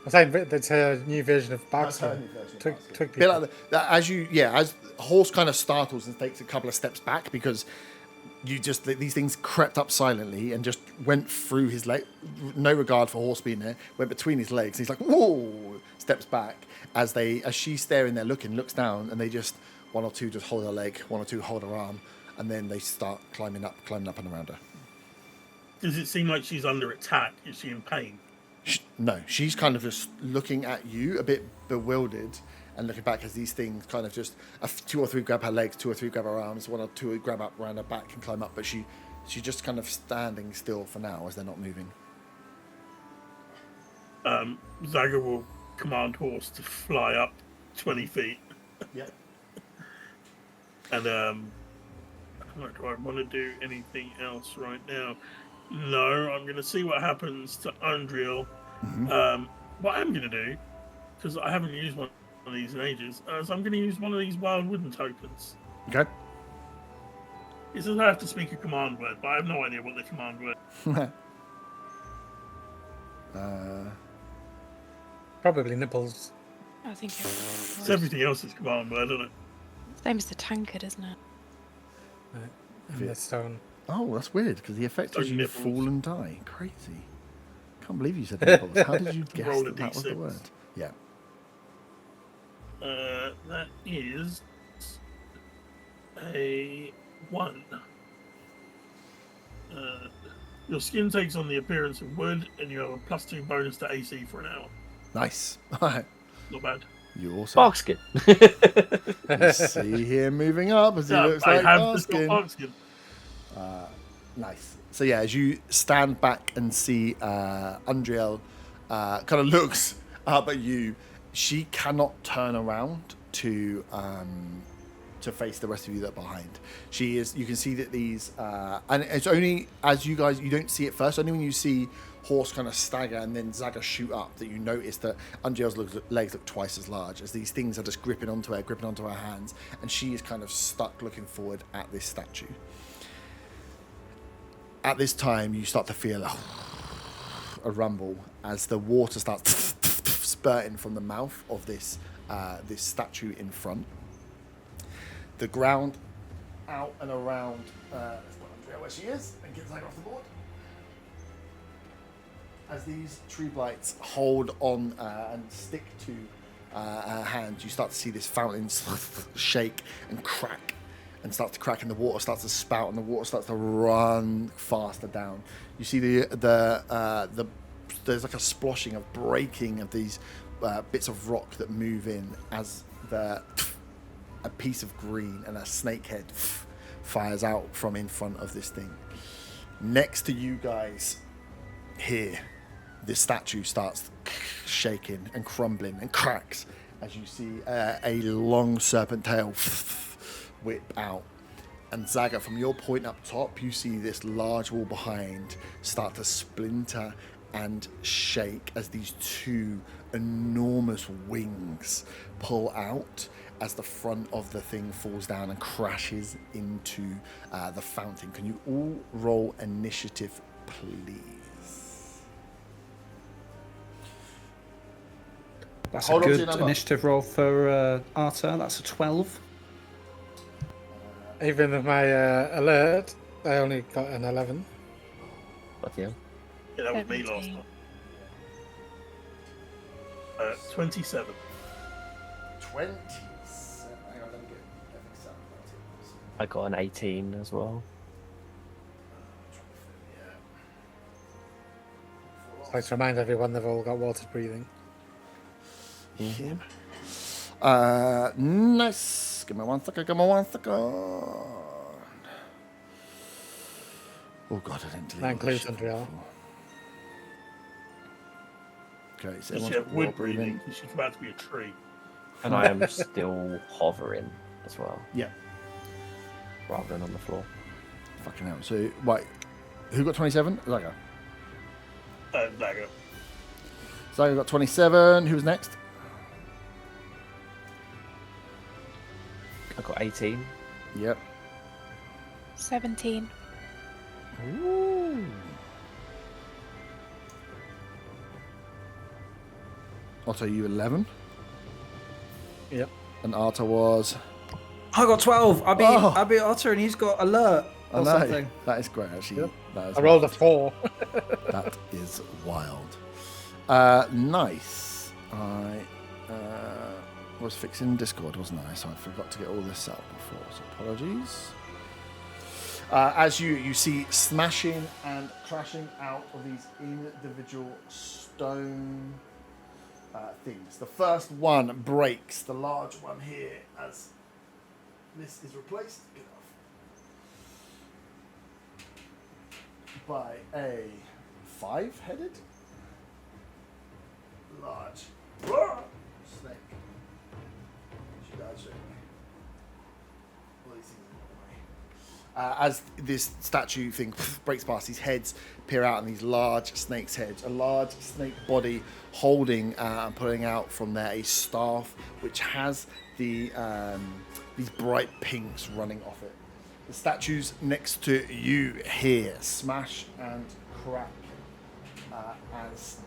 I'm saying it's a new version of barkskin. Twig Bit people. like that, as Horse kind of startles and takes a couple of steps back because these things crept up silently and just went through his leg, no regard for Horse being there, went between his legs. And he's like, whoa, steps back as she's staring there looks down, and they just, 1 or 2 just hold her leg, 1 or 2 hold her arm, and then they start climbing up and around her. Does it seem like she's under attack? Is she in pain? No, she's kind of just looking at you, a bit bewildered, and looking back as these things kind of just 2 or 3 grab her legs, 2 or 3 grab her arms, 1 or 2 grab up around her back and climb up. But she's just kind of standing still for now as they're not moving. Zaga will command Horse to fly up 20 feet. Yep. And do I want to do anything else right now? No, I'm going to see what happens to Undriel. What I'm going to do, because I haven't used one of these in ages, is I'm going to use one of these wild wooden tokens. Okay. It says I have to speak a command word, but I have no idea what the command word. Probably nipples. I think It's everything else is command word, isn't it? same as the tankard, isn't it? And the stone. Oh, that's weird, because the effect is Stone you nipples. fall and die. Crazy. Can't believe you said nipples. How did you guess Roll a that was the D6. word? Yeah. That is a 1. Your skin takes on the appearance of wood, and you have a +2 bonus to AC for an hour. Nice. All right. Not bad. You also Barkskin. see him moving up as he Yeah, looks I like have just got Barskin. barkskin. Nice. So yeah, as you stand back and see Undriel kind of looks up at you, she cannot turn around to face the rest of you that are behind. She is. You can see that these, and it's only as you guys, you don't see it first. Only when you see Horse kind of stagger and then Zaga shoot up that you notice that Undriel's legs look twice as large as these things are just gripping onto her hands, and she is kind of stuck looking forward at this statue. At this time, you start to feel a rumble as the water starts spurting from the mouth of this statue in front. The ground out and around. Let's put Andrea where she is and get Zaga off the board. As these tree blights hold on and stick to her hands, you start to see this fountain shake and crack. And starts to crack, and the water starts to spout, and the water starts to run faster down. You see there's like a sploshing of breaking of these bits of rock that move in as a piece of green and a snake head fires out from in front of this thing. Next to you guys here, this statue starts shaking and crumbling and cracks as you see a long serpent tail whip out. And Zaga, from your point up top, you see this large wall behind start to splinter and shake as these 2 enormous wings pull out as the front of the thing falls down and crashes into the fountain. Can you all roll initiative, please? That's Hold a on to good your number. initiative roll for Arta. That's a 12. Even with my alert, I only got an 11. Bloody hell. Yeah, that was me last 17. time. 27. 27. Hang on, let me get everything set up. I got an 18 as well. Let's remind everyone they've all got water breathing. Nice. Give me 1 second. Oh god, I didn't delete That all includes this shit Andrea. before. Okay, so Does she everyone's have got wood water breathing? Because she's about to be a tree. And I am still hovering as well, Yeah. rather than on the floor. Fucking hell. So, right. Who got 27? Zaga. Dagger. Zaga got 27. Who's next? I got 18. Yep. 17. Ooh. Otto, you 11. Yep. And Arta was. I got 12. I beat Otter and he's got alert I or know. something. That is great, actually. Yep. That is I rolled a wild. 4. That is wild. Nice. I was fixing Discord, wasn't I? So I forgot to get all this up before. So apologies. As you see smashing and crashing out of these individual stone things. The first one breaks, the large one here, as this is replaced. Get off. By a 5-headed large snake. She dies. All these things are in the way. As this statue thing breaks past, these heads peer out, and these large snake's heads, a large snake body holding and pulling out from there a staff which has the these bright pinks running off it. The statues next to you here smash and crack as,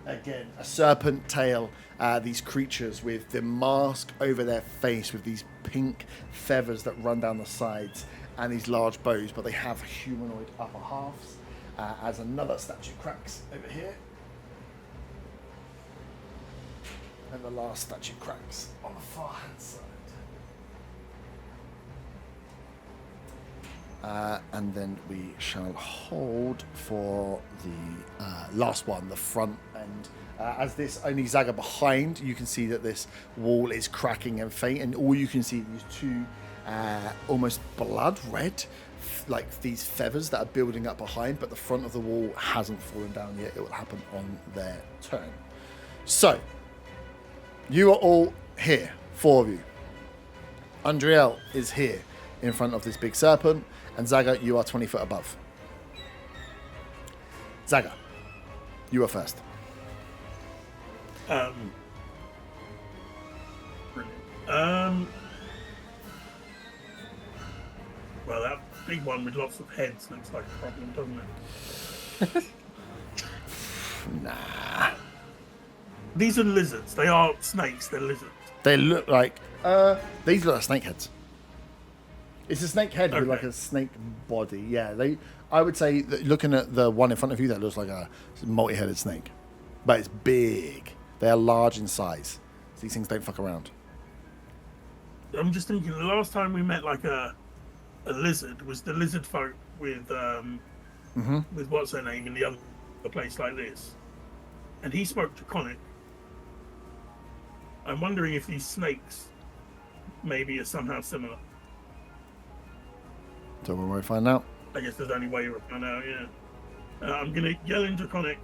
again, a serpent tail, these creatures with the mask over their face with these pink feathers that run down the sides and these large bows, but they have humanoid upper halves, as another statue cracks over here. And the last statue cracks on the far hand side. And then we shall hold for the last one, the front end. As this only Zaga behind, you can see that this wall is cracking and faint, and all you can see these two almost blood red, like these feathers that are building up behind, but the front of the wall hasn't fallen down yet. It will happen on their turn. So, you are all here, 4 of you. Andriel is here in front of this big serpent, and Zaga, you are 20 foot above. Zaga, you are first. Brilliant. Well, that big one with lots of heads looks like a problem, doesn't it? Nah. These are lizards. They are snakes. They're lizards. They look like these look like snake heads. It's a snake head with Okay. like a snake body. Yeah, I would say that looking at the one in front of you, that looks like a multi-headed snake, but it's big. They are large in size. So these things don't fuck around. I'm just thinking. The last time we met like a lizard was the lizard folk with what's her name in the other place like this, and he spoke Draconic. I'm wondering if these snakes maybe are somehow similar. So we'll find out. I guess there's only way to find out, yeah. I'm gonna yell in Draconic.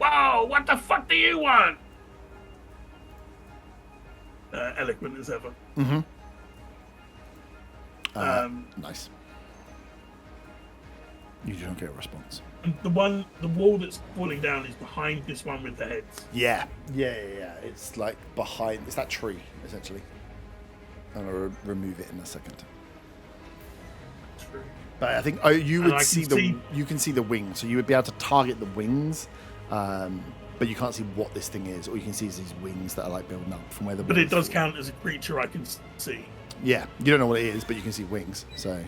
Whoa, what the fuck do you want? Eloquent as ever. Nice. You don't get a response. And the wall that's falling down is behind this one with the heads. Yeah. It's like behind. It's that tree essentially. I'm gonna remove it in a second. True. But I think you And would I see can you can see the wings, so you would be able to target the wings, but you can't see what this thing is. All you can see is these wings that are like building up from where the. But it wings does fall. count as a creature I can see. Yeah, you don't know what it is, but you can see wings. So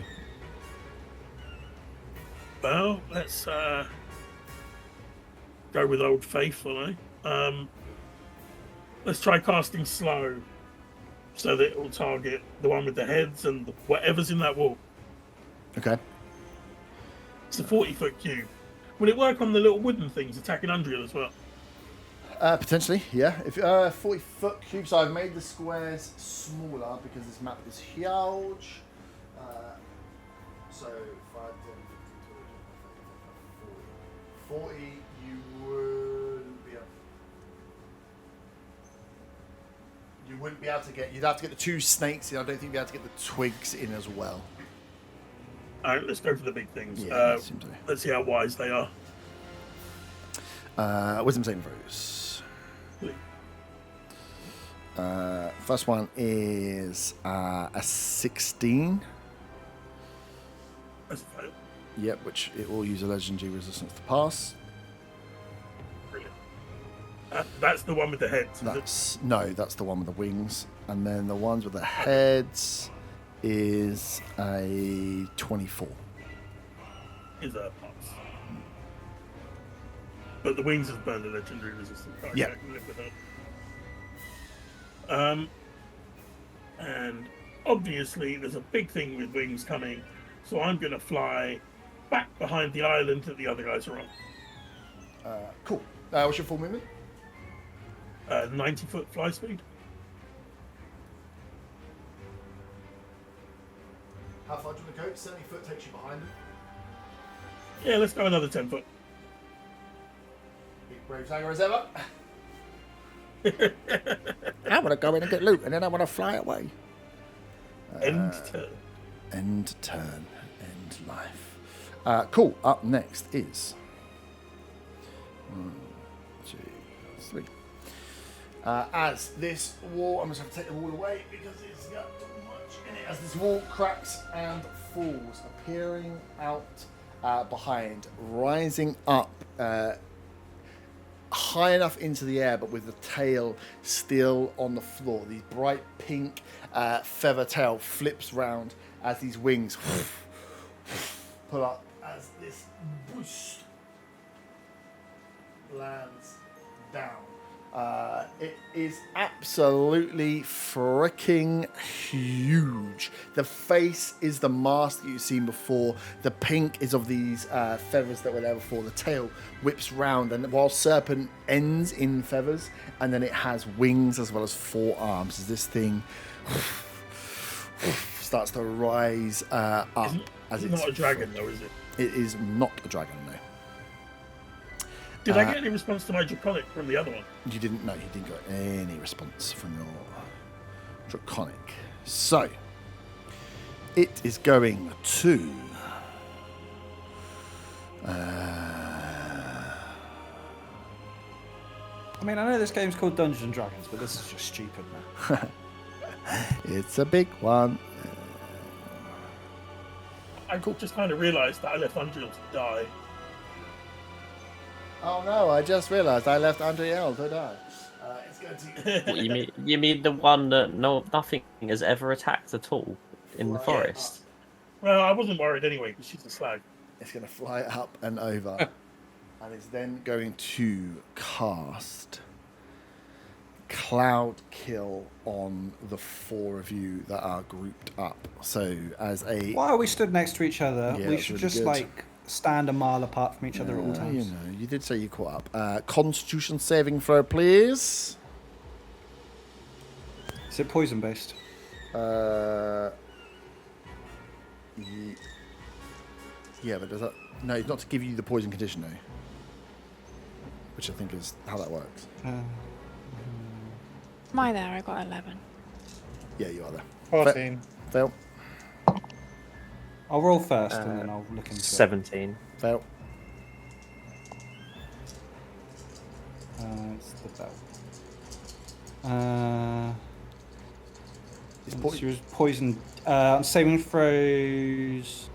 Well, let's go with Old Faithful, eh? Let's try casting slow, so that it will target the one with the heads and whatever's in that wall. okay, It's a 40-foot cube. Will it work on the little wooden things attacking Undriel as well? Potentially, yeah. If 40-foot cubes, I've made the squares smaller because this map is huge. So 5, 10, 40. You wouldn't be able to get. You'd have to get the 2 snakes in. I don't think you'd be able to get the twigs in as well. All right, let's go for the big things. Yeah, Let's see how wise they are. Wisdom saving throws. First one is a 16. That's a fail. Yep, which it will use a legendary resistance to pass. Brilliant. That's the one with the heads. That's the one with the wings, and then the ones with the heads is a 24. Is a pass. But the wings has burned a legendary resistance. Okay, Yeah. I can live with that. And obviously there's a big thing with wings coming, so I'm going to fly back behind the island that the other guys are on. Cool. What's your full movement? 90-foot fly speed. How far do you want to go? 70 foot takes you behind them. Yeah, let's go another 10 foot. Big brave tiger as ever. I want to go in and get loot, and then I want to fly away. End turn. End turn. End life. Cool. Up next is 1, 2, 3. As this wall, I'm just going to take the wall away because it's got too much in it. As this wall cracks and falls, appearing out behind, rising up high enough into the air, but with the tail still on the floor. The bright pink feather tail flips round as these wings pull up as this boost lands down. It is absolutely freaking huge. The face is the mask that you've seen before. The pink is of these feathers that were there before. The tail whips round, and while Serpent ends in feathers, and then it has wings as well as 4 arms, as this thing starts to rise up. It's not a dragon, though, is it? It is not a dragon, no. Did I get any response to my draconic from the other one? You didn't know. You didn't get any response from your draconic. So it is going to. I mean, I know this game's called Dungeons and Dragons, but this is just stupid, man. It's a big one. I just kind of realised that I left Undriel to die. Oh no! I just realised I left Andriel to die. It's going to. What, you mean the one that nothing has ever attacked at all in the Right. forest? Well, I wasn't worried anyway because she's a slag. It's going to fly up and over, and it's then going to cast Cloud Kill on the 4 of you that are grouped up. So as a Why are we stood next to each other? Yeah, We that's should really just good. like stand a mile apart from each other at all you times. know, you did say you caught up. Constitution saving throw, please. Is it poison based? Yeah, but does that? No, it's not to give you the poison condition, though. Which I think is how that works. Am I there? I got 11. Yeah, you are there. 14. Fail. I'll roll first and then I'll look into it. 17. Fail. It's the bell. It's She was poisoned. Saving throws.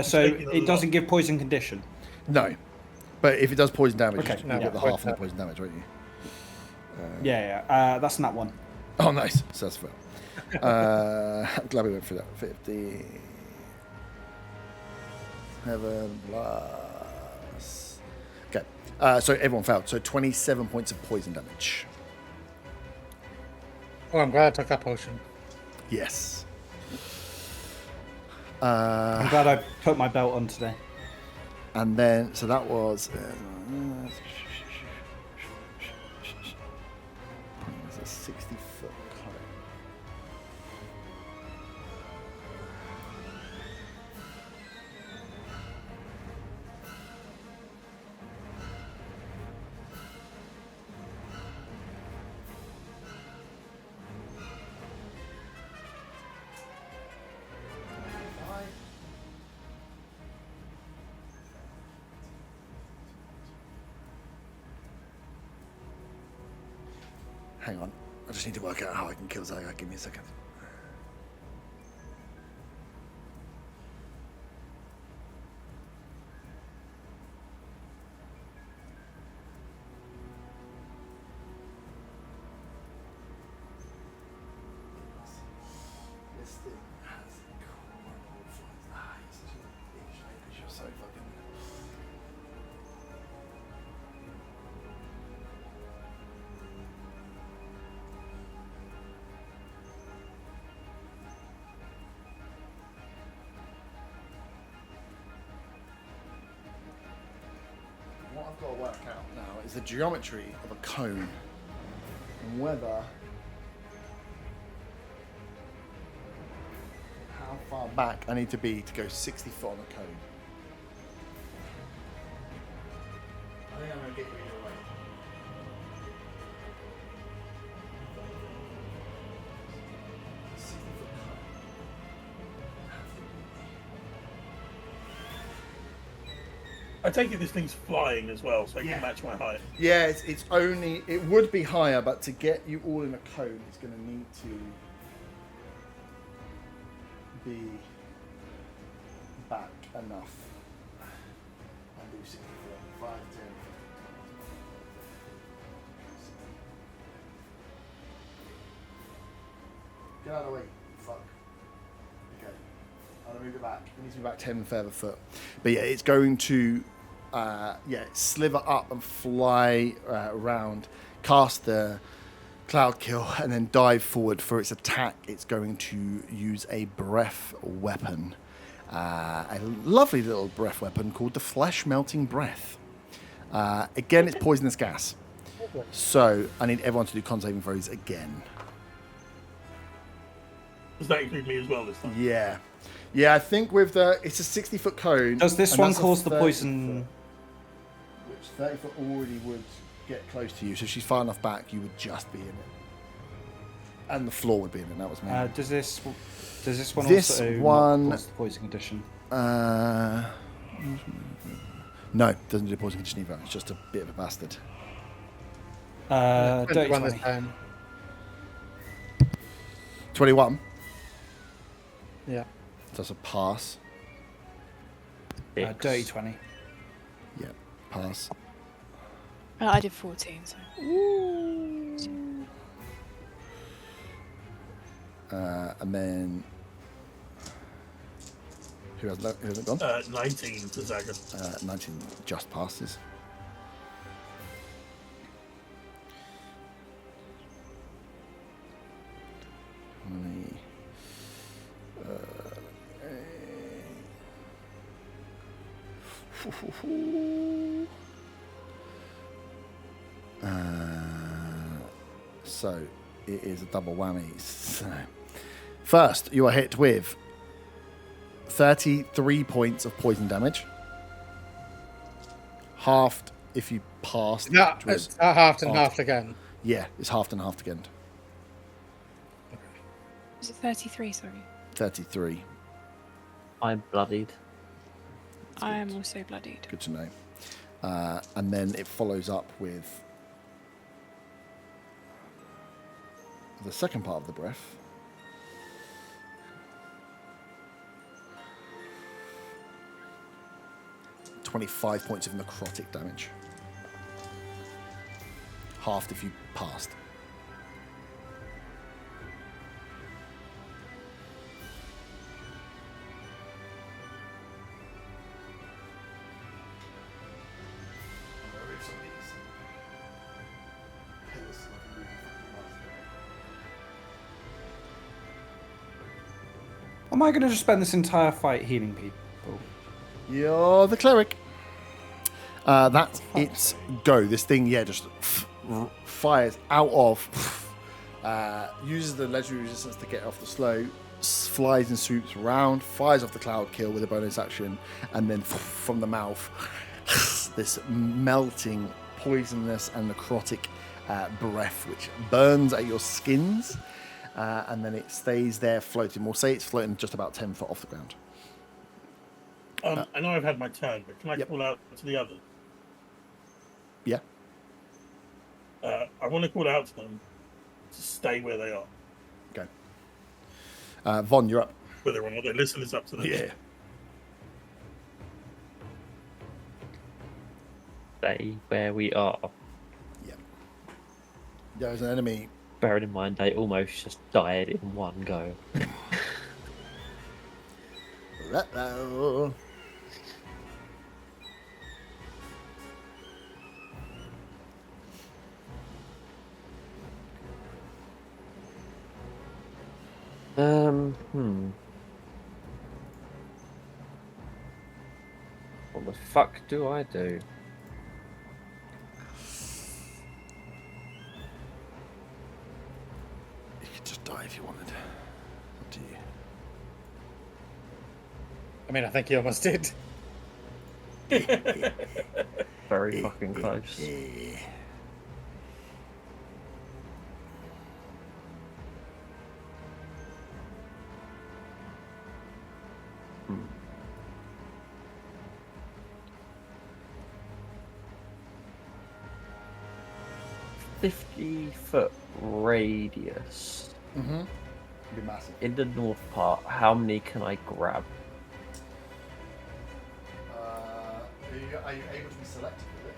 So it doesn't give poison condition. No, but if it does poison damage, Okay, you no, get the yeah. half of the poison damage, won't you? Yeah. That's not one. Oh, nice. So that's fail. I'm glad we went through that. 50. 7 plus. Okay. So everyone failed. So 27 points of poison damage. Oh, I'm glad I took that potion. Yes. I'm glad I put my belt on today. And then, so that was. It's a 60-foot cone. Hang on, I just need to work out how I can kill Zaga. Give me a second. This thing has incredible flies. It's such a bitch, mate, because you're so fucking. What I've got to work out now is the geometry of a cone and whether how far back I need to be to go 60 foot on a cone. I think I'm going to get you either way. I take it this thing's flying as well, so it can match my height. Yeah, it's only, it would be higher, but to get you all in a cone, it's going to need to be back enough. And do 60 foot, 5, 10. Get out of the way, fuck. Okay. I'll move it back. It needs to be back 10 further foot. But yeah, it's going to sliver up and fly around, cast the cloud kill, and then dive forward for its attack. It's going to use a breath weapon, a lovely little breath weapon called the Flesh Melting Breath. Again, it's poisonous gas, so I need everyone to do con saving throws again. Does that include me as well this time? Yeah, I think with it's a 60-foot cone. Does this and one that's a cause the 30 poison? foot, which 30 foot already would get close to you, so if she's far enough back, you would just be in it. And the floor would be in it, that was me. Does this one This also one- not cause the poison condition? No, it doesn't do poison condition either, it's just a bit of a bastard. Dirty 21 this 20. time. 21, Yeah. that's a pass. Dirty 20. Yeah, pass. I did 14, so. And then... Who hasn't gone? 19 to Zaga. 19 just passes. So it is a double whammy. So, first, you are hit with 33 points of poison damage. Halved if you passed. No, which was it's halved and halved. halved again. Yeah, it's halved and halved again. Was it 33, sorry? 33. I'm bloodied. I am also bloodied. Good to know. And then it follows up with the second part of the breath. $25 points of necrotic damage. Halved if you passed. Am I going to just spend this entire fight healing people? You're the cleric. That's its go. This thing, just fires out of, uses the legendary resistance to get off the slow, flies and swoops around, fires off the cloud kill with a bonus action, and then from the mouth, this melting, poisonous and necrotic breath which burns at your skins, and then it stays there floating. We'll say it's floating just about 10 foot off the ground. I know I've had my turn, but can I call out to the others? Yeah. I want to call out to them to stay where they are. Okay. Von, you're up. Whether or not they listen is up to them. Yeah. Stay where we are. Yeah. There's an enemy. Bearing in mind they almost just died in one go. Uh-oh. What the fuck do I do? You could just die if you wanted. Up to you. I mean, I think he almost did. Very fucking close. Yeah. Hmm. 50-foot radius. Mm-hmm. Be massive. In the north part, how many can I grab? Are you able to be selected with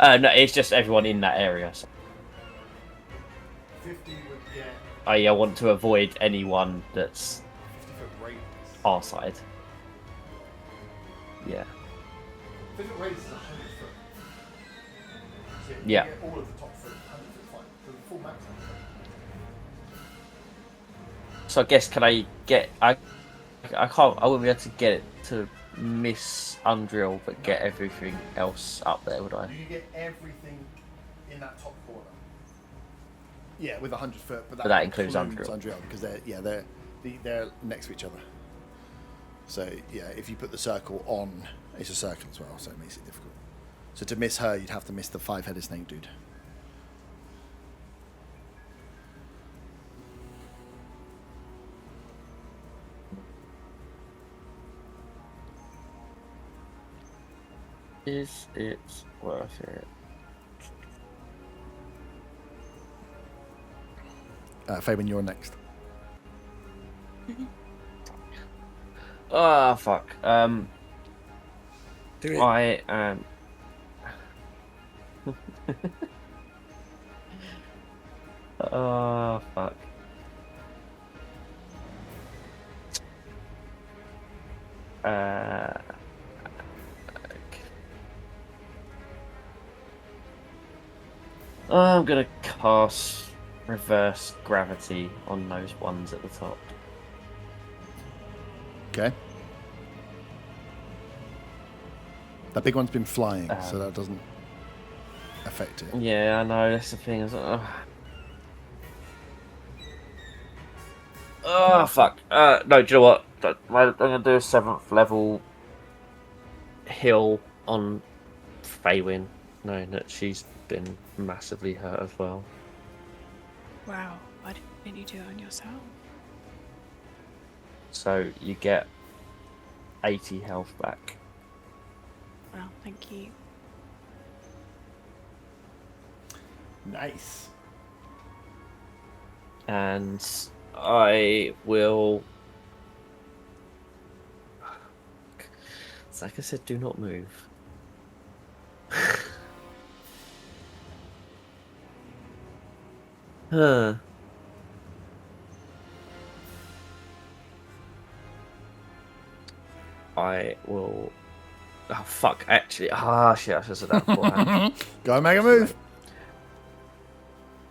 it? No, it's just everyone in that area. So 50 would get I want to avoid anyone that's 50-foot radius. our side. Yeah. 50-foot radius is 100 foot. So you Yeah. get all of the top foot, 100 foot fine. So the full max 100 foot. So I guess can I get? I can't. I wouldn't be able to get it to miss Undrill, but get everything else up there, would I? You get everything in that top corner. Yeah, with 100 foot, but that includes Undrill. Undrill because they're next to each other. So yeah, if you put the circle on, it's a circle as well, so it makes it difficult. So to miss her, you'd have to miss the 5-headed snake dude. Is it worth it? Fabian, you're next. Ah, fuck. Do it. I am. Oh, fuck. I'm gonna cast reverse gravity on those ones at the top. Okay. That big one's been flying, so that doesn't affect it. Yeah, I know, that's the thing. Oh, fuck. No, do you know what? I'm going to do a 7th level heal on Faywin, knowing that she's been massively hurt as well. Wow, why didn't you do it on yourself? So you get 80 health back. Well, thank you. Nice. And I will... It's like I said, do not move. Huh. I will... Oh, fuck, actually. Ah, shit, I should have said that beforehand. Go and make a move.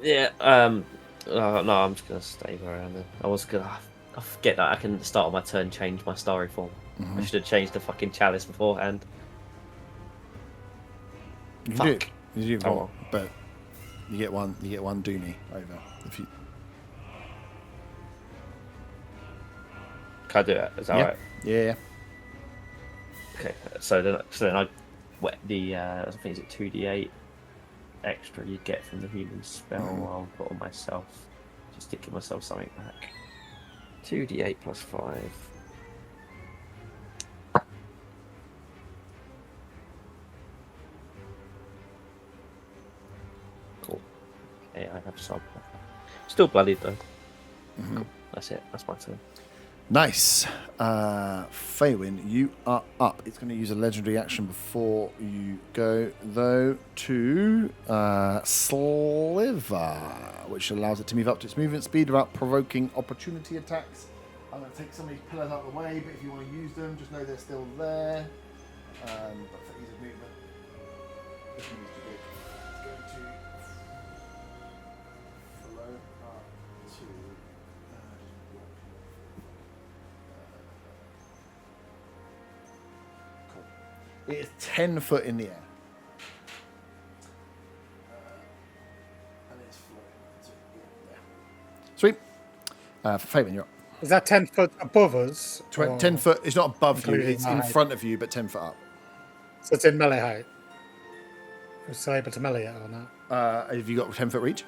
Yeah, no, I'm just going to stay where I am then. I was going to... I forget that I can, at the start of my turn, change my starry form. I should have changed the fucking chalice beforehand. You Fuck. do. You do, Oh, well. but you get one. You get one Dooney over. If you, Can I do it? Is that yeah. right? Yeah. Okay. So then I wet the. I think it's 2d8 extra you get from the human spell. I'll put on myself, just to give myself something back. 2d8 plus 5. Cool. Okay, I have some. Still bloodied though. Cool. That's it. That's my turn. Nice. Faywin, you are up. It's going to use a legendary action before you go, though, to Sliver, which allows it to move up to its movement speed without provoking opportunity attacks. I'm going to take some of these pillars out of the way, but if you want to use them, just know they're still there. But for ease of movement, if you need to do, it's going to flow up to. It is 10 foot in the air. And it's floating. Sweet. For Fabian, you're up. Is that 10 foot above us? or- 10 foot, it's not above you, Including it's my in height. front of you, but 10 foot up. So it's in melee height. Are we able to melee it or not? Have you got 10 foot reach?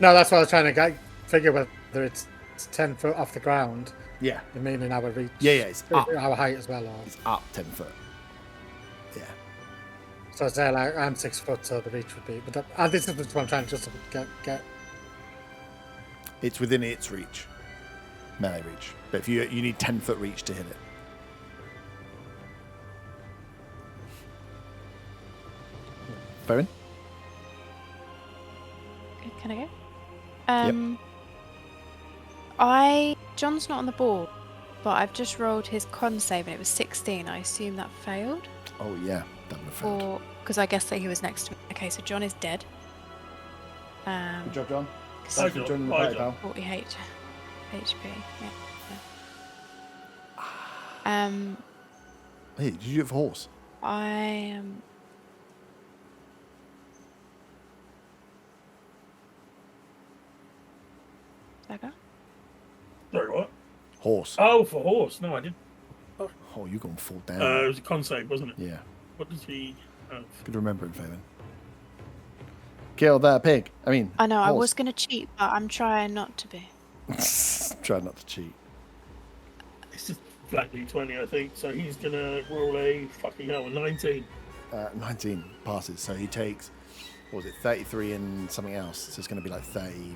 No, that's what I was trying to figure whether it's 10 foot off the ground. Yeah. You mean in our reach? Yeah, it's up. Our height as well. Or... It's up 10 foot. Yeah. So I'd say like I'm 6 foot, so the reach would be. But this is what I'm trying to just get. It's within its reach. Melee reach. But if you need 10 foot reach to hit it. Fabian? Can I go? John's not on the board, but I've just rolled his con save and it was 16. I assume that failed. Oh, yeah. That would have failed. Or because I guess that he was next to me. Okay, so John is dead. Good job, John. Hi, Thanks for John. joining the Hi, party, John. pal. 40 HP. Yeah. Hey, did you do it for horse? I am. Dagger? Sorry, what? Horse. Oh, for horse. No, I didn't. Oh, you're going to fall down. It was a con save, wasn't it? Yeah. What does he have? Good remembering, Fabian. Kill that pig. I mean, I know, I horse. was going to cheat, but I'm trying not to be. Try not to cheat. It's just flat D20, I think. So he's going to roll a fucking hell, a 19. 19 passes, so he takes, what was it, 33 and something else. So it's going to be like 30.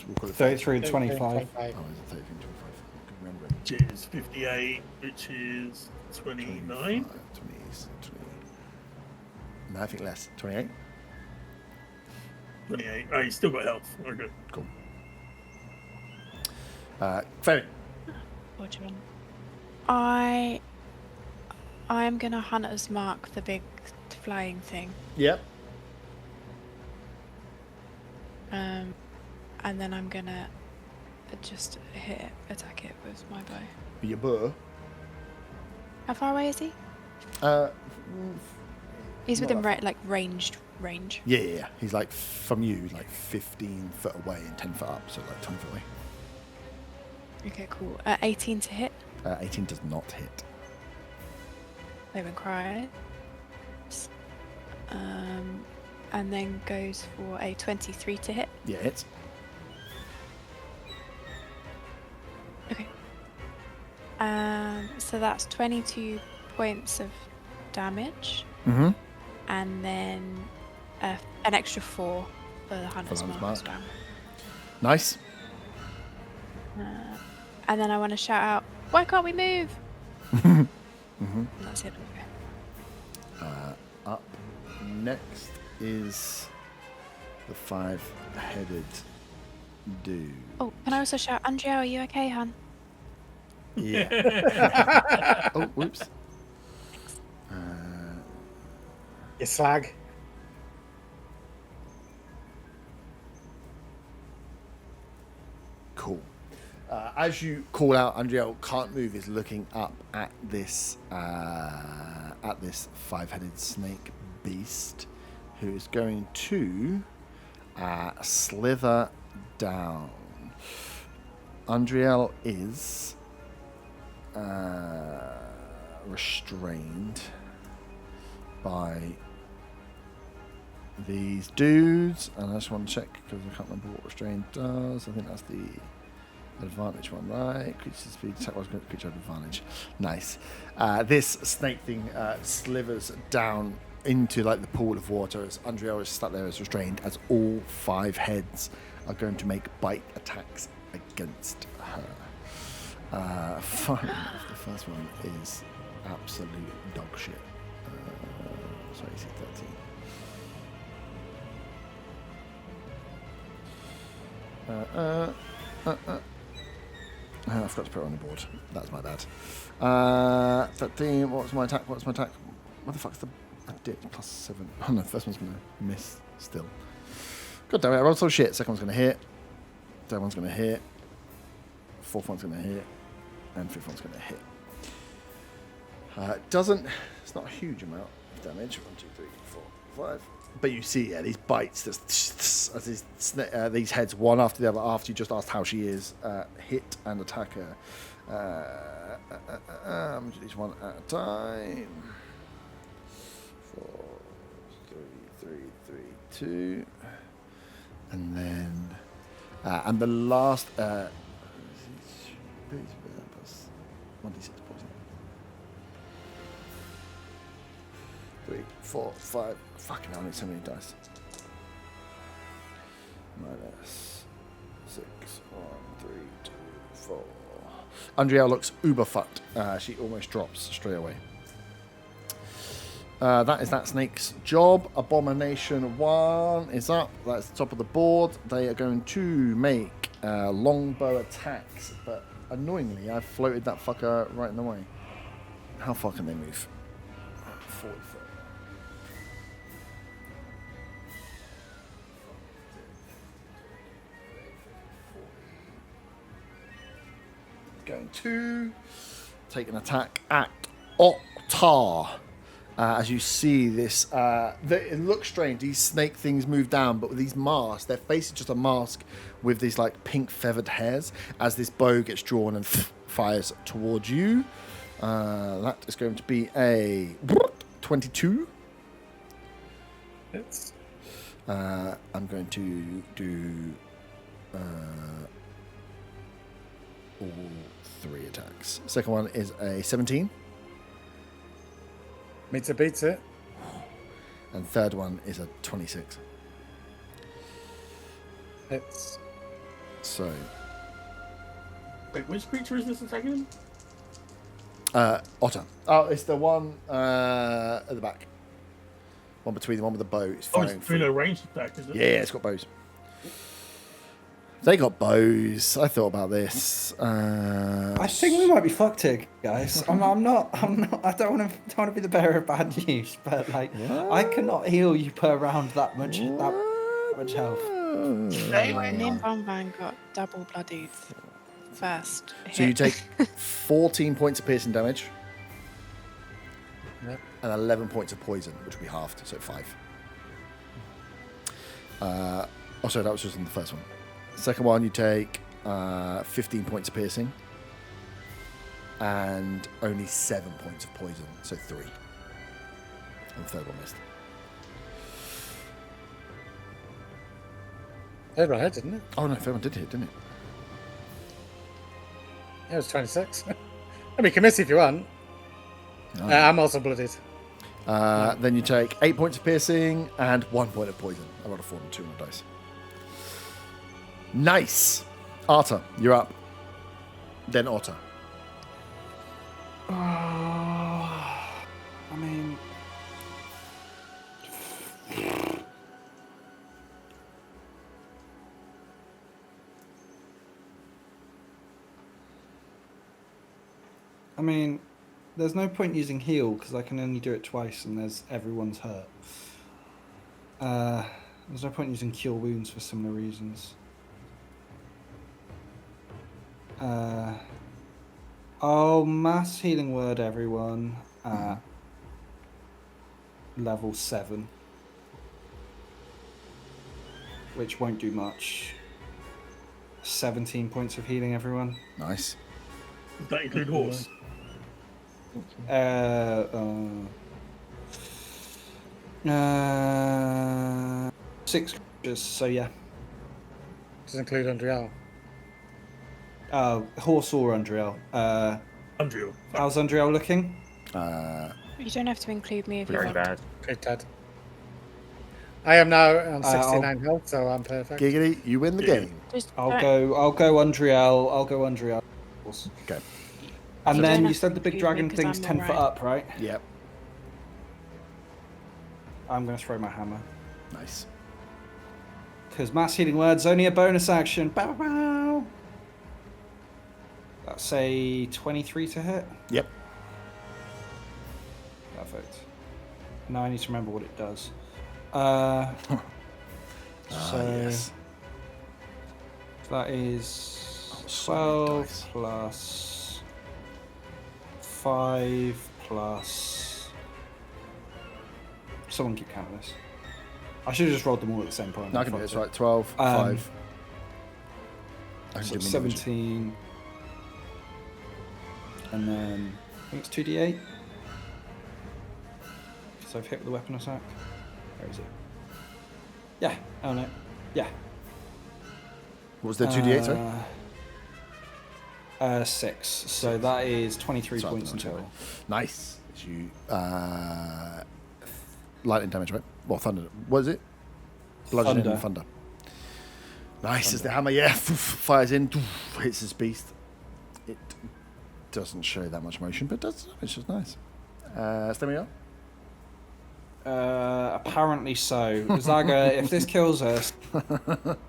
We'll call it 33 and 25. Oh, is it 33 and 25? I can remember it. Which is 58, which is 29. 20. No, I think less. 28? 28. Oh, he's still got health. Okay. Cool. Fabian. Or John. I am going to Hunter's Mark, the big flying thing. Yep. And then I'm going to just attack it with my bow. Your bow. How far away is he? He's not within that ranged range. Yeah. He's like from you, like 15 foot away and 10 foot up, so like 20 foot away. Okay, cool. 18 to hit. 18 does not hit. Raven cries. And then goes for a 23 to hit. Yeah, hits. Okay. So that's 22 points of damage. Mm-hmm. And then an extra 4 for the Hunter's Hunter's Mark as Mark. well. Nice. And then I want to shout out, why can't we move? And that's it. Up next is the 5-headed dude. Oh, can I also shout, Andrea, are you okay, hon? Yeah. Oh, whoops. You slag. Cool. As you call out, Andriel can't move. Is looking up at this five-headed snake beast, who is going to slither down. Andriel is restrained by these dudes, and I just want to check because I can't remember what restrained does. I think that's the advantage one, right? Creature speed, attack was creature of advantage. Nice. This snake thing slithers down into like the pool of water as Andriel is stuck there as restrained, as all 5 heads are going to make bite attacks against her. Fine enough, the first one is absolute dog shit. Sorry, AC 13. I forgot to put it on the board. That's my bad. 13. What's my attack? What the fuck's the... I did +7. Oh no, first one's going to miss still. God damn it, I rolled so shit. Second one's going to hit. Third one's going to hit. Fourth one's going to hit. And fifth one's going to hit. It's not a huge amount of damage. 1, 2, 3, 4, 5. But you see, these bites, as these heads, one after the other, after you just asked how she is, hit and attack her. I'm do these one at a time. 4, 3, 2. And then, and the last, 1d6 poison. 3, 4, 5. Fucking hell, I need so many dice. -6. 1, 3, 2, 4. Andriel looks uber fucked. She almost drops straight away. That is that snake's job. Abomination 1 is up. That's the top of the board. They are going to make longbow attacks, but annoyingly, I've floated that fucker right in the way. How far can they move? 40 foot. Going to take an attack at Ottar. As you see this, it looks strange. These snake things move down, but with these masks, their face is just a mask with these like pink feathered hairs. As this bow gets drawn and fires towards you, that is going to be a 22. It's I'm going to do all 3 attacks. Second one is a 17. meets it, beats it. And third one is a 26. It's So, Wait, which creature is this attacking? Otter. Oh, it's the one at the back. One between the one with the bow. It's Oh, firing it's doing a ranged attack, is it? Yeah, it's got bows. They got bows. I thought about this. I think we might be fucked here, guys. I'm not. I don't want to be the bearer of bad news, but like, I cannot heal you per round that much health. Me and Bonvan got double bloodied first. So you hit. take 14 points of piercing damage. Yep. And 11 points of poison, which will be halved, so 5. Sorry, that was just on the first one. Second one, you take 15 points of piercing and only 7 points of poison, so 3. And the third one missed. third one hit, didn't it? Oh no, third one did hit, didn't it? Yeah, it was 26. I mean, you can miss if you want. Oh. I'm also blooded. Then you take 8 points of piercing and 1 point of poison. I rolled a 4 and 2 on the dice. Nice! Arta, you're up. Then Otter. I mean, there's no point using heal because I can only do it twice, and everyone's hurt. There's no point using cure wounds for similar reasons. I'll mass healing word everyone at level 7, which won't do much. 17 points of healing everyone. Nice. Does that include horse? 6 creatures, so yeah. Does it include Undriel? Horse or Undriel. Undriel. How's Undriel looking? You don't have to include me if you Very want. bad. Pretty dead. I am now on I'll- 69 health, so I'm perfect. Giggity, you win the game. Just I'll don't- go Undriel. I'll go Undriel. Okay. And So then don't you have said to the big include me dragon 'cause thing's I'm 10 foot alright. up, right? Yep. I'm going to throw my hammer. Nice. Because mass healing word's only a bonus action. Bow bow. That's a 23 to hit. Yep. Perfect. Now I need to remember what it does. So Yes. that is so many 12 dice. plus 5 plus. Someone keep counting this. I should have just rolled them all at the same point. No, I can do it. It's right. 12, 5. I can So do them 17. And then I think it's 2d8. So I've hit with the weapon attack. Where is it? Yeah. Oh no. Yeah. What was the 2d8, sorry? 6. So that is 23 Sorry, points in I'm not total. Nice. You, lightning damage, right? Well, thunder. What is it? Bludgeoning and thunder. Nice as the hammer, yeah. Fires in, hits this beast. It doesn't show that much motion, but does. It's just nice. Stemio? Apparently so. Zaga, if this kills us,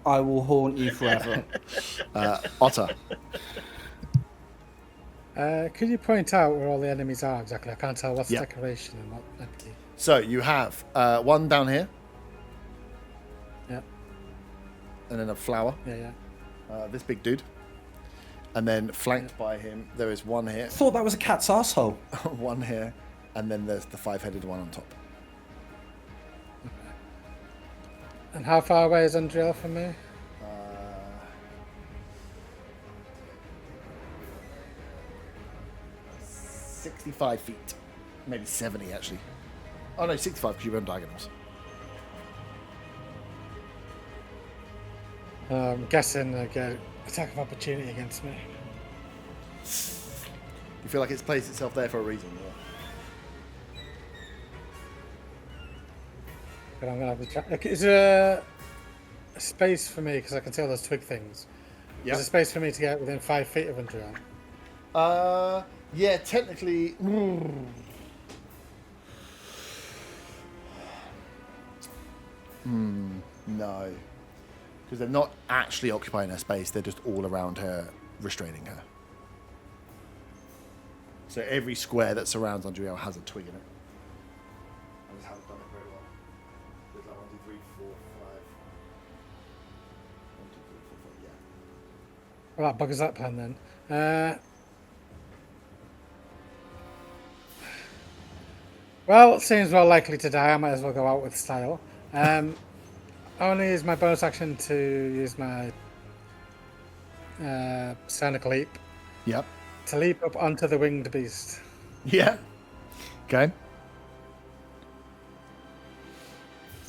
I will haunt you forever. Otter. Could you point out where all the enemies are exactly? I can't tell what's Yeah. decoration and what empty. So you have one down here, Yeah, and then a flower. yeah. This big dude. And then flanked by him, there is one here, Thought that was a cat's asshole. one here, and then there's the 5-headed one on top. And how far away is Undriel from me? 65 feet. Maybe 70, actually. Oh, no, 65 because you run diagonals. I'm guessing I get attack of opportunity against me. You feel like it's placed itself there for a reason. Yeah. But I'm gonna have to try. Is there a space for me? Because I can see all those twig things. Yeah. Is there a space for me to get within 5 feet of Undriel? Yeah, technically. No. Because they're not actually occupying her space, they're just all around her, restraining her. So every square that surrounds Andriel has a twig in it. I just haven't done it very well. There's like 1, 2, 3, 4, 5. 1, 2, 3, 4, 5, yeah. Well, that buggers that plan then. Well, seems well likely to die. I might as well go out with style. Only is my bonus action to use my sonic leap Yep. to leap up onto the winged beast. Yeah. Okay.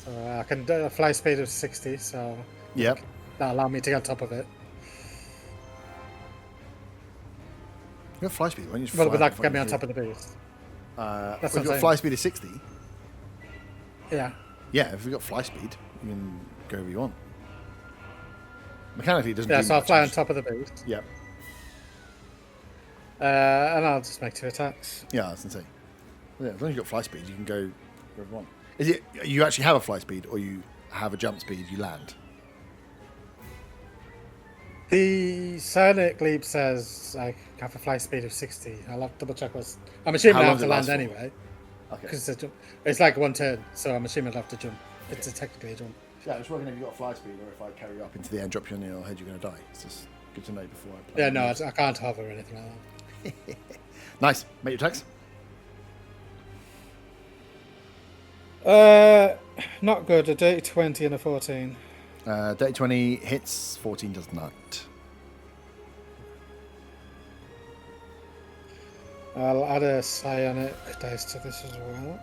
So I can do a fly speed of 60, so Yep. that'll allow me to get on top of it. You got fly speed. Why don't you just Well, fly but up that in can get me front on of top of the beast. the That's if what I'm you've got saying. fly speed of 60, Yeah. yeah, if you've got fly speed, you can go where you want. Mechanically, it doesn't Yeah, do so I'll much, fly on just- top of the beast. Yep. And I'll just make 2 attacks. Yeah, I was going to say. Yeah, as long as you've got fly speed, you can go wherever you want. Is it you actually have a fly speed or you have a jump speed, you land? The sonic leap says I have a fly speed of 60. I'll have to double check what's. I'm assuming How I long have does to it land last for? anyway. Okay. Because it's like 1 turn, so I'm assuming I'll have to jump. It's technically a jump. Yeah, I was working if you've got fly speed or if I carry you up into the air and drop you on your head, you're going to die. It's just Good to know before I play. Yeah, no, I can't hover or anything like that. Nice. Make your attacks. Not good. A dirty 20 and a 14. Dirty 20 hits, 14 does not. I'll add a psionic dice to this as well.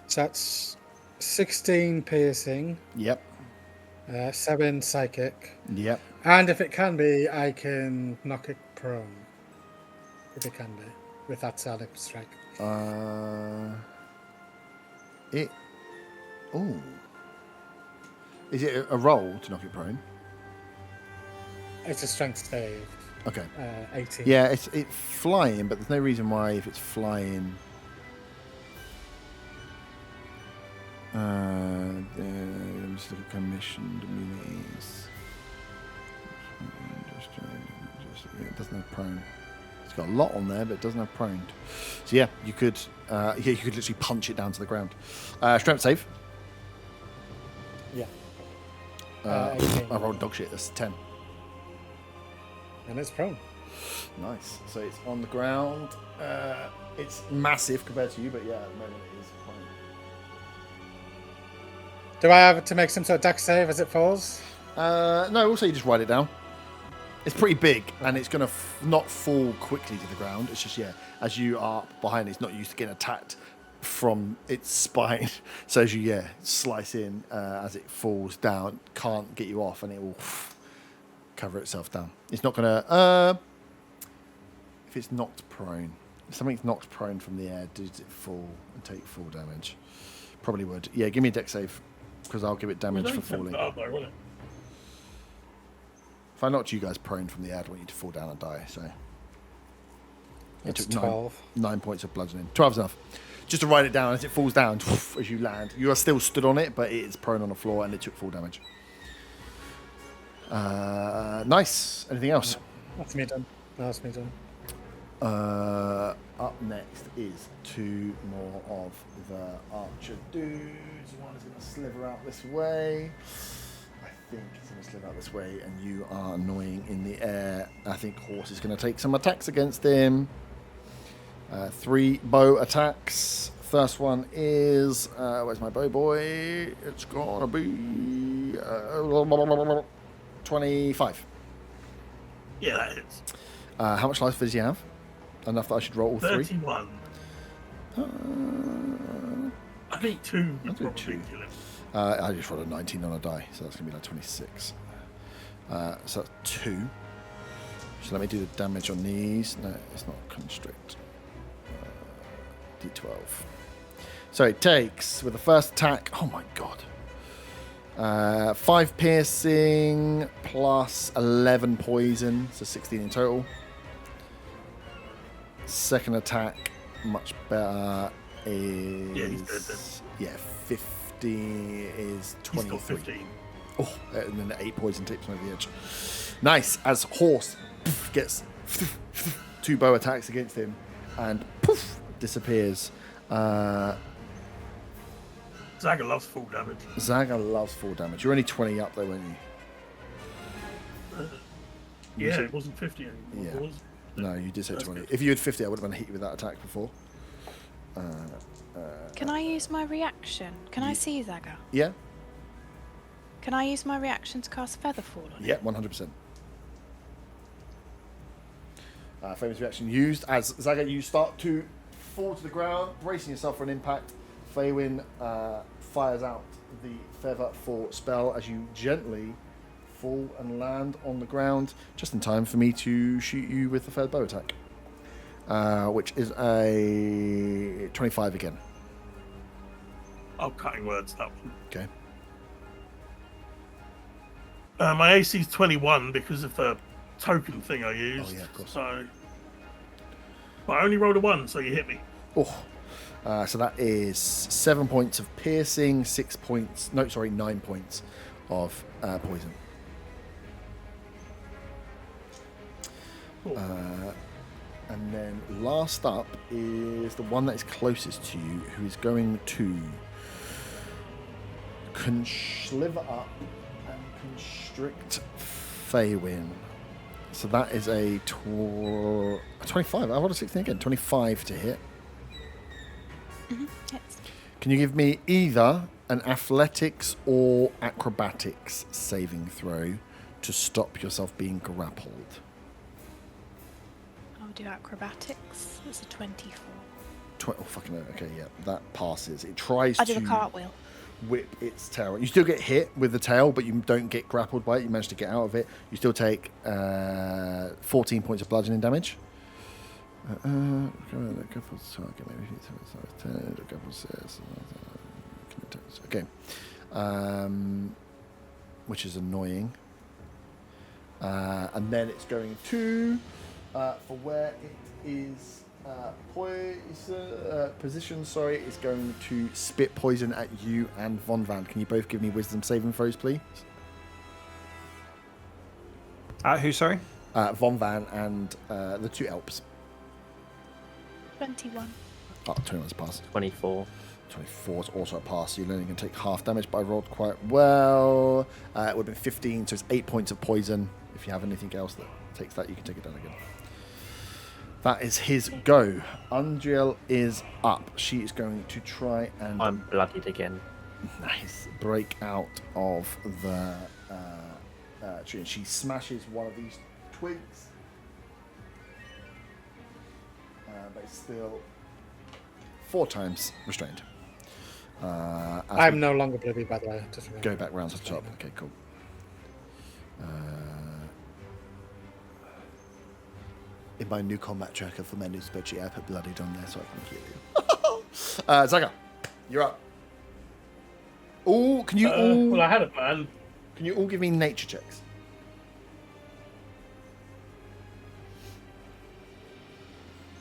So that's 16 piercing, Yep. 7 psychic, Yep. and if it can be, I can knock it prone. If it can be, with that psionic strike. It. Oh. Is it a roll to knock it prone? It's a strength save. Okay. 18. Yeah, it's flying, but there's no reason why if it's flying. Just look at commissioned immunities. It doesn't have prone. It's got a lot on there, but it doesn't have prone. So yeah, you could literally punch it down to the ground. Strength save. Yeah. 18. I rolled dog shit. That's 10. And it's prone. Nice. So it's on the ground. It's massive compared to you, but yeah, at the moment it is prone. Do I have to make some sort of dex save as it falls? No, also you just write it down. It's pretty big, and it's going to not fall quickly to the ground. It's just, yeah, as you are behind, it's not used to getting attacked from its spine. So as you, slice in as it falls down, can't get you off, and it will cover itself down. It's not going to... if it's knocked prone. If something's knocked prone from the air, does it fall and take full damage? Probably would. Yeah, give me a dex save, because I'll give it damage for falling. If I knocked you guys prone from the air, I'd want you to fall down and die. So it It's took 12. 9 points of bludgeoning. 12's enough. Just to write it down as it falls down, as you land. You are still stood on it, but it is prone on the floor, and it took full damage. Nice. Anything else? That's me done. That's me done. Up next is 2 more of the archer dudes. One is going to sliver out this way. I think it's going to slither out this way, and you are annoying in the air. I think Horse is going to take some attacks against him. 3 bow attacks. First one is... where's my bow boy? It's going to be... 25. Yeah, that hits. How much life does he have? Enough that I should roll all 3? 31. I think 2 would probably kill him. I just rolled a 19 on a die, so that's going to be like 26. So that's 2. So let me do the damage on these. No, it's not constrict. D12. So it takes, with the first attack, oh my god. 5 piercing plus 11 poison, so 16 in total. Second attack, much better, is... Yeah, he's dead then. Yeah, 50 is 23. He's got 15. Oh, and then 8 poison tips him over the edge. Nice, as Horse gets 2 bow attacks against him and poof, disappears. Zaga loves full damage. Zaga loves full damage. You're only 20 up though, weren't you? Yeah, it wasn't 50 anymore. Yeah. Was. No, you did say That's 20. good. If you had 50, I would have hit you with that attack before. Can I use my reaction? Can I see Zaga? Yeah? Can I use my reaction to cast Featherfall on Yeah, 100%. Famous reaction used. As Zaga, you start to fall to the ground, bracing yourself for an impact. Faywin fires out the Feather Fall spell as you gently fall and land on the ground, just in time for me to shoot you with the third bow attack, which is a 25 again. Oh, cutting words, that one. Okay. My AC is 21 because of the token thing I used. Oh, yeah, of course. So, but I only rolled a 1, so you hit me. Oh. So that is 7 points of piercing, 9 points of poison. Cool. And And then last up is the one that is closest to you, who is going to sliver up and constrict Faywin. So that is a 25. I want a 16 again. 25 to hit. Hits. Can you give me either an athletics or acrobatics saving throw to stop yourself being grappled? I'll do acrobatics. That's a 24. Oh, fucking hell. Okay, yeah. That passes. It tries I do to a cartwheel. whip its tail. You still get hit with the tail, but you don't get grappled by it. You manage to get out of it. You still take 14 points of bludgeoning damage. Okay. Which is annoying. And then it's going to, for where it is position, it's going to spit poison at you and Von Van. Can you both give me wisdom saving throws, please? Who, sorry? Von Van and the two Elps. 21. Oh, 21's passed. 24. 24 is also a pass, so you're only going to take half damage, but I rolled quite well. It would have been 15, so it's 8 points of poison. If you have anything else that takes that, you can take it down again. That is his go. Undriel is up. She is going to try and... I'm bloodied again. Nice. Break out of the tree. And she smashes one of these twigs. But it's still 4 times restrained. I'm no longer bloody, by the way. Just remember. Go back round to the top. Okay, cool. In my new combat tracker for my new spreadsheet, I put bloodied on there so I can heal you. Zaga, you're up. Oh, can you all? Well, I had a plan. Can you all give me nature checks?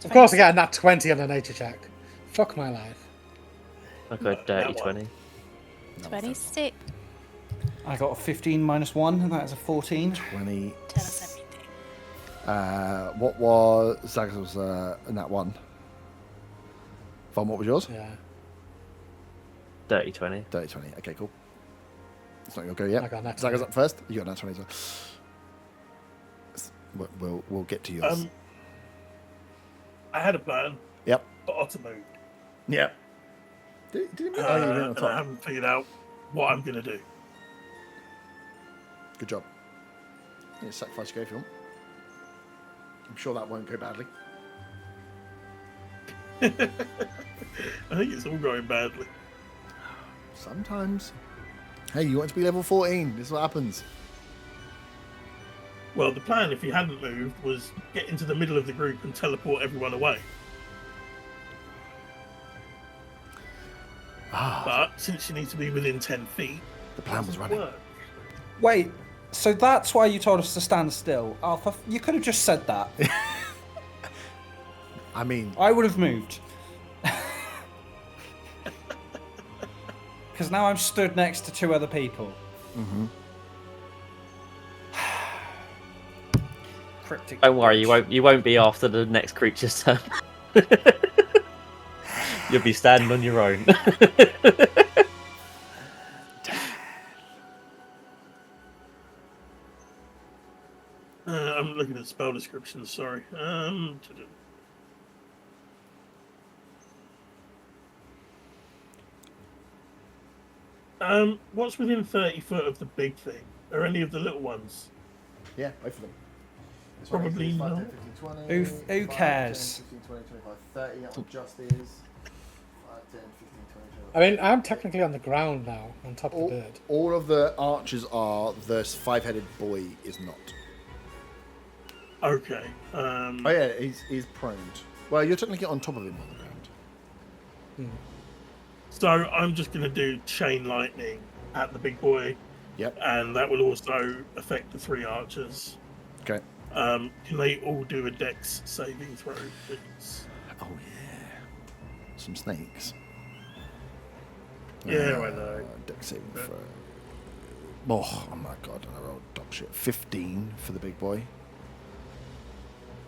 Of course, I get a nat 20 on a nature check. Fuck my life. I got a dirty that one. 20. 26. I got a 15 minus 1, and that is a 14. 20. Tell us everything. What was Zaga's was in that one? Von, what was yours? Yeah. Dirty 20. 30, 20. Okay, cool. It's not your go yet. I got nat Zaga's 20. up first. You got nat 20 as well. We'll get to yours. I had a plan, Yep. but Otter moved. Yep. Did you oh, you went on And I top. haven't figured out what I'm going to do. Good job. Yeah, sacrifice your go if you want. I'm sure that won't go badly. I think it's all going badly. Sometimes. Hey, you want to be level 14. This is what happens. Well, the plan, if he hadn't moved, was get into the middle of the group and teleport everyone away. But since you need to be within 10 feet, The plan was running. work. Wait, so that's why you told us to stand still. Alpha, you could have just said that. I mean, I would have moved. Because now I'm stood next to 2 other people. Cryptic. Don't worry, you won't be after the next creature's turn. You'll be standing on your own. I'm looking at spell descriptions, sorry. What's within 30 foot of the big thing? Are any of the little ones? yeah, both of them. It's Probably 5, not. 10, 15, 20, Who 5, cares? 10, 15, 20, 25, 30. That one just is 5, 10, 15, 20, I mean, I'm technically on the ground now, on top of the bird. all of the archers are. The 5-headed boy is not. Okay. Oh yeah, he's prone. Well, you're technically on top of him on the ground. So I'm just going to do chain lightning at the big boy, Yep. and that will also affect the 3 archers. Okay. Can they all do a dex saving throw, please? Oh yeah. Some snakes. Yeah, I know. Dex saving throw. Oh my god! I rolled dog shit. 15 for the big boy.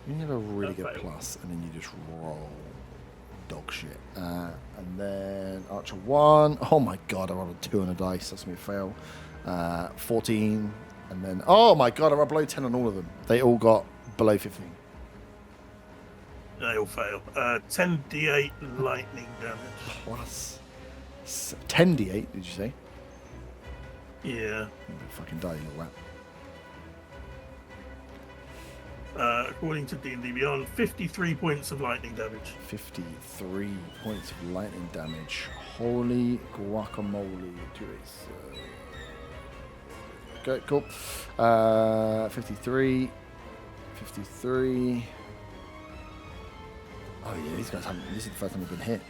You have a really good Fail. plus, and then you just roll dog shit. And then Archer 1. Oh my god, I rolled a 2 on a dice. That's me fail. 14. And then, oh my god, I rolled below 10 on all of them. They all got below 15. They all fail. 10d8 lightning damage. Plus 10d8, did you say? Yeah. You fucking die, you little rat. According to D&D Beyond, 53 points of lightning damage. 53 points of lightning damage. Holy guacamole. Okay, cool. 53. 53. Oh yeah, these guys haven't. This is the first time they've been hit.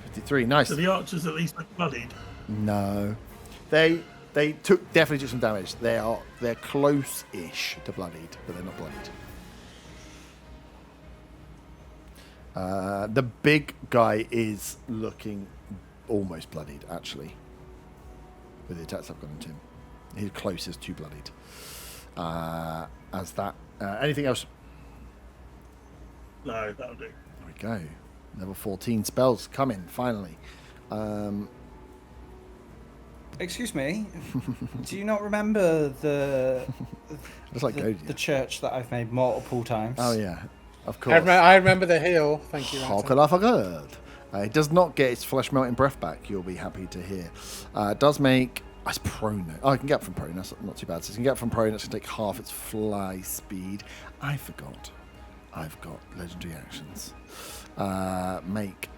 53, nice. So the archers at least look bloodied. No, they definitely took some damage. They're close-ish to bloodied, but they're not bloodied. The big guy is looking almost bloodied, actually, with the attacks I've got into him. He's closest to bloodied. As that. Anything else? No, that'll do. There we go. Level 14 spells coming, finally. Excuse me. Do you not remember the Just like Godia. the church that I've made multiple times? Oh, yeah. Of course. I remember the heal. Thank you. How Ransom. could I forget? It does not get its flesh melting breath back, you'll be happy to hear. It does make... it's prone. Oh, I can get up from prone. That's not too bad. So you can get up from prone. It's going to take half its fly speed. I forgot. I've got legendary actions. Make...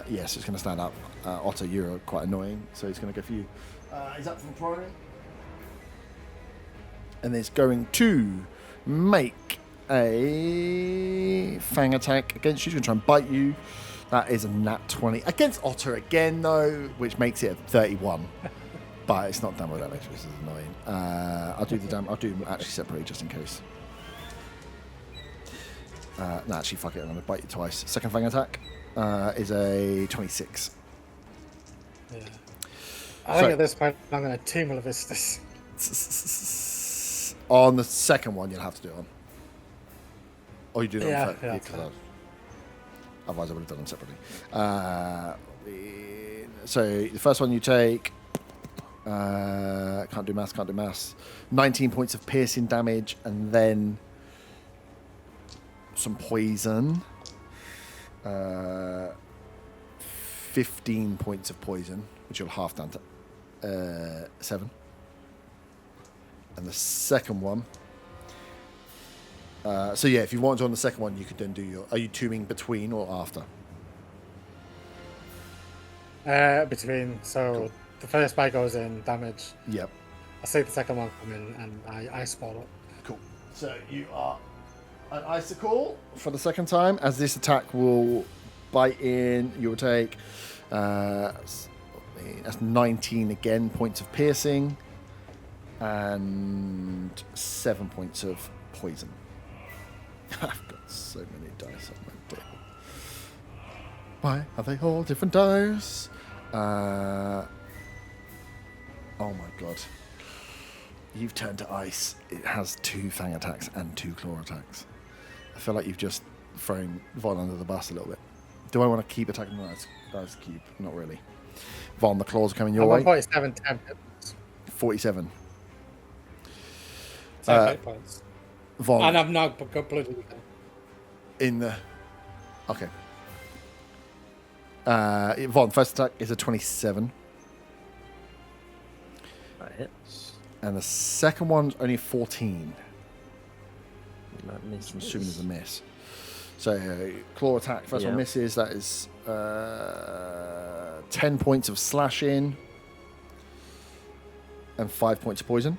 yes, it's going to stand up. Otto, you're quite annoying, so he's going to go for you. He's up from prone. And it's going to make a fang attack against you. He's going to try and bite you. That is a nat 20. Against Otter again, though, which makes it a 31. But it's not damage damage, which is annoying. I'll do the I'll do them actually separately just in case. No, actually, fuck it. I'm going to bite you twice. Second fang attack is a 26. Yeah. I think at this point I'm going to Team Levistus. On the second one, you'll have to do it on. Or you do it Yeah, on the yeah, first. Otherwise, I would have done them separately. So the first one you take, can't do mass. 19 points of piercing damage, and then some poison. 15 points of poison, which you'll half down to 7. And the second one. So yeah, if you want to on the second one, you could then do your... Are you tombing between or after? Between. So Cool. the first bite goes in damage. Yep. I see the second one come in and I spot it. Cool. So you are an icicle for the second time, as this attack will bite in. You will take... that's 19 again, points of piercing. And 7 points of poison. I've got so many dice on my table. Why are they all different dice? Oh my god. You've turned to ice. It has 2 fang attacks and 2 claw attacks. I feel like you've just thrown Von under the bus a little bit. Do I want to keep attacking the ice cube? Not really. Von, the claws are coming your way. 47 10 47. 8 points. Von. And I've now got bloody. In the... Okay. Von, first attack is a 27. That hits. And the second one's only 14. That misses. I'm assuming is a miss. So, claw attack, first one Yeah. misses. That is 10 points of slashing. And 5 points of poison.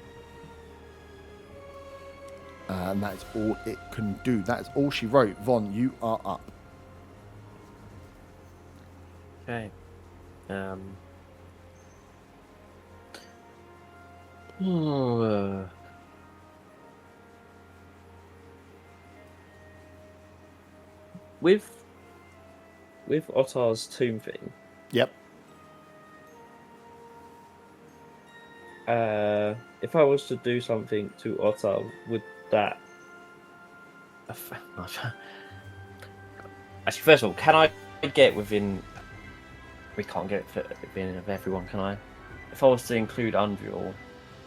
And that is all it can do. That is all she wrote. Von, you are up. Okay. With Ottar's tomb thing, Yep. if I was to do something to Otter, would that? Actually, first of all, can I get within? We can't get within of everyone, can I? If I was to include Undriel,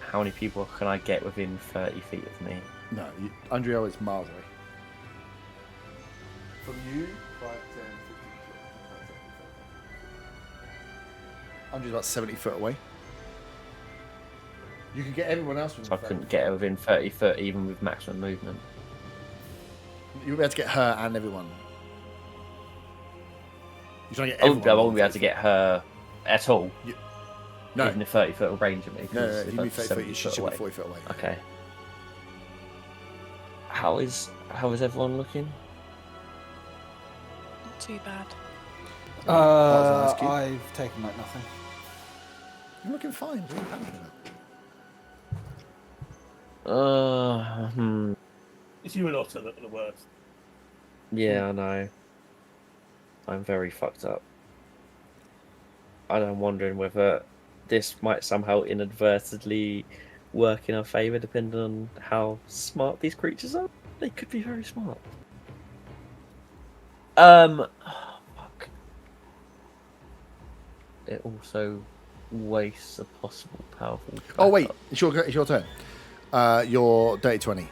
how many people can I get within 30 feet of me? No, Undriel is miles away. From you, 5, 10, 15, 20, 30. Undriel's about 70 foot away. You can get everyone else within So I 30 couldn't foot. get her within 30 foot even with maximum movement. You'll be able to get her and everyone. You're trying to get I everyone. won't be able to get her at all. No. Even a 30 foot range of me. No, 'cause if you I'm move 30 foot, you 70 should be away. 40 foot away. Okay. How is everyone looking? Not too bad. Nice cube. I've taken like nothing. You're looking fine. What are you panicking about? It's you and Otter that are the worst. Yeah, I know. I'm very fucked up. And I'm wondering whether this might somehow inadvertently work in our favour, depending on how smart these creatures are. They could be very smart. Fuck. It also wastes a possible powerful. Oh wait, backup. it's your turn. Your dirty 20.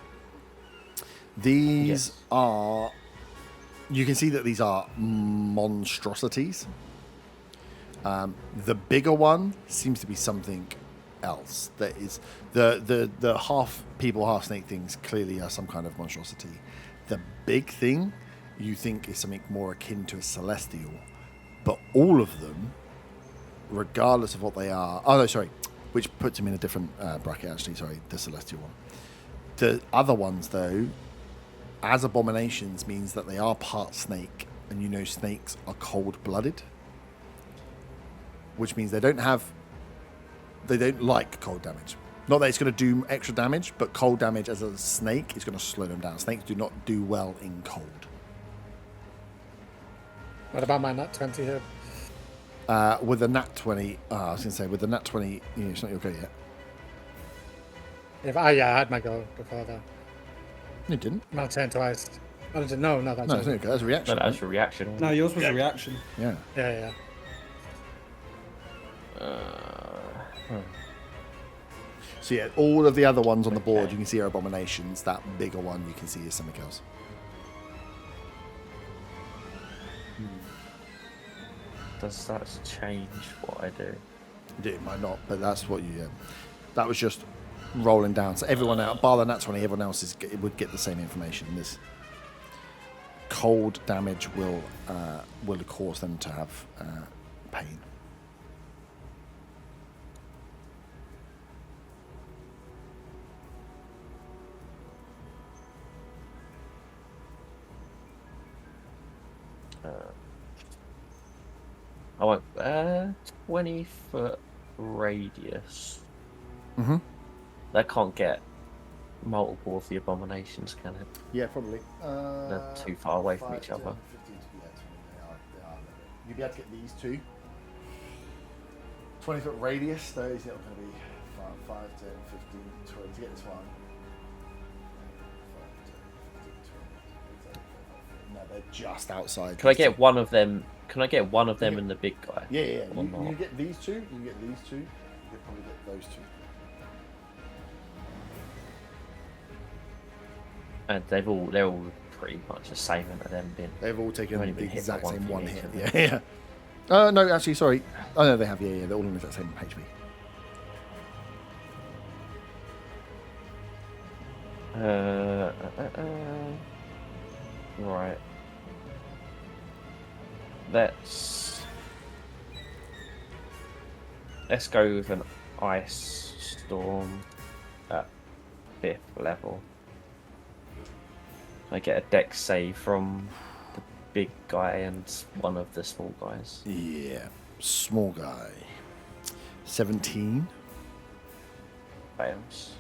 These Yes. are. You can see that these are monstrosities. The bigger one seems to be something else. That is the half people, half snake things clearly are some kind of monstrosity. The big thing you think is something more akin to a celestial, but all of them, regardless of what they are. Oh no, sorry, which puts them in a different bracket. Actually, sorry, the celestial one. The other ones though, as abominations, means that they are part snake, and you know snakes are cold-blooded, which means they don't like cold damage. Not that it's going to do extra damage, but cold damage as a snake is going to slow them down. Snakes do not do well in cold. What about my nat 20 here? With the nat 20, I was going to say, with the nat 20, it's not your go yet. I had my go before that. You didn't. My turn twice. Oh, no, that's No, it's not your go. That's a reaction. No, that's a reaction. No, yours was Yeah. a reaction. Yeah. Yeah. So yeah, all of the other ones on the board you can see are abominations. That bigger one you can see is something else. Does that change what I do? It might not, but that's what you. That was just rolling down. So everyone out, bar the nat 20, everyone else would get the same information. This cold damage will cause them to have pain. I want 20-foot radius. Mm-hmm. That can't get multiple of the abominations, can it? Yeah, probably. They're too far away from each other. 15, yeah, 20, they are. You'll be able to get these two. 20-foot radius, though, is not going to be 5, 10, 15, 20. To get this one. 5, 10, 15, 20. No, they're just outside. Can I these get two. one of them? Can I get one of them and the big guy? Yeah. Or You not? can get these two. You can get these two. You can probably get those two. And they're all pretty much the same, haven't they? Them been. They've all taken They've only the been hit exact by one same thing one each, hit. haven't Yeah. No, actually, sorry. Oh no, they have. Yeah. They're all in the exact same HP. Right. Let's go with an ice storm at 5th level. I get a dex save from the big guy and one of the small guys. Yeah. Small guy. 17. Fails.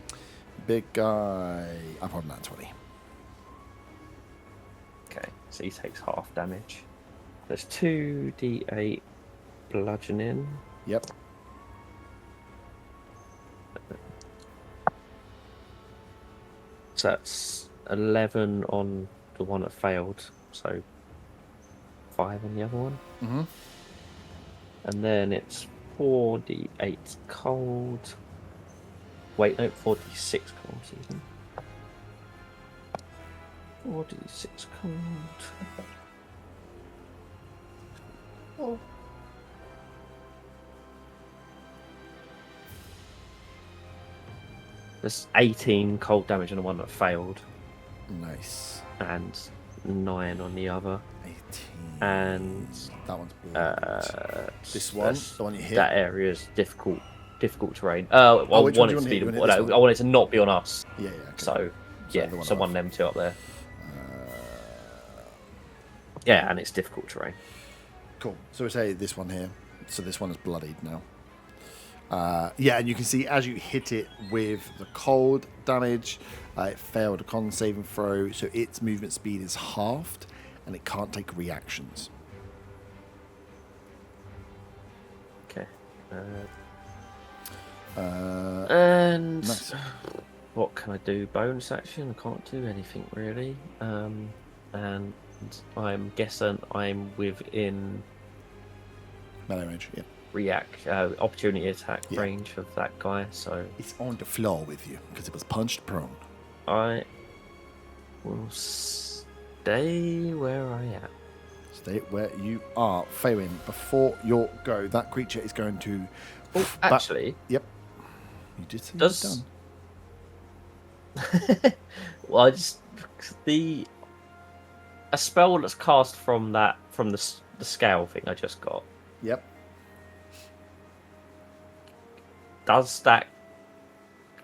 Big guy. I'm on that 20. Okay, so he takes half damage. There's 2d8 bludgeoning. Yep. So that's 11 on the one that failed. So 5 on the other one. Mm-hmm. And then it's 4d8 cold. Wait, no, 4d6 cold. Even. 4d6 cold. Oh. There's 18 cold damage on the one that failed. Nice. And 9 on the other. 18. And that one's blood. This one, the one you hit. That area is difficult terrain. I want it to be. I want it to not be on us. Yeah, yeah. Okay. So one of them two up there. Yeah, and it's difficult terrain. Cool. So we say this one here. So this one is bloodied now. Yeah, and you can see as you hit it with the cold damage, it failed a con saving throw, so its movement speed is halved, and it can't take reactions. Okay. And nice. What can I do? Bonus action? I can't do anything really. And I'm guessing I'm within melee range. Yeah. Opportunity attack range of that guy. So it's on the floor with you because it was punched prone. I will stay where I am. Stay where you are. Faywin, before your go, that creature is going to. Oh, actually. Yep. You did say does. Done. Well, a spell that's cast from the scale thing I just got. Yep. Does that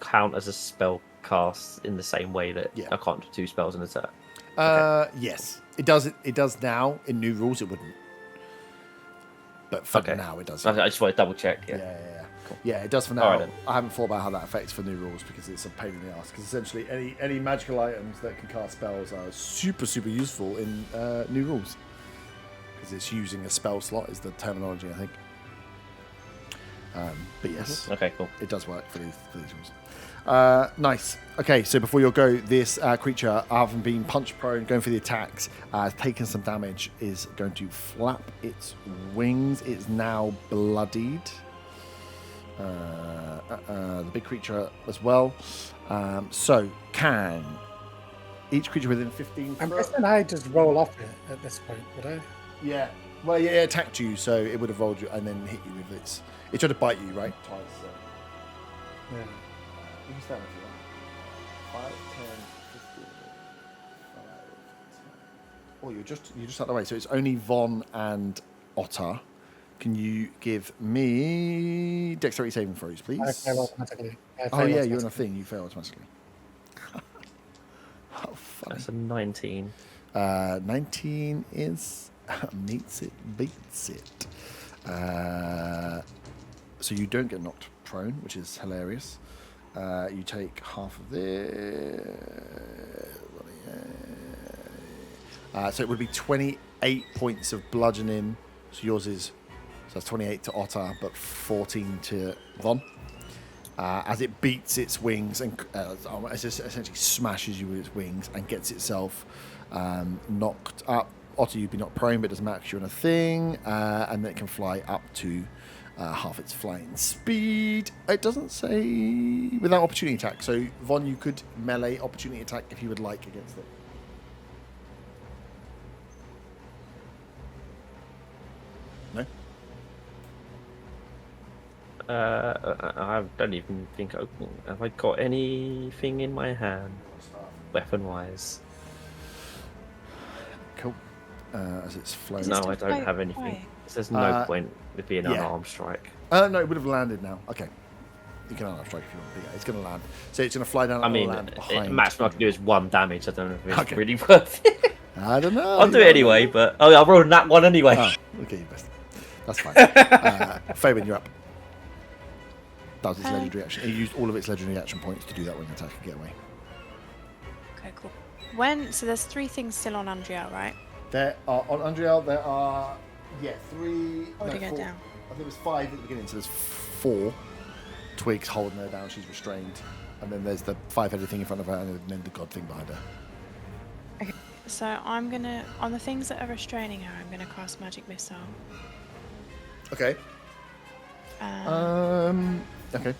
count as a spell cast in the same way that I can't do 2 spells in a turn? Okay. Yes, it does. It does now. In new rules, it wouldn't. But for now, it does. I just want to double check. Yeah. Cool. Yeah, it does for now. Right, I haven't thought about how that affects for new rules because it's a pain in the ass. Because essentially, any magical items that can cast spells are super useful in new rules. Because it's using a spell slot is the terminology, I think. But yes, okay, cool. It does work for these rules. Nice. Okay, so before you go, this creature, having been punch prone, going for the attacks, taking some damage, is going to flap its wings. It's now bloodied. The big creature as well. So can each creature within 15 I'm guessing I just roll off it at this point, would I? Yeah. Well, yeah, it attacked you, so it would have rolled you and then hit you with its. It tried to bite you, right? Twice. So. Yeah. You can stand if you want. 5, 10, 15, 5, 10. Oh, you're just out of the way. So it's only Von and Otter. Can you give me dexterity saving throws, please? I fail automatically. You're in a thing. You fail automatically. How funny. That's a 19. 19 is meets it, beats it. So you don't get knocked prone, which is hilarious. You take half of this. So it would be 28 points of bludgeoning. So yours is. So that's 28 to Otter, but 14 to Von. As it beats its wings and essentially smashes you with its wings and gets itself knocked up. Otter, you'd be knocked prone, but it doesn't matter because you're in a thing. And then it can fly up to half its flying speed. It doesn't say without opportunity attack. So, Von, you could melee opportunity attack if you would like against it. No? I don't even think have I got anything in my hand, weapon-wise. Cool. As it's flown. No, I don't have anything. There's no point with being an unarmed strike. No, it would have landed now. Okay. You can unarmed strike if you want. But yeah, it's going to land. So it's going to fly down and land behind. Maximum I can do is 1 damage. I don't know if it's really worth it. I don't know. I'll do it anyway, but I'll roll that one anyway. Oh, okay, you best. That's fine. Fabian, you're up. That was its legendary action. It used all of its legendary action points to do that when you attack and get away. Okay, cool. So there's 3 things still on Andriel, right? There are on Andriel. There are 3. Or to go down. I think it was 5 at the beginning, so there's 4. twigs holding her down. She's restrained. And then there's the 5-headed thing in front of her, and then the god thing behind her. Okay, so I'm gonna, on the things that are restraining her, I'm gonna cast Magic Missile. Okay. Okay.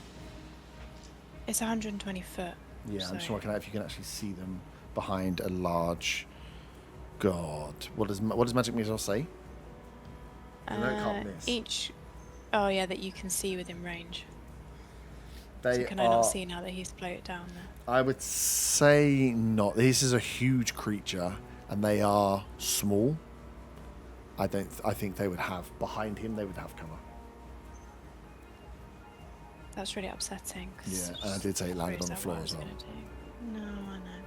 It's 120 foot. Yeah, I'm just so- working out if you can actually see them behind a large god. What does Magic Missile say? You know it can't miss. Each. Oh yeah, that you can see within range. They So can I not see now that he's floated down there? I would say not. This is a huge creature, and they are small. I think they would have behind him. They would have cover. That's really upsetting. 'cause Yeah, and I did say it landed on the is that floor what I as was well. gonna do? No, I know.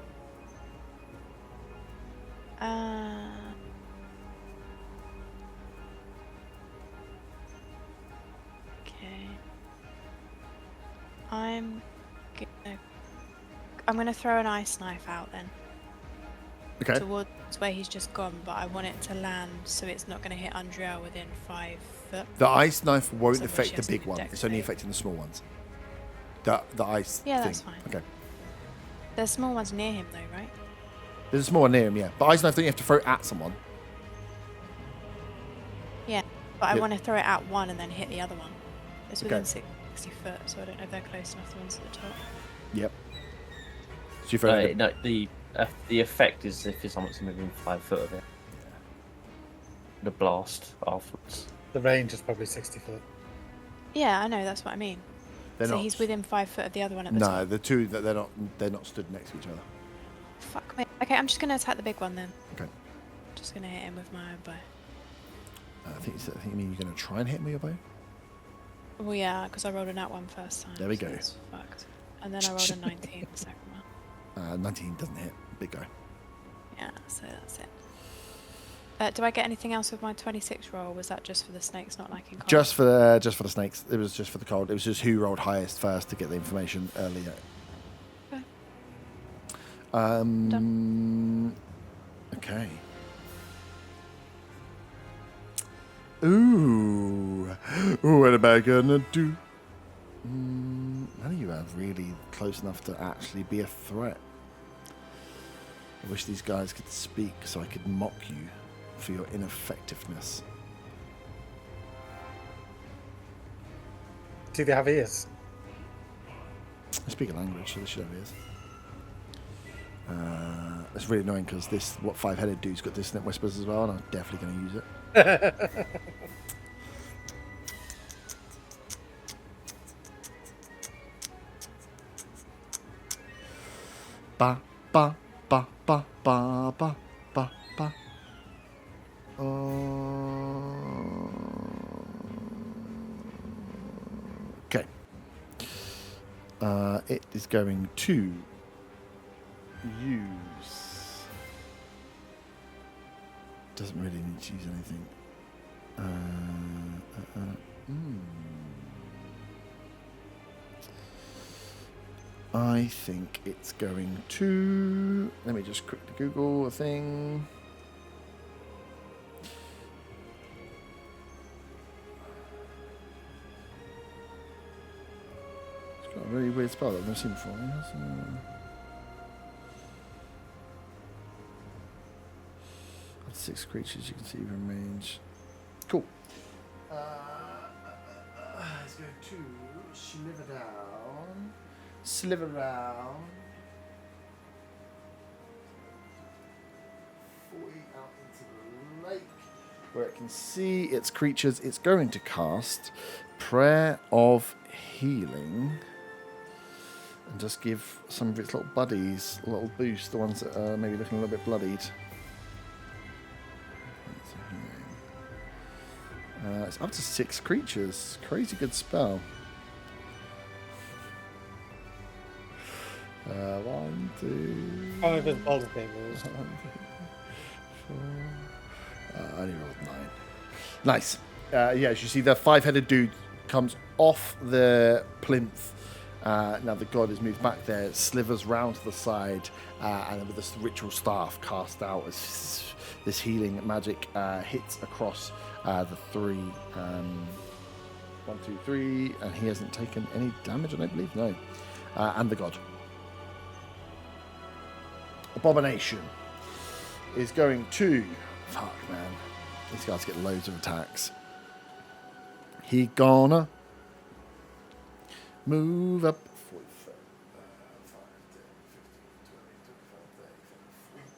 Okay. I'm gonna throw an ice knife out then. Okay. Towards where he's just gone, but I want it to land so it's not gonna hit Andriel within 5 foot. The ice knife won't So affect she the has to big one. dex It's only save. affecting the small ones. The ice Yeah, thing. that's fine. Okay. There's small ones near him though, right? There's a small one near him, yeah. But ice knife thing you have to throw at someone. Yeah, but I Yeah. want to throw it at one and then hit the other one. It's within Okay. 60 foot, so I don't know if they're close enough, the ones at the top. Yep. So you throw it. No, the effect is if someone's within 5 foot of it. The blast afterwards. The range is probably 60 foot. Yeah, I know, that's what I mean. They're so not. he's within 5 foot of the other one at the No, top. the two that they're not stood next to each other. Fuck me. Okay, I'm just going to attack the big one then. Okay. Just going to hit him with my bow. I think you mean you're going to try and hit me with your bow. Well, yeah, because I rolled a nat one first time. There we so go. that's fucked. And then I rolled a 19 the second one. 19 doesn't hit. Big guy. Yeah, so that's it. Do I get anything else with my 26 roll? Or was that just for the snakes not liking cold? Just for the snakes. It was just for the cold. It was just who rolled highest first to get the information earlier. Okay. Okay. Ooh, what am I gonna do? None of you are really close enough to actually be a threat. I wish these guys could speak so I could mock you for your ineffectiveness. Do they have ears? I speak a language, so they should have ears. It's really annoying because this 5-headed dude's got dissonant whispers as well, and I'm definitely going to use it. Ba ba ba ba ba ba ba ba. Okay. It is going to use. Doesn't really need to use anything. I think it's going to. Let me just quickly Google a thing. It's got a really weird spell that I've never seen before. Up to 6 creatures you can see within range. Cool. It's going to sliver down. Sliver around. 40 out into the lake. Where it can see its creatures. It's going to cast Prayer of Healing. And just give some of its little buddies a little boost. The ones that are maybe looking a little bit bloodied. It's up to 6 creatures. Crazy good spell. 1, 2. Oh, if it's bold tables. I only rolled 9. Nice. As you see, the 5-headed dude comes off the plinth. Now the god has moved back there. It slivers round to the side, and with this ritual staff cast out as this healing magic hits across the 3 1, 2, 3, and he hasn't taken any damage, I don't believe. No. And the god. Abomination is going to... Fuck, man. These guys get loads of attacks. He gonna move up. 45, 5, 10, 15, 20, 25,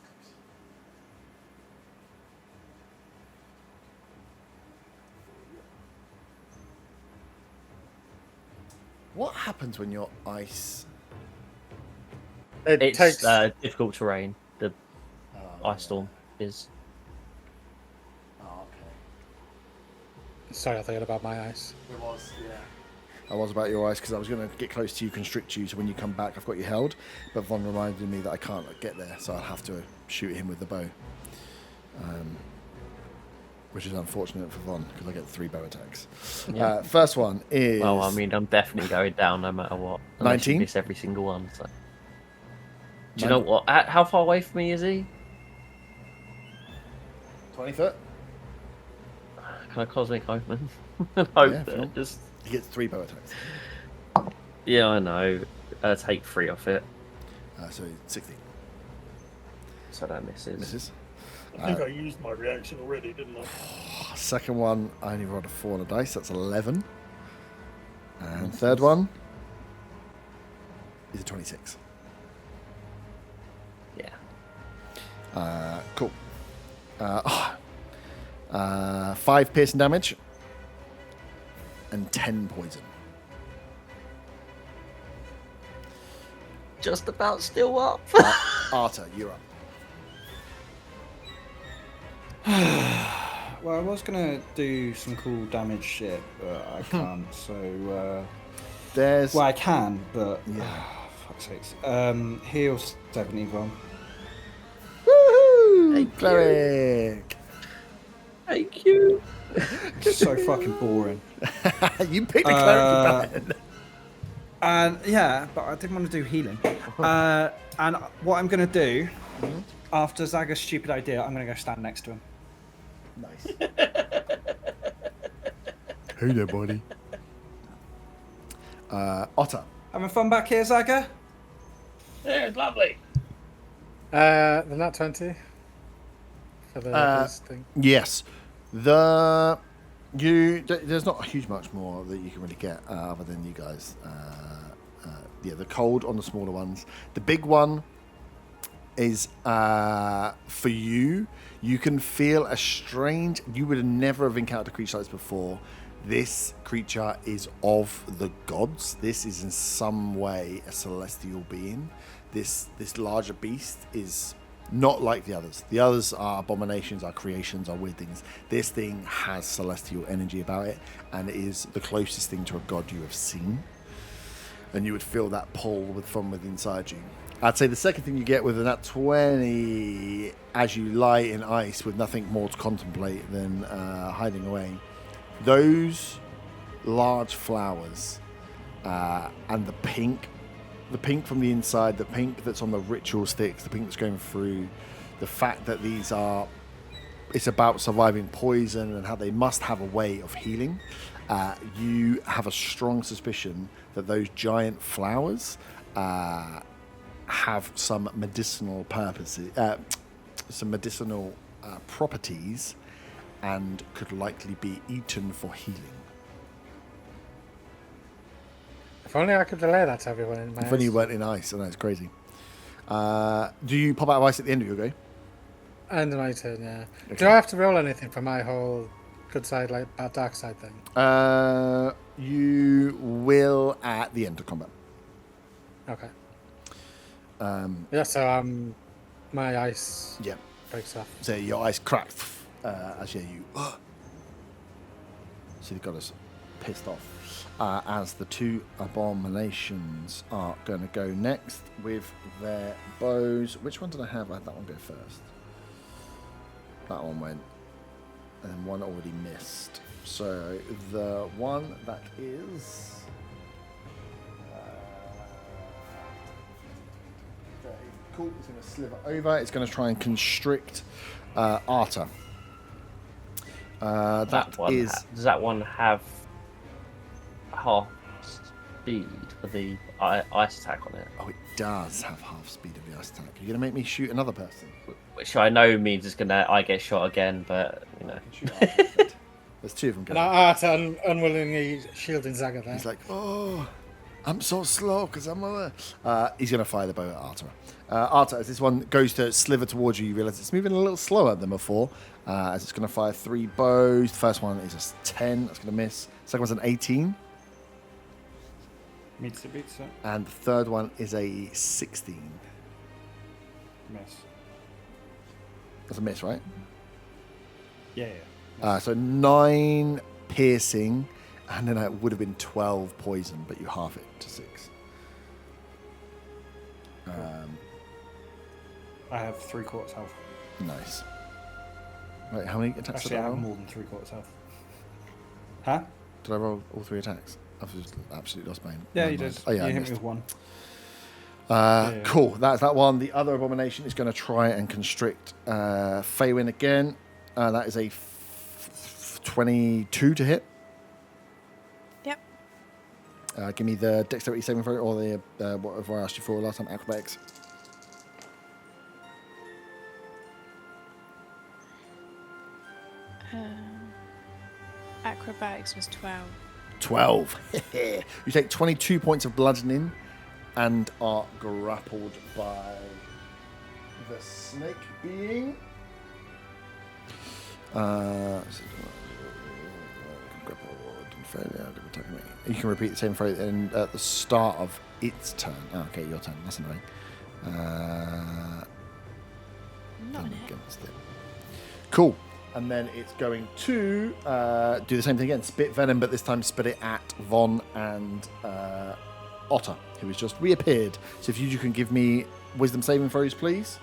30, 40. What happens when you're ice? It's takes. difficult terrain. The ice storm is. Oh, okay. Sorry, I thought about my ice. It was, yeah. I was about your ice because I was going to get close to you, constrict you, so when you come back, I've got you held. But Von reminded me that I can't get there, so I'll have to shoot him with the bow. Which is unfortunate for Von because I get 3 bow attacks. Yeah. First one is. Well, I mean, I'm definitely going down no matter what. Unless 19? you miss every single one. So. Do you know what? How far away from me is he? 20 foot. Can I cosmic open? Yeah, Hope just. He gets 3 bow attacks. Yeah, I know. Take 3 off it, So 60. so that misses. Misses. I think I used my reaction already, didn't I? Second one, I only rolled a 4 on a dice. That's 11. And third one is a 26. Yeah. Cool. 5 piercing damage and 10 poison. Just about still up. Arta, you're up. Well, I was gonna do some cool damage shit, but I can't. So, There's. well, I can, but Yeah. fuck's sakes. Heal 71. Woohoo! Thank Cleric! Thank you. So fucking boring. You picked the cleric for that. And yeah, but I didn't want to do healing. And what I'm gonna do after Zaga's stupid idea, I'm gonna go stand next to him. Nice. Hey there, buddy. Otter. Having fun back here, Zaga? Yeah, it's lovely. The nat 20 for the this thing. Yes. There's not a huge much more that you can really get other than you guys. The cold on the smaller ones. The big one is for you. You can feel a strange. You would never have encountered a creature like this before. This creature is of the gods. This is in some way a celestial being. This larger beast is not like the others. The others are abominations, are creations, are weird things. This thing has celestial energy about it, and it is the closest thing to a god you have seen. And you would feel that pull from within inside you. I'd say the second thing you get with that 20, as you lie in ice with nothing more to contemplate than hiding away, those large flowers and the pink from the inside, the pink that's on the ritual sticks, the pink that's going through, the fact that these are, it's about surviving poison and how they must have a way of healing. You have a strong suspicion that those giant flowers have some medicinal purposes, some medicinal properties, and could likely be eaten for healing. If only I could relay that to everyone in my If only you house. weren't in ice, I know it's crazy. Do you pop out of ice at the end of your go? And my turn, yeah. Okay. Do I have to roll anything for my whole good side, like bad dark side thing? You will at the end of combat. Okay. Yeah, so my ice yeah. breaks off. So your ice cracked as you. So the goddess pissed off. As the 2 abominations are going to go next with their bows. Which one did I have? I had that one go first. That one went, and then one already missed. So the one that is. Cool. It's going to sliver over. It's going to try and constrict Arta. That one is. does that one have half speed for the ice attack on it, Oh, it does have half speed of the ice attack. You're gonna make me shoot another person. which I know means I get shot again, but you know. I can shoot Arthur instead. There's two of them And going. Art unwillingly shielding Zaga there. He's like, oh, I'm so slow because I'm a... he's going to fire the bow at Arta. Arta, as this one goes to sliver towards you, you realise it's moving a little slower than before, as it's going to fire 3 bows. The first one is a 10, that's going to miss. The second one's an 18, Meets it, beats it. and the third one is a 16. Miss. That's a miss, right? Yeah. So 9 piercing, and then it would have been 12 poison, but you half it to 6. I have 3/4 health. Nice. Wait, how many attacks Actually, did I I have roll? more than 3/4 health. Huh? Did I roll all 3 attacks? I've just absolutely lost my Yeah, my you mind. did. Oh, yeah, I you hit missed. me with 1. Yeah. Cool, that's that one. The other abomination is going to try and constrict Faywin again. That is a 22 to hit. Yep. Give me the dexterity saving throw or the whatever I asked you for last time, acrobatics. Acrobatics was 12. 12. You take 22 points of bludgeoning and are grappled by the snake being. You can repeat the same phrase at the start of its turn. Oh, okay, your turn. That's annoying. Not in it. Against it. Cool. And then it's going to do the same thing again. Spit venom, but this time spit it at Von and Otter, who has just reappeared. So if you can give me wisdom saving throws, please.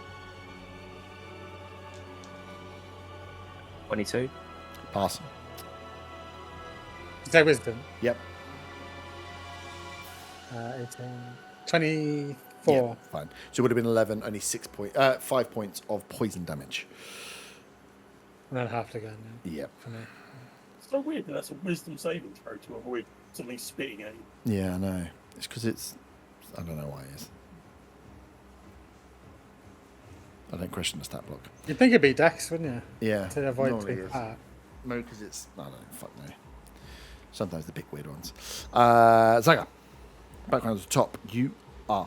22. Pass. Is that wisdom? Yep. 18. 24. Yeah, fine. So it would have been 11, only 5 points of poison damage. And then half again. Yep. For me. It's so weird that that's a wisdom saving throw to avoid something spitting at you. Yeah, I know. It's because it's... I don't know why it is. I don't question the stat block. You'd think it'd be Dex, wouldn't you? Yeah. To avoid normally being is. hurt. No, because it's... I don't know. Fuck no. Sometimes they pick weird ones. Zaga. Back around to the top. You are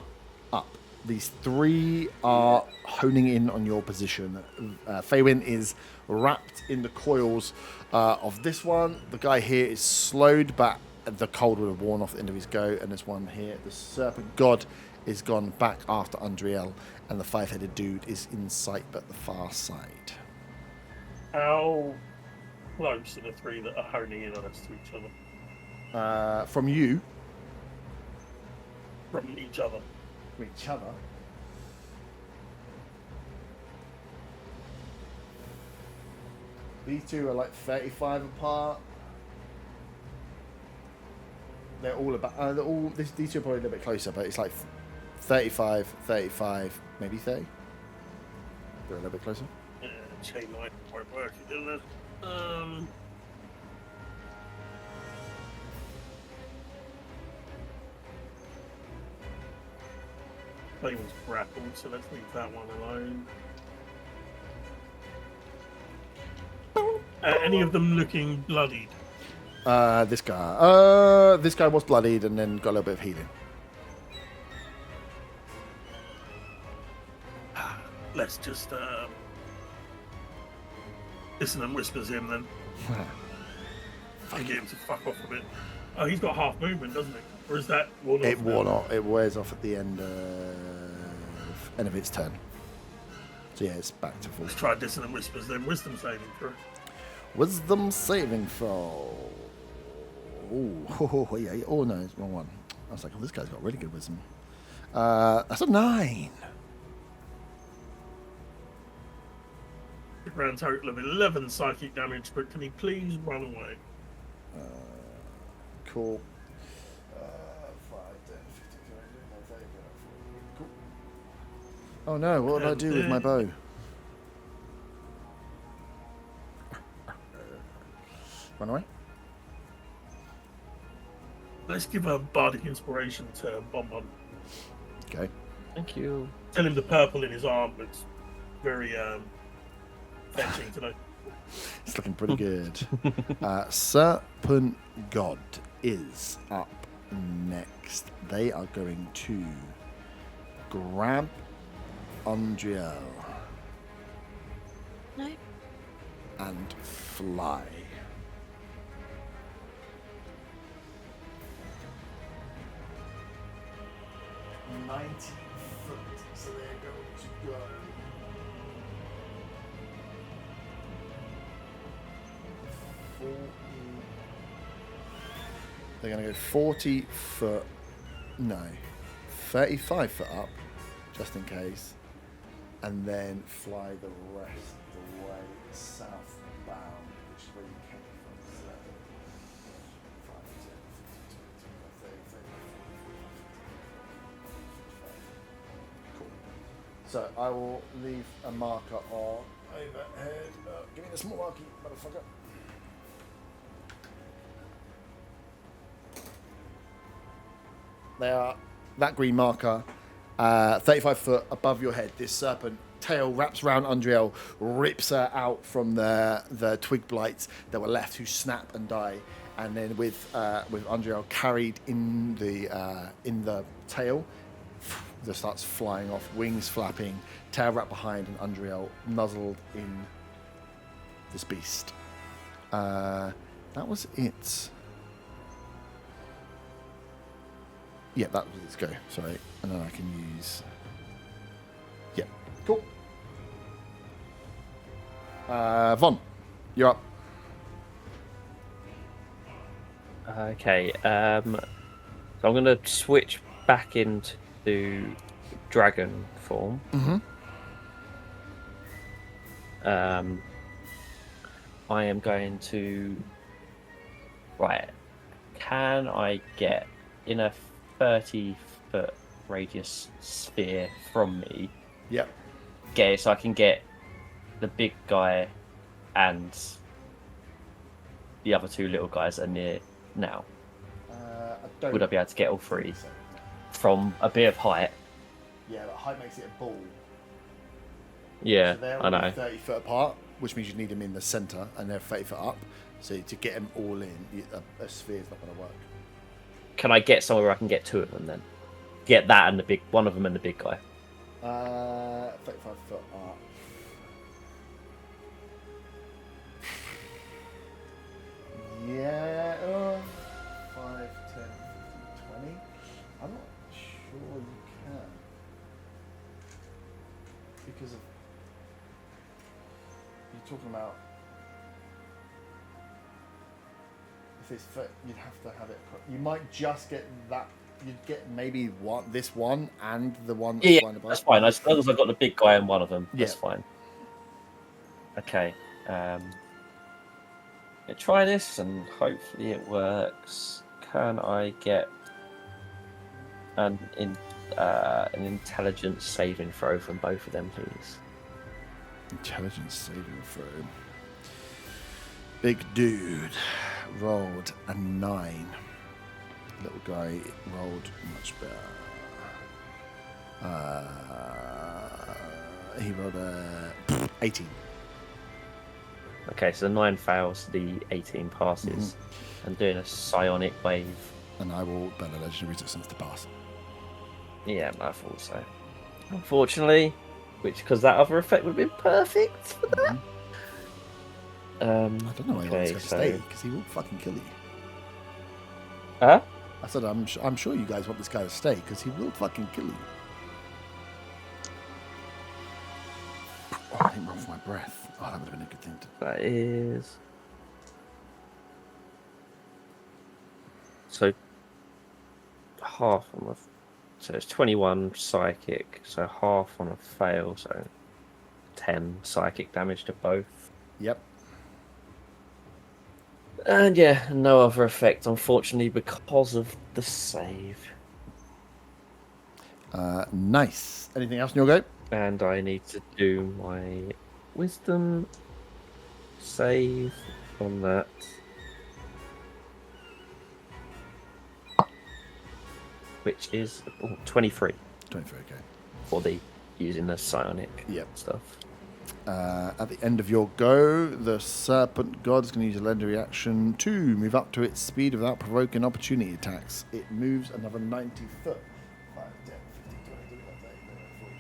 up. These 3 are honing in on your position. Faywin is wrapped in the coils of this one. The guy here is slowed, but the cold would have worn off the end of his go. And this one here, the Serpent God, is gone back after Undriel. And the 5-headed dude is in sight, but the far side. How close are the 3 that are honing in on us to each other? From you. From each other. Each other. These 2 are like 35 apart. They're all about. These 2 are probably a little bit closer, but it's like 35, 35, maybe 30. They're a little bit closer. Chain line won't work, doesn't it? Playman's grappled, so let's leave that one alone. Any of them looking bloodied? This guy. This guy was bloodied and then got a little bit of healing. Let's just listen and whispers him then. And get him to fuck off a bit. Oh, he's got half movement, doesn't he? Or is that worn off? It wore now? off. It wears off at the end of its turn. So yeah, it's back to full. Let's try dissonant whispers then. Wisdom saving throw. Wisdom saving throw. Oh, yeah. Oh no, it's the wrong one. I was like, oh, this guy's got really good wisdom. That's a 9. A grand total of 11 psychic damage, but can he please run away? Cool. 5, 10, 15, 20, 30, 40. Cool. Oh no, what did I do with my bow? Run away? Let's give a bardic inspiration to Bonbon. Okay. Thank you. Tell him the purple in his arm looks very fetching today. It's looking pretty good. Serpent God is up next. They are going to grab Andriel No. and fly. .90 so they're going to go 40. They're going to go 40 foot, no, 35 foot up, just in case, and then fly the rest of the way southbound, which is where you came from. So 5, 10, 15, 20, 30, 40, 45, 50. Cool. So I will leave a marker on overhead. Give me the small marker, motherfucker. They are that green marker, 35 foot above your head. This serpent tail wraps around Andriel, rips her out from the twig blights that were left, who snap and die. And then with Andriel carried in the tail, just starts flying off, wings flapping, tail wrapped behind, and Andriel nuzzled in this beast. That was it. Yeah, that was its go. Sorry, and then I can use. Yeah, cool. Von, you're up. Okay. So I'm going to switch back into dragon form. I am going to. Right. Can I get in a 30-foot radius sphere from me? Yep. Get it so I can get the big guy and the other two little guys that are near now. Would I be able to get all three from a bit of height? Yeah, but height makes it a ball. Yeah, So they're I know. only 30 foot apart, which means you need them in the centre, and they're 30 foot up. So to get them all in, a sphere is not going to work. Can I get somewhere where I can get two of them then? Get that and the big one of them and the big guy. 35 foot up. Yeah, 5, 10, 15, 20. I'm not sure you can. Because of. You're talking about. If it's foot, you'd have to have it. You might just get that. You'd get maybe this one and the one that's Yeah, flying above. that's fine. As long as I've got the big guy and one of them, that's Yeah. fine. Okay. Try this and hopefully it works. Can I get an intelligence saving throw from both of them, please? Intelligence saving throw. Big dude rolled a 9. Little guy rolled much better. He rolled a 18. Okay, so the 9 fails, the 18 passes. I'm doing a psionic wave. And I will burn a legendary resistance to pass. Yeah, I thought so. Unfortunately, because that other effect would have been perfect for that. I don't know why he wants Okay, to stay, because he will fucking kill you. Huh? I said, I'm sure you guys want this guy to stay, because he will fucking kill you. Oh, I didn't roll for my breath. Oh, that would have been a good thing to do. That is. So, half on a. So it's 21 psychic, so half on a fail, so 10 psychic damage to both. Yep. And yeah, no other effect, unfortunately, because of the save. Nice. Anything else in your go? And I need to do my wisdom save on that. which is 23 23, okay. for the using the psionic Yep. stuff. At the end of your go, the Serpent God is going to use a legendary action to move up to its speed without provoking opportunity attacks. It moves another 90 foot. 5, 10, 15, 20, 25, 30, 40,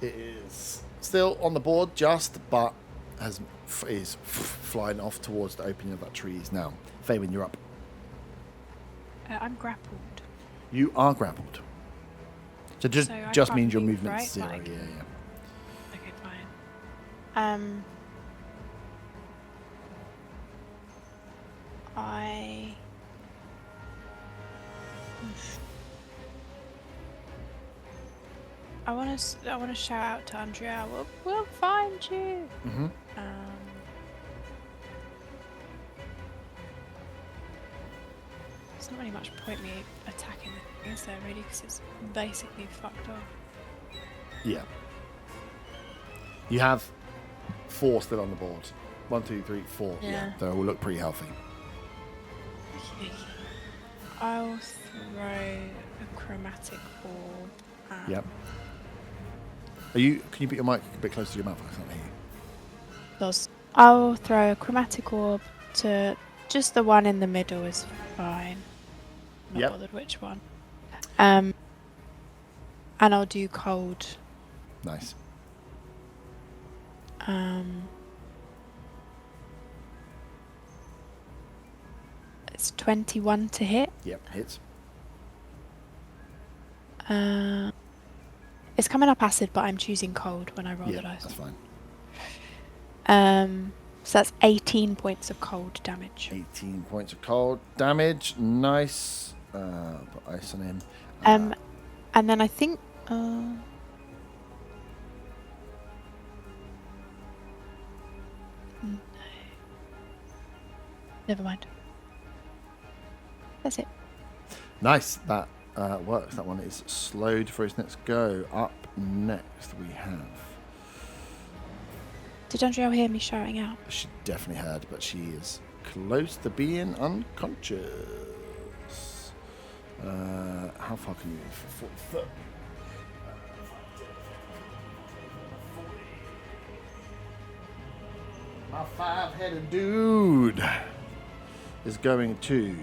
50. It is still on the board, but is flying off towards the opening of that tree now. Faywin, you're up. I'm grappled. You are grappled. So So I just can't means your move, movement's right? 0. Like- Yeah. Okay, fine. I want to shout out to Andrea. We'll find you. Mm-hmm. There's not really much point me attacking the thing, is there, really? Because it's basically fucked off. Yeah. You have 4 still on the board. 1, 2, 3, 4. Yeah. They all look pretty healthy. I'll throw a chromatic orb at... Yep. Can you put your mic a bit closer to your mouth? I can't hear you. I'll throw a chromatic orb to just the one in the middle is fine. Not Yep. bothered which one. And I'll do cold. Nice. It's 21 to hit. Yep, hits. It's coming up acid, but I'm choosing cold when I roll the Yeah, dice. that's fine. So that's 18 points of cold damage. 18 points of cold damage. Nice. Put ice on him. And then I think... no. Never mind. That's it. Nice. That works. That one is slowed for its next go. Up next we have... Did Andrea hear me shouting out? She definitely heard, but she is close to being unconscious. How far can you move? 40 foot. 40. My 5-headed dude is going to...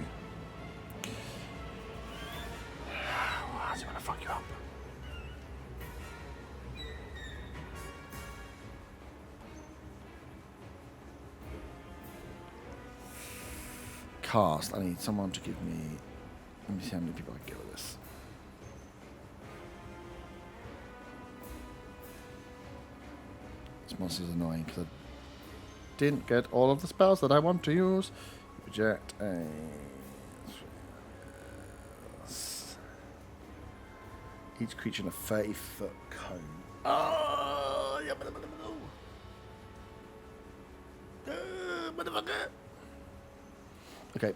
How's he going to fuck you up? Cast. I need someone to give me... Let me see how many people I can get with this. This monster's annoying because I didn't get all of the spells that I want to use. Reject a... Each creature in a 30-foot cone. Oh, yeah, motherfucker. Okay.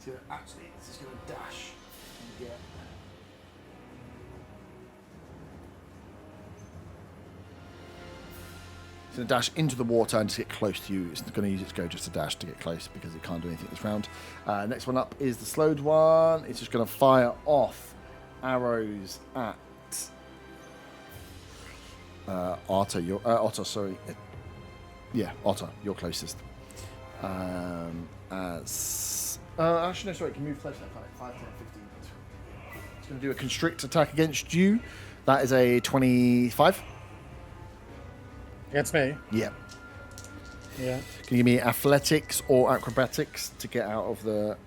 So actually, it's just going to dash and get... It's going to dash into the water and just get close to you. It's going to use its go just to dash to get close because it can't do anything this round. Next one up is the slowed one. It's just going to fire off arrows at Otter. Otter, sorry. Yeah, Otter, you're closest. Actually, no, sorry, it can move closer. 5, 10, 15. It's going to do a constrict attack against you. That is a 25. Against me? Yeah. Yeah. Can you give me athletics or acrobatics to get out of the...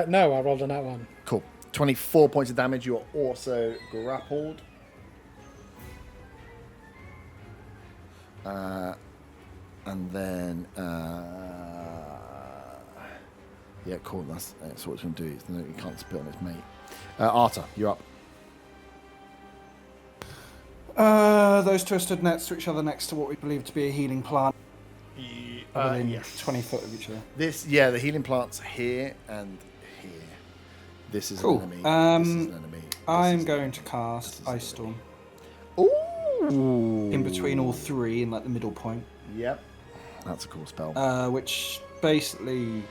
No, I rolled on that one. Cool. 24 points of damage. You are also grappled. And then... yeah, cool. That's what it's going to do. It's, you can't spit on its mate. Arta, you're up. Those two are stood next to each other, next to what we believe to be a healing plant. Within Yes. 20 foot of each other. The healing plant's here and here. This is Cool. an enemy. This is an enemy. I'm going to cast Ice Storm Ooh. in between all three, in like the middle point. Yep. That's a cool spell. which basically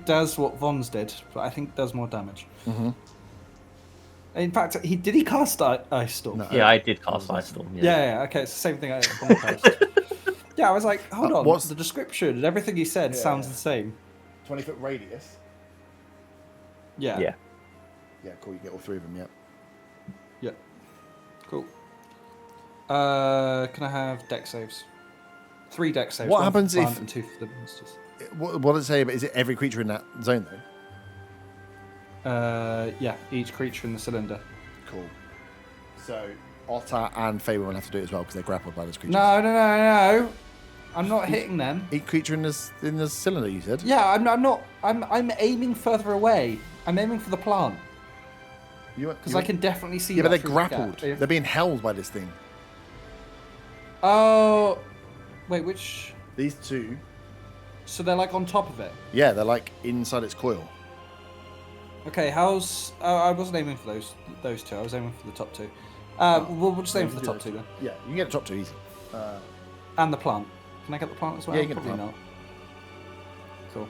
does what Von's did, but I think does more damage. Mm-hmm. In fact, did he cast Ice Storm? No. Yeah, I did cast Ice Storm. Yeah. Okay, it's the same thing I cast. Yeah, I was like, hold on. what's- The description and everything he said sounds the same. 20-foot radius. Yeah. Yeah. Yeah, cool. You get all three of them. Yep. Yeah. Cool. Can I have deck saves? 3 deck saves. What 1 for happens the plant if- and 2 for the monsters? What does it say? But is it every creature in that zone though? Yeah, each creature in the cylinder. Cool. So Otter and Faber will have to do it as well because they're grappled by those creatures. No. I'm not hitting them. Each creature in the cylinder, you said. Yeah, I'm not. I'm aiming further away. I'm aiming for the plant because I can definitely see. Yeah, but that they're through the grappled. gap. They're being held by this thing. Oh, wait, which? These two. So they're like on top of it. Yeah, they're like inside its coil. Okay, how's? I wasn't aiming for those two. I was aiming for the top two. We'll just aim for the top two then. Yeah, you can get the top two easy. And the plant. Can I get the plant as well? Yeah, you can get the Probably plant. not.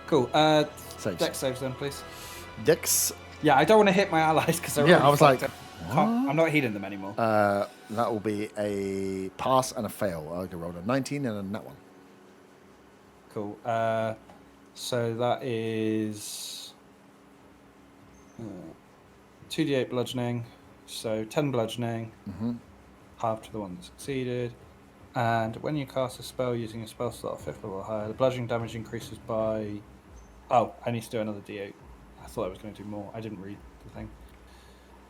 Cool. Saves. Dex saves then, please. Dex. Yeah, I don't want to hit my allies because they're Yeah, already I was like, fucked up. I'm not healing them anymore. That will be a pass and a fail. I'll go roll a 19 and a nat one. Cool. So that is 2d8 bludgeoning. So 10 bludgeoning. Mm-hmm. Half to the one that succeeded. And when you cast a spell using a spell slot of 5th level or higher, the bludgeoning damage increases by... Oh, I need to do another d8. I thought I was going to do more. I didn't read the thing.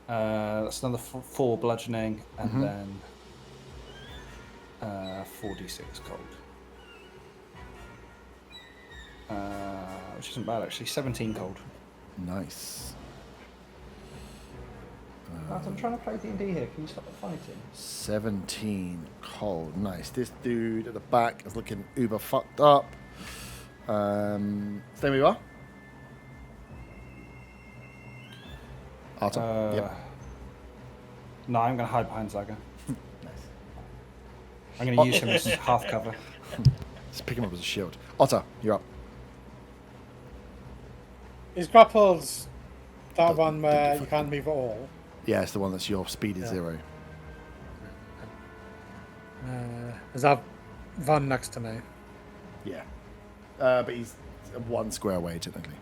That's another 4 bludgeoning, and then 4d6 cold. Which isn't bad, actually. 17 cold. Nice. I'm trying to play D&D here. Can you stop fighting? 17 cold. Nice. This dude at the back is looking uber fucked up. Stay where you are. Arthur. Yep. No, I'm going to hide behind Zaga. Nice. I'm going to use him as half cover. Just pick him up as a shield. Otter, you're up. Is grapples that one where you can't move at all? Yeah, it's the one that's your speed is 0. Is that Von next to me? Yeah. But he's 1 square away, technically.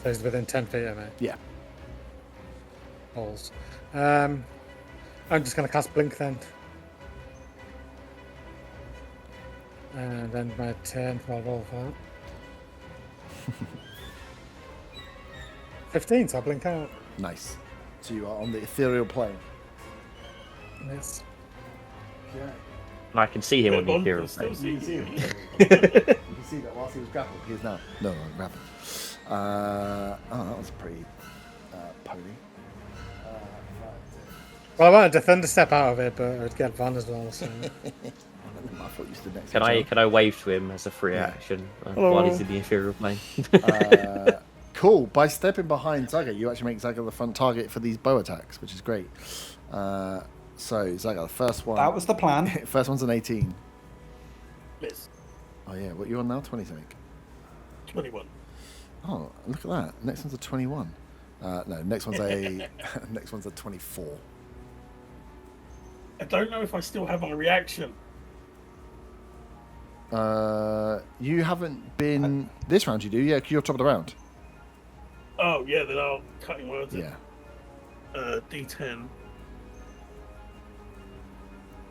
So he's within 10 feet of me. Yeah. Balls. I'm just going to cast Blink then. And then my turn for a roll for that. 15, so I blink out. Nice. So you are on the ethereal plane. Yes. Okay. And I can see him on the Bond ethereal can still plane. see You can see you. him. You can see that whilst he was grappled. He is now. No, grappled. That was pretty pony. Well, I wanted to thunder step out of it, but I'd get Von as well. So. I thought you stood next Can to I each can I wave to him as a free Yeah. action Hello. while he's in the ethereal plane? other. Cool. By stepping behind Zaga, you actually make Zaga the front target for these bow attacks, which is great. So Zaga, the first one. That was the plan. First one's an 18. Miss. Oh yeah, what are you on now? 20 something. 21. Oh, look at that. Next one's a 21. No, next one's a next one's a 24. I don't know if I still have my reaction. You haven't been this round. You do, yeah? 'Cause you're top of the round. Oh, yeah, then I'll cutting words. Yeah. D10.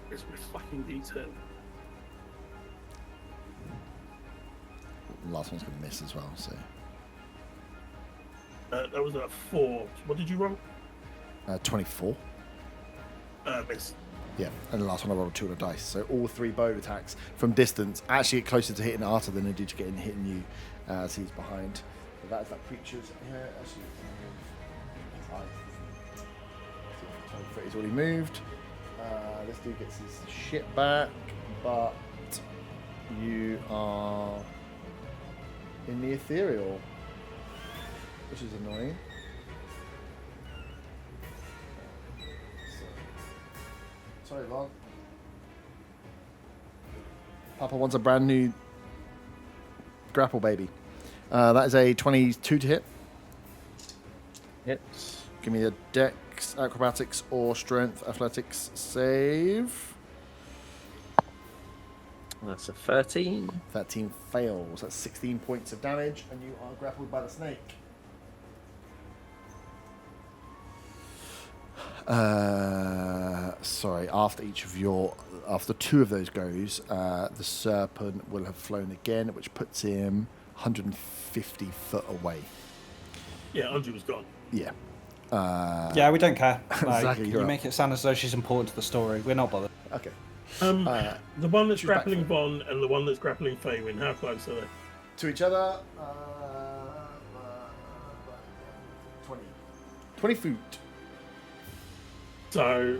Where's my fucking D10? The last one's gonna miss as well. So That was a 4. What did you roll? 24. Miss. Yeah, and the last one I rolled a 2 on a dice. So all 3 bow attacks from distance actually get closer to hitting Arthur than they do to hitting you, as he's behind. But that is that creature's here. Actually, he's already moved. This dude gets his shit back, but you are in the ethereal, which is annoying. So Sorry, Lon. Papa wants a brand new grapple baby. That is a 22 to hit. Hits. Give me a dex, acrobatics, or strength athletics save. That's a 13. 13 fails. That's 16 points of damage, and you are grappled by the snake. Sorry, after two of those goes, the serpent will have flown again, which puts him 150 foot away. Yeah, Anju was gone. Yeah. Yeah, we don't care. Like, Exactly, you're you up. make it sound as though she's important to the story. We're not bothered. Okay. The one that's she's back grappling for Von and the one that's grappling Faywin, how close are they? To each other, 20 feet. So,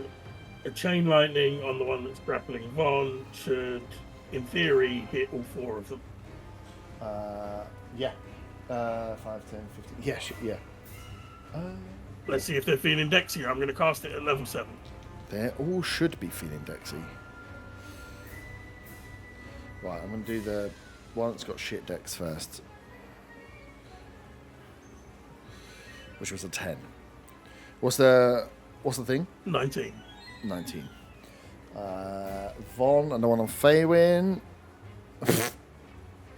a chain lightning on the one that's grappling Von should, in theory, hit all four of them. Yeah. 5, 10, 15. Yeah, yeah. Let's see if they're feeling dexier. I'm going to cast it at level 7. They all should be feeling Dexy. Right, I'm going to do the one that's got shit dex first. Which was a 10. What's the thing? 19. 19. Von and the one on Faywin.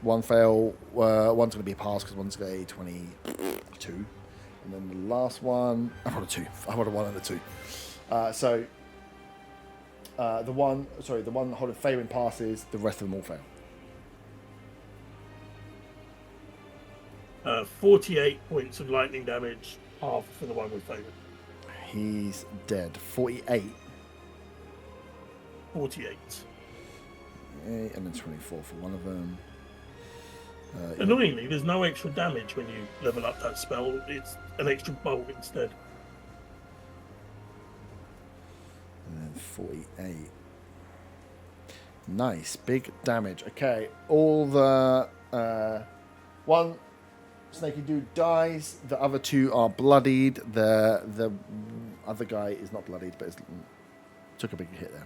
One fail. One's going to be a pass because one's got a 22. And then the last one, I rolled a 2. I rolled a 1 and a 2. The one holding Faywin passes, the rest of them all fail. 48 points of lightning damage, half for the one with Faywin. He's dead. 48. 48. And then 24 for one of them. Annoyingly, there's no extra damage when you level up that spell. It's an extra bolt instead. And then 48. Nice. Big damage. Okay. All the... one snaky dude dies. The other two are bloodied. The other guy is not bloodied, but took a big hit there.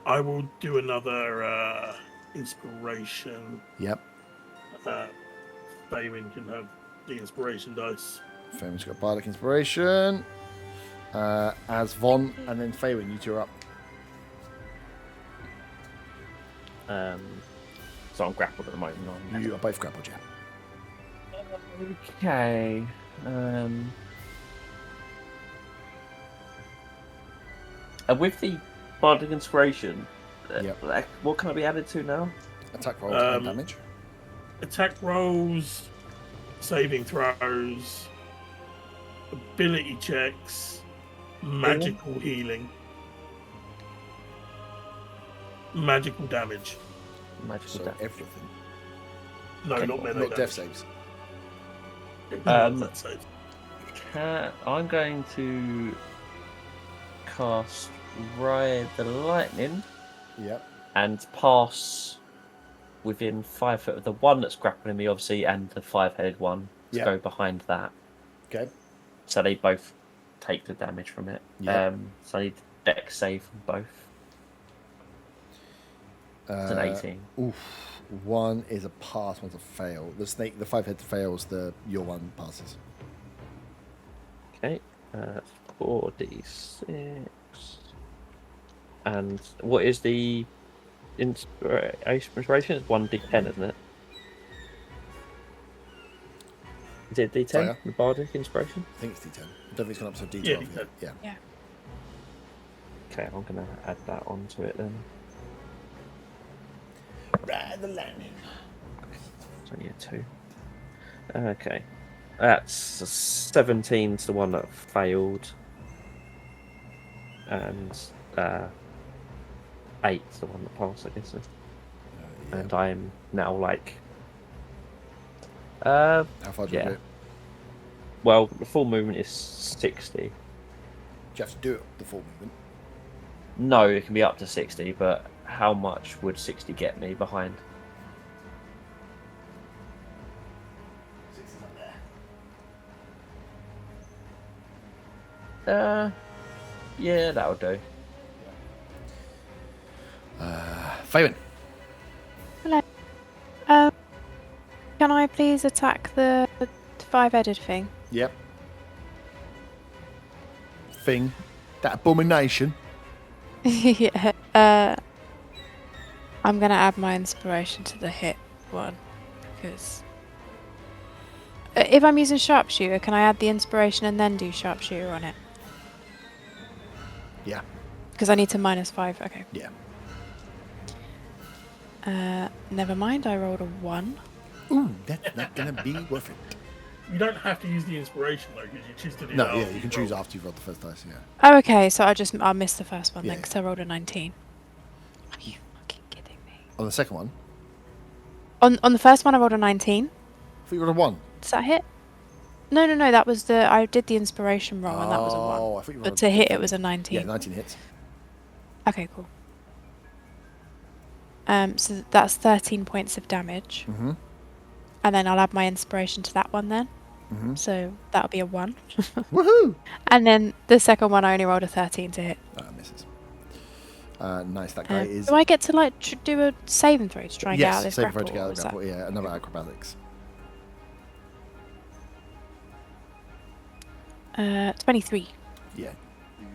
I will do another inspiration. Yep. Faywin can have the inspiration dice. Faywin's got Bardic Inspiration. As Von, and then Faywin, you two are up. So I'm grappled at the moment. You are both grappled, yeah. Okay. With the Bardic Inspiration, Yep. like, what can I be added to now? Attack roll and damage. Attack rolls, saving throws, ability checks, magical healing, magical damage. Magical So damage. everything. No, Okay, not melee not damage. death saves. That saves. I'm going to cast Ride the Lightning Yep. and pass within 5 foot of the one that's grappling me, obviously, and the 5-headed one to Yep. go behind that. Okay. So they both take the damage from it. Yep. So I need dex save from both. It's an 18. Oof. One is a pass, one's a fail. The 5-head fails, your one passes. Okay. 4d6. And what is the inspiration? It's 1d10, isn't it? Is it d10? Sorry? The Bardic Inspiration? I think it's D10. I don't think it's gone up to D12 Yeah, yet. D10. Yeah. Okay, I'm going to add that onto it then. Ride the lightning. It's only a 2. Okay. That's a 17 to the one that failed. And 8 to the one that passed, I guess. Yeah. And I'm now like... How far do you yeah. do it? Well, the full movement is 60. Do you have to do it the full movement? No, it can be up to 60, but how much would 60 get me behind? 60's up there. Yeah, that'll do. Faven. Hello. Can I please attack the 5-headed thing? Yep. Thing. That abomination. Yeah. I'm gonna add my inspiration to the hit one because if I'm using sharpshooter, can I add the inspiration and then do sharpshooter on it? Yeah. Because I need to -5. Okay. Yeah. Never mind. I rolled a 1. Ooh, that's not gonna be worth it. You don't have to use the inspiration though, because you choose to do No, that. yeah, after you can roll. choose after you've rolled the first dice. Yeah. Oh, okay. So I missed the first one then Yeah. because I rolled a 19. Are you fucking kidding me? On the second one, On the first one, I rolled a 19. I thought you rolled a 1. Does that hit? No. That was I did the inspiration roll and that was a 1. Oh, I thought you rolled But to hit, it was a 19. Yeah, 19 hits. Okay, cool. So that's 13 points of damage. Mm-hmm. And then I'll add my inspiration to that one then. Mm-hmm. So that'll be a 1. Woohoo! And then the second one, I only rolled a 13 to hit. Misses. Nice. That guy is. Do I get to like do a saving throw to try and get out of Yes, this save for grapple? to get out or of is the that- grapple. Yeah, another acrobatics. 23. Yeah. You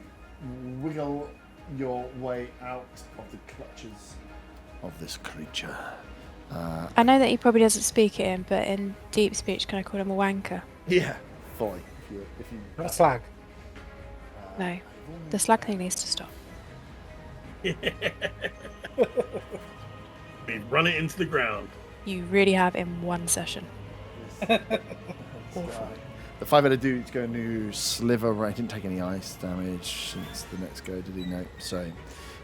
wiggle your way out of the clutches of this creature. I know that he probably doesn't speak it in, but in deep speech, can I call him a wanker? Yeah. Fully. If you. Not slag. No. The slag thing needs to stop. We run it into the ground. You really have in one session. Awful. The 5-headed dude's going to sliver around. He didn't take any ice damage since the next go, did he? No. So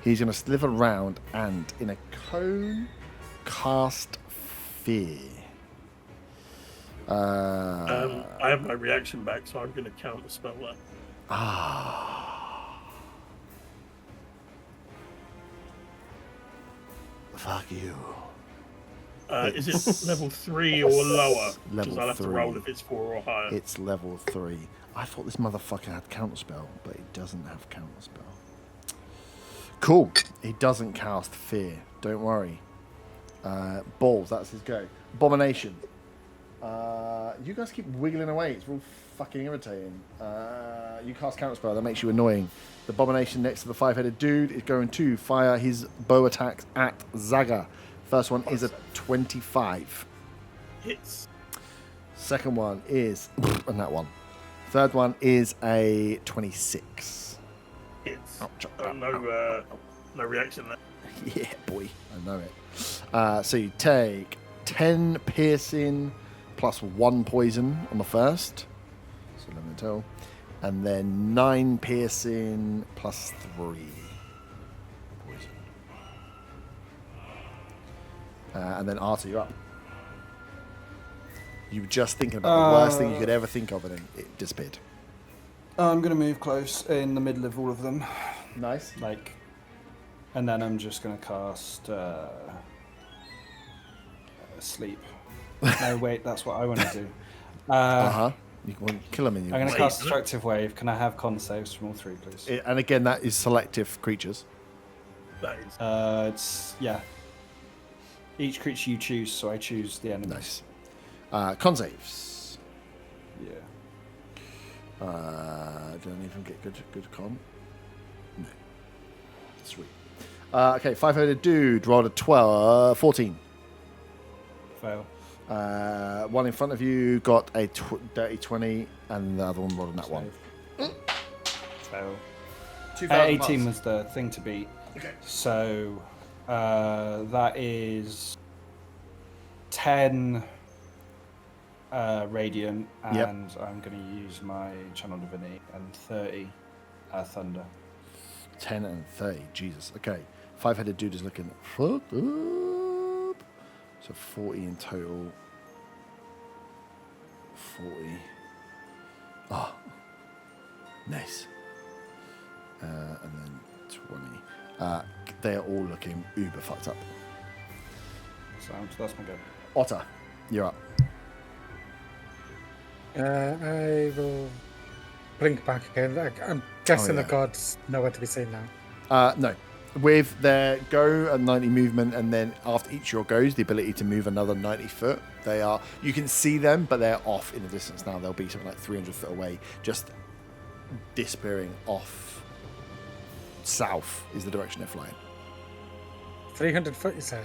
he's going to sliver around and in a cone cast fear. I have my reaction back, so I'm going to counter spell that. Fuck you. Is it level 3 or lower? Because Level I'll have to 3. roll if it's 4 or higher. It's level 3. I thought this motherfucker had counterspell, but it doesn't have counterspell. Cool. He doesn't cast fear. Don't worry. Balls, that's his go. Abomination. You guys keep wiggling away. It's real fucking irritating. You cast counterspell. That makes you annoying. The abomination next to the 5-headed dude is going to fire his bow attacks at Zaga. First one is a 25. Hits. Second one is... and that one. Third one is a 26. Hits. Ouch. No reaction there. Yeah, boy. I know it. So you take 10 piercing plus 1 poison on the first. So 11 in total. And then 9 piercing plus 3 poison. And then Arthur, you're up. You were just thinking about the worst thing you could ever think of, and then it disappeared. I'm going to move close in the middle of all of them. Nice. And then I'm just going to cast sleep. No, wait, that's what I want to do. You can kill him in your I'm going to Wait, cast is it? Destructive Wave. Can I have con saves from all 3, please? And again, that is selective creatures. That is. It's, yeah. Each creature you choose, so I choose the enemy. Nice. Con saves. Yeah. Don't even get good con. No. Sweet. Okay, 5-headed dude rolled a 14. Fail. One in front of you got a dirty 20, and the other one rolled a nat 1. Fail. 2000 18 plus. was the thing to beat. Okay. So that is 10 radiant, and Yep. I'm going to use my channel divinity, and 30 thunder. 10 and 30. Jesus. Okay. 5-headed dude is looking fucked up. So 40 in total. 40. Oh. Nice. And then 20. They are all looking uber fucked up. So that's my go. Otter, you're up. I will blink back again. I'm guessing yeah. the god's nowhere to be seen now. No. with their go and 90 movement, and then after each of your goes, the ability to move another 90 foot. You can see them, but they're off in the distance now. They'll be something like 300 foot away, just disappearing off. South is the direction they're flying. 300 foot, you say?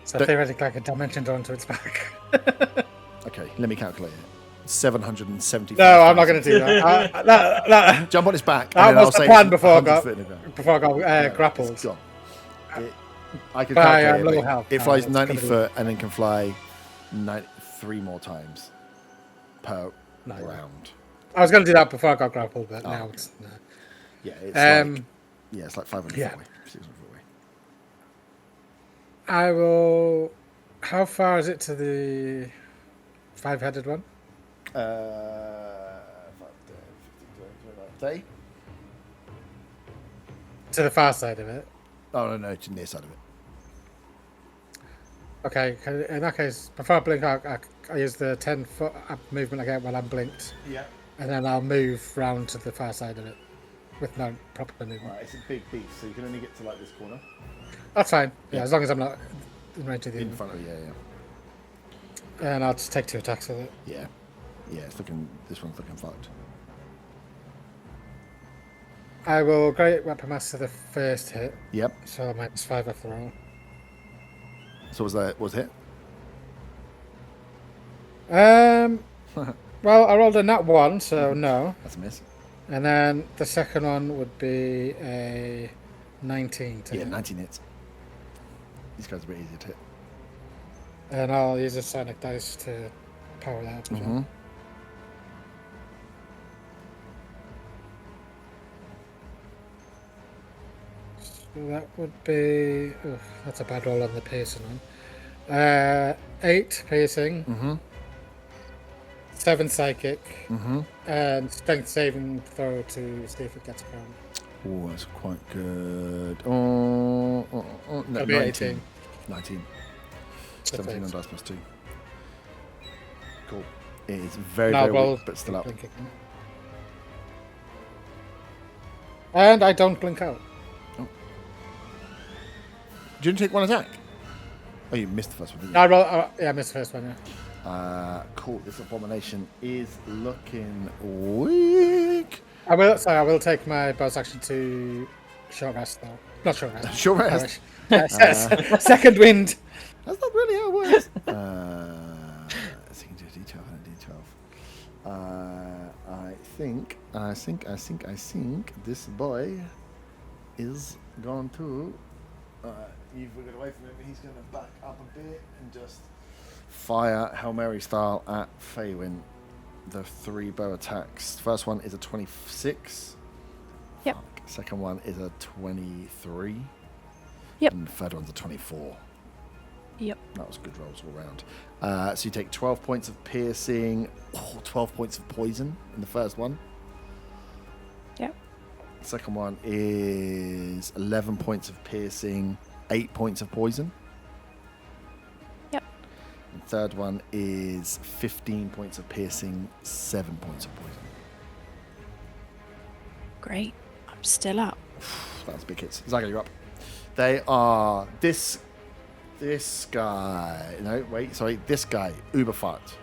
So But- theoretically, I could dimension onto its back. Okay, let me calculate it. 775. No, I'm not going to do that. That Jump on its back. That and then was I'll the say plan it's before I 100 got- foot in the ground. before I got Yeah, grappled. it's gone. I can But I calculate am low it. health It now, flies it's 90 gonna be- foot and then can fly 3 more times per No. round. I was going to do that before I got grappled, but Oh, now okay. it's... No. Yeah, it's like 500 yeah. foot away, 600 foot away. I will... How far is it to the 5-headed one? 30? To the far side of it. Oh, no, to the near side of it. Okay, in that case, before I blink, I use the 10-foot up movement I get when I'm blinked, Yeah. and then I'll move round to the far side of it with no proper movement. Right, it's a big beast, so you can only get to like this corner. That's fine. Yeah, Yeah. as long as I'm not in range of the In other. front of you, yeah. And I'll just take 2 attacks with it. Yeah. Yeah, this one's looking fucked. I will Great Weapon Master the first hit, Yep. so I -5 off the roll. So was it? Well, I rolled a nat 1, so no. That's a miss. And then the second one would be a 19 to Yeah, hit. 19 hits. These guys are a bit easier to hit. And I'll use a Sonic Dice to power that up as well. So that would be... Oh, that's a bad roll on the piercing one. 8 piercing. 7 psychic. And strength saving throw to see if it gets prone. Oh, that's quite good. No, That'll be 18. 19. So 17 on fails. dice +2. Cool. It is very, Now very roll. weak, but still up. Blinking. And I don't blink out. Did you take 1 attack? Oh, you missed the first one, didn't you? I roll. Yeah, I missed the first one. Yeah. Cool. This abomination is looking weak. I will take my bonus action to short rest though. Not short rest. Short rest? Second wind. That's not really how it works. So you can do a D12 and a D12. I think this boy is going to. You've got away from him. He's going to back up a bit and just fire Hail Mary style at Faywin. The 3 bow attacks. First one is a 26. Yep. Fuck. Second one is a 23. Yep. And the third one's a 24. Yep. That was good rolls all round. So you take 12 points of piercing, 12 points of poison in the first one. Yep. The second one is 11 points of piercing, 8 points of poison. Yep. And the third one is 15 points of piercing, 7 points of poison. Great. I'm still up. That's big hits. Zaga, you're up. They are this guy. No, wait, sorry. This guy, uber fucked.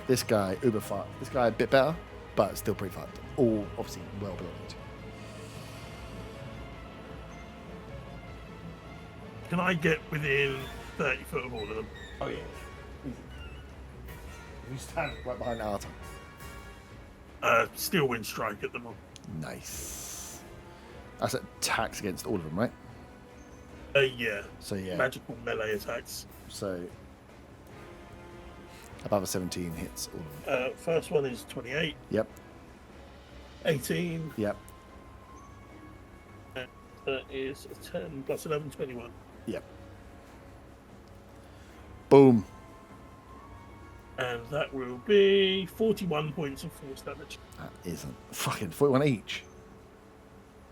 This guy, uber fucked. This guy, a bit better, but still pretty fucked. All obviously well built. Can I get within 30 foot of all of them? Oh, yeah. You stand right behind Arta. Steel wind strike at them all. Nice. That's attacks against all of them, right? Yeah. So, yeah. Magical melee attacks. So, above a 17 hits all of them. First one is 28, Yep. 18. Yep. That is a 10 plus 11, 21. Yep. Boom. And that will be 41 points of force damage. That isn't fucking 41 each.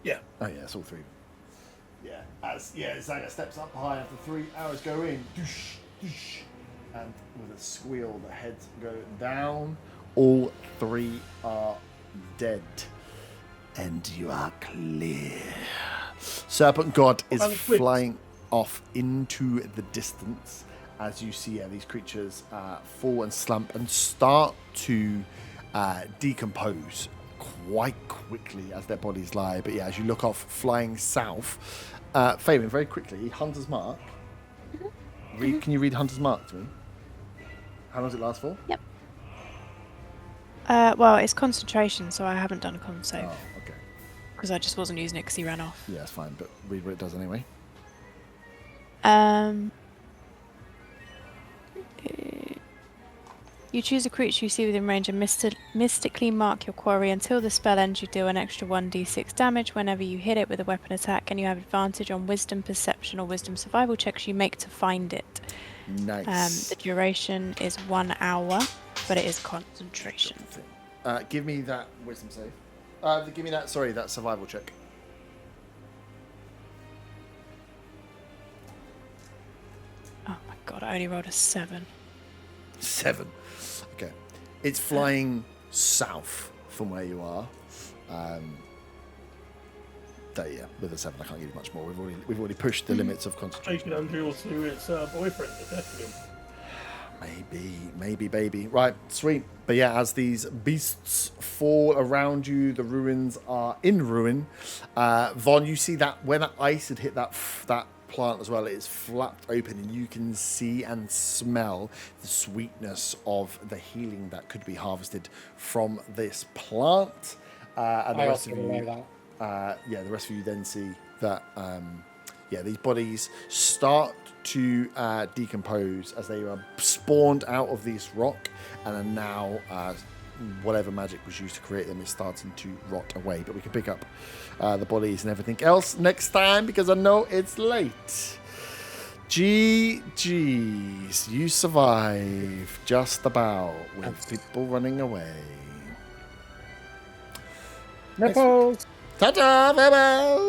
Yeah. Oh yeah, it's all 3. Yeah, Zaga steps up high after 3 arrows go in, doosh, doosh, and with a squeal, the heads go down. All 3 are dead, and you are clear. Serpent God is What about the twigs? flying off into the distance as you see these creatures fall and slump and start to decompose quite quickly as their bodies lie. But yeah, as you look off flying south, Fabian, very quickly, Hunter's Mark. Can you read Hunter's Mark to me? How long does it last for? Yep. Well, it's concentration, so I haven't done a con save. Oh, okay. Because I just wasn't using it because he ran off. Yeah, it's fine, but read what it does anyway. You choose a creature you see within range and mystically mark your quarry. Until the spell ends, you deal an extra 1d6 damage whenever you hit it with a weapon attack, and you have advantage on wisdom perception or wisdom survival checks you make to find it. Nice. The duration is 1 hour, but it is concentration. Give me that wisdom save. Give me that survival check. Oh my god, I only rolled a 7. 7. Okay. It's flying south from where you are. Yeah, with a 7, I can't give you much more. We've already pushed the limits of concentration. Taken Andrew to its boyfriend, effectively. Maybe, baby. Right, sweet. But yeah, as these beasts fall around you, the ruins are in ruin. Von, you see that when that ice had hit that plant as well, it's flapped open, and you can see and smell the sweetness of the healing that could be harvested from this plant. And the rest of you, the rest of you then see that, these bodies start to decompose as they are spawned out of this rock and are now, whatever magic was used to create them is starting to rot away. But we can pick up the bodies and everything else next time because I know it's late. GG's, you survive just about with people running away. Nipples! Ta-ta, bye-bye!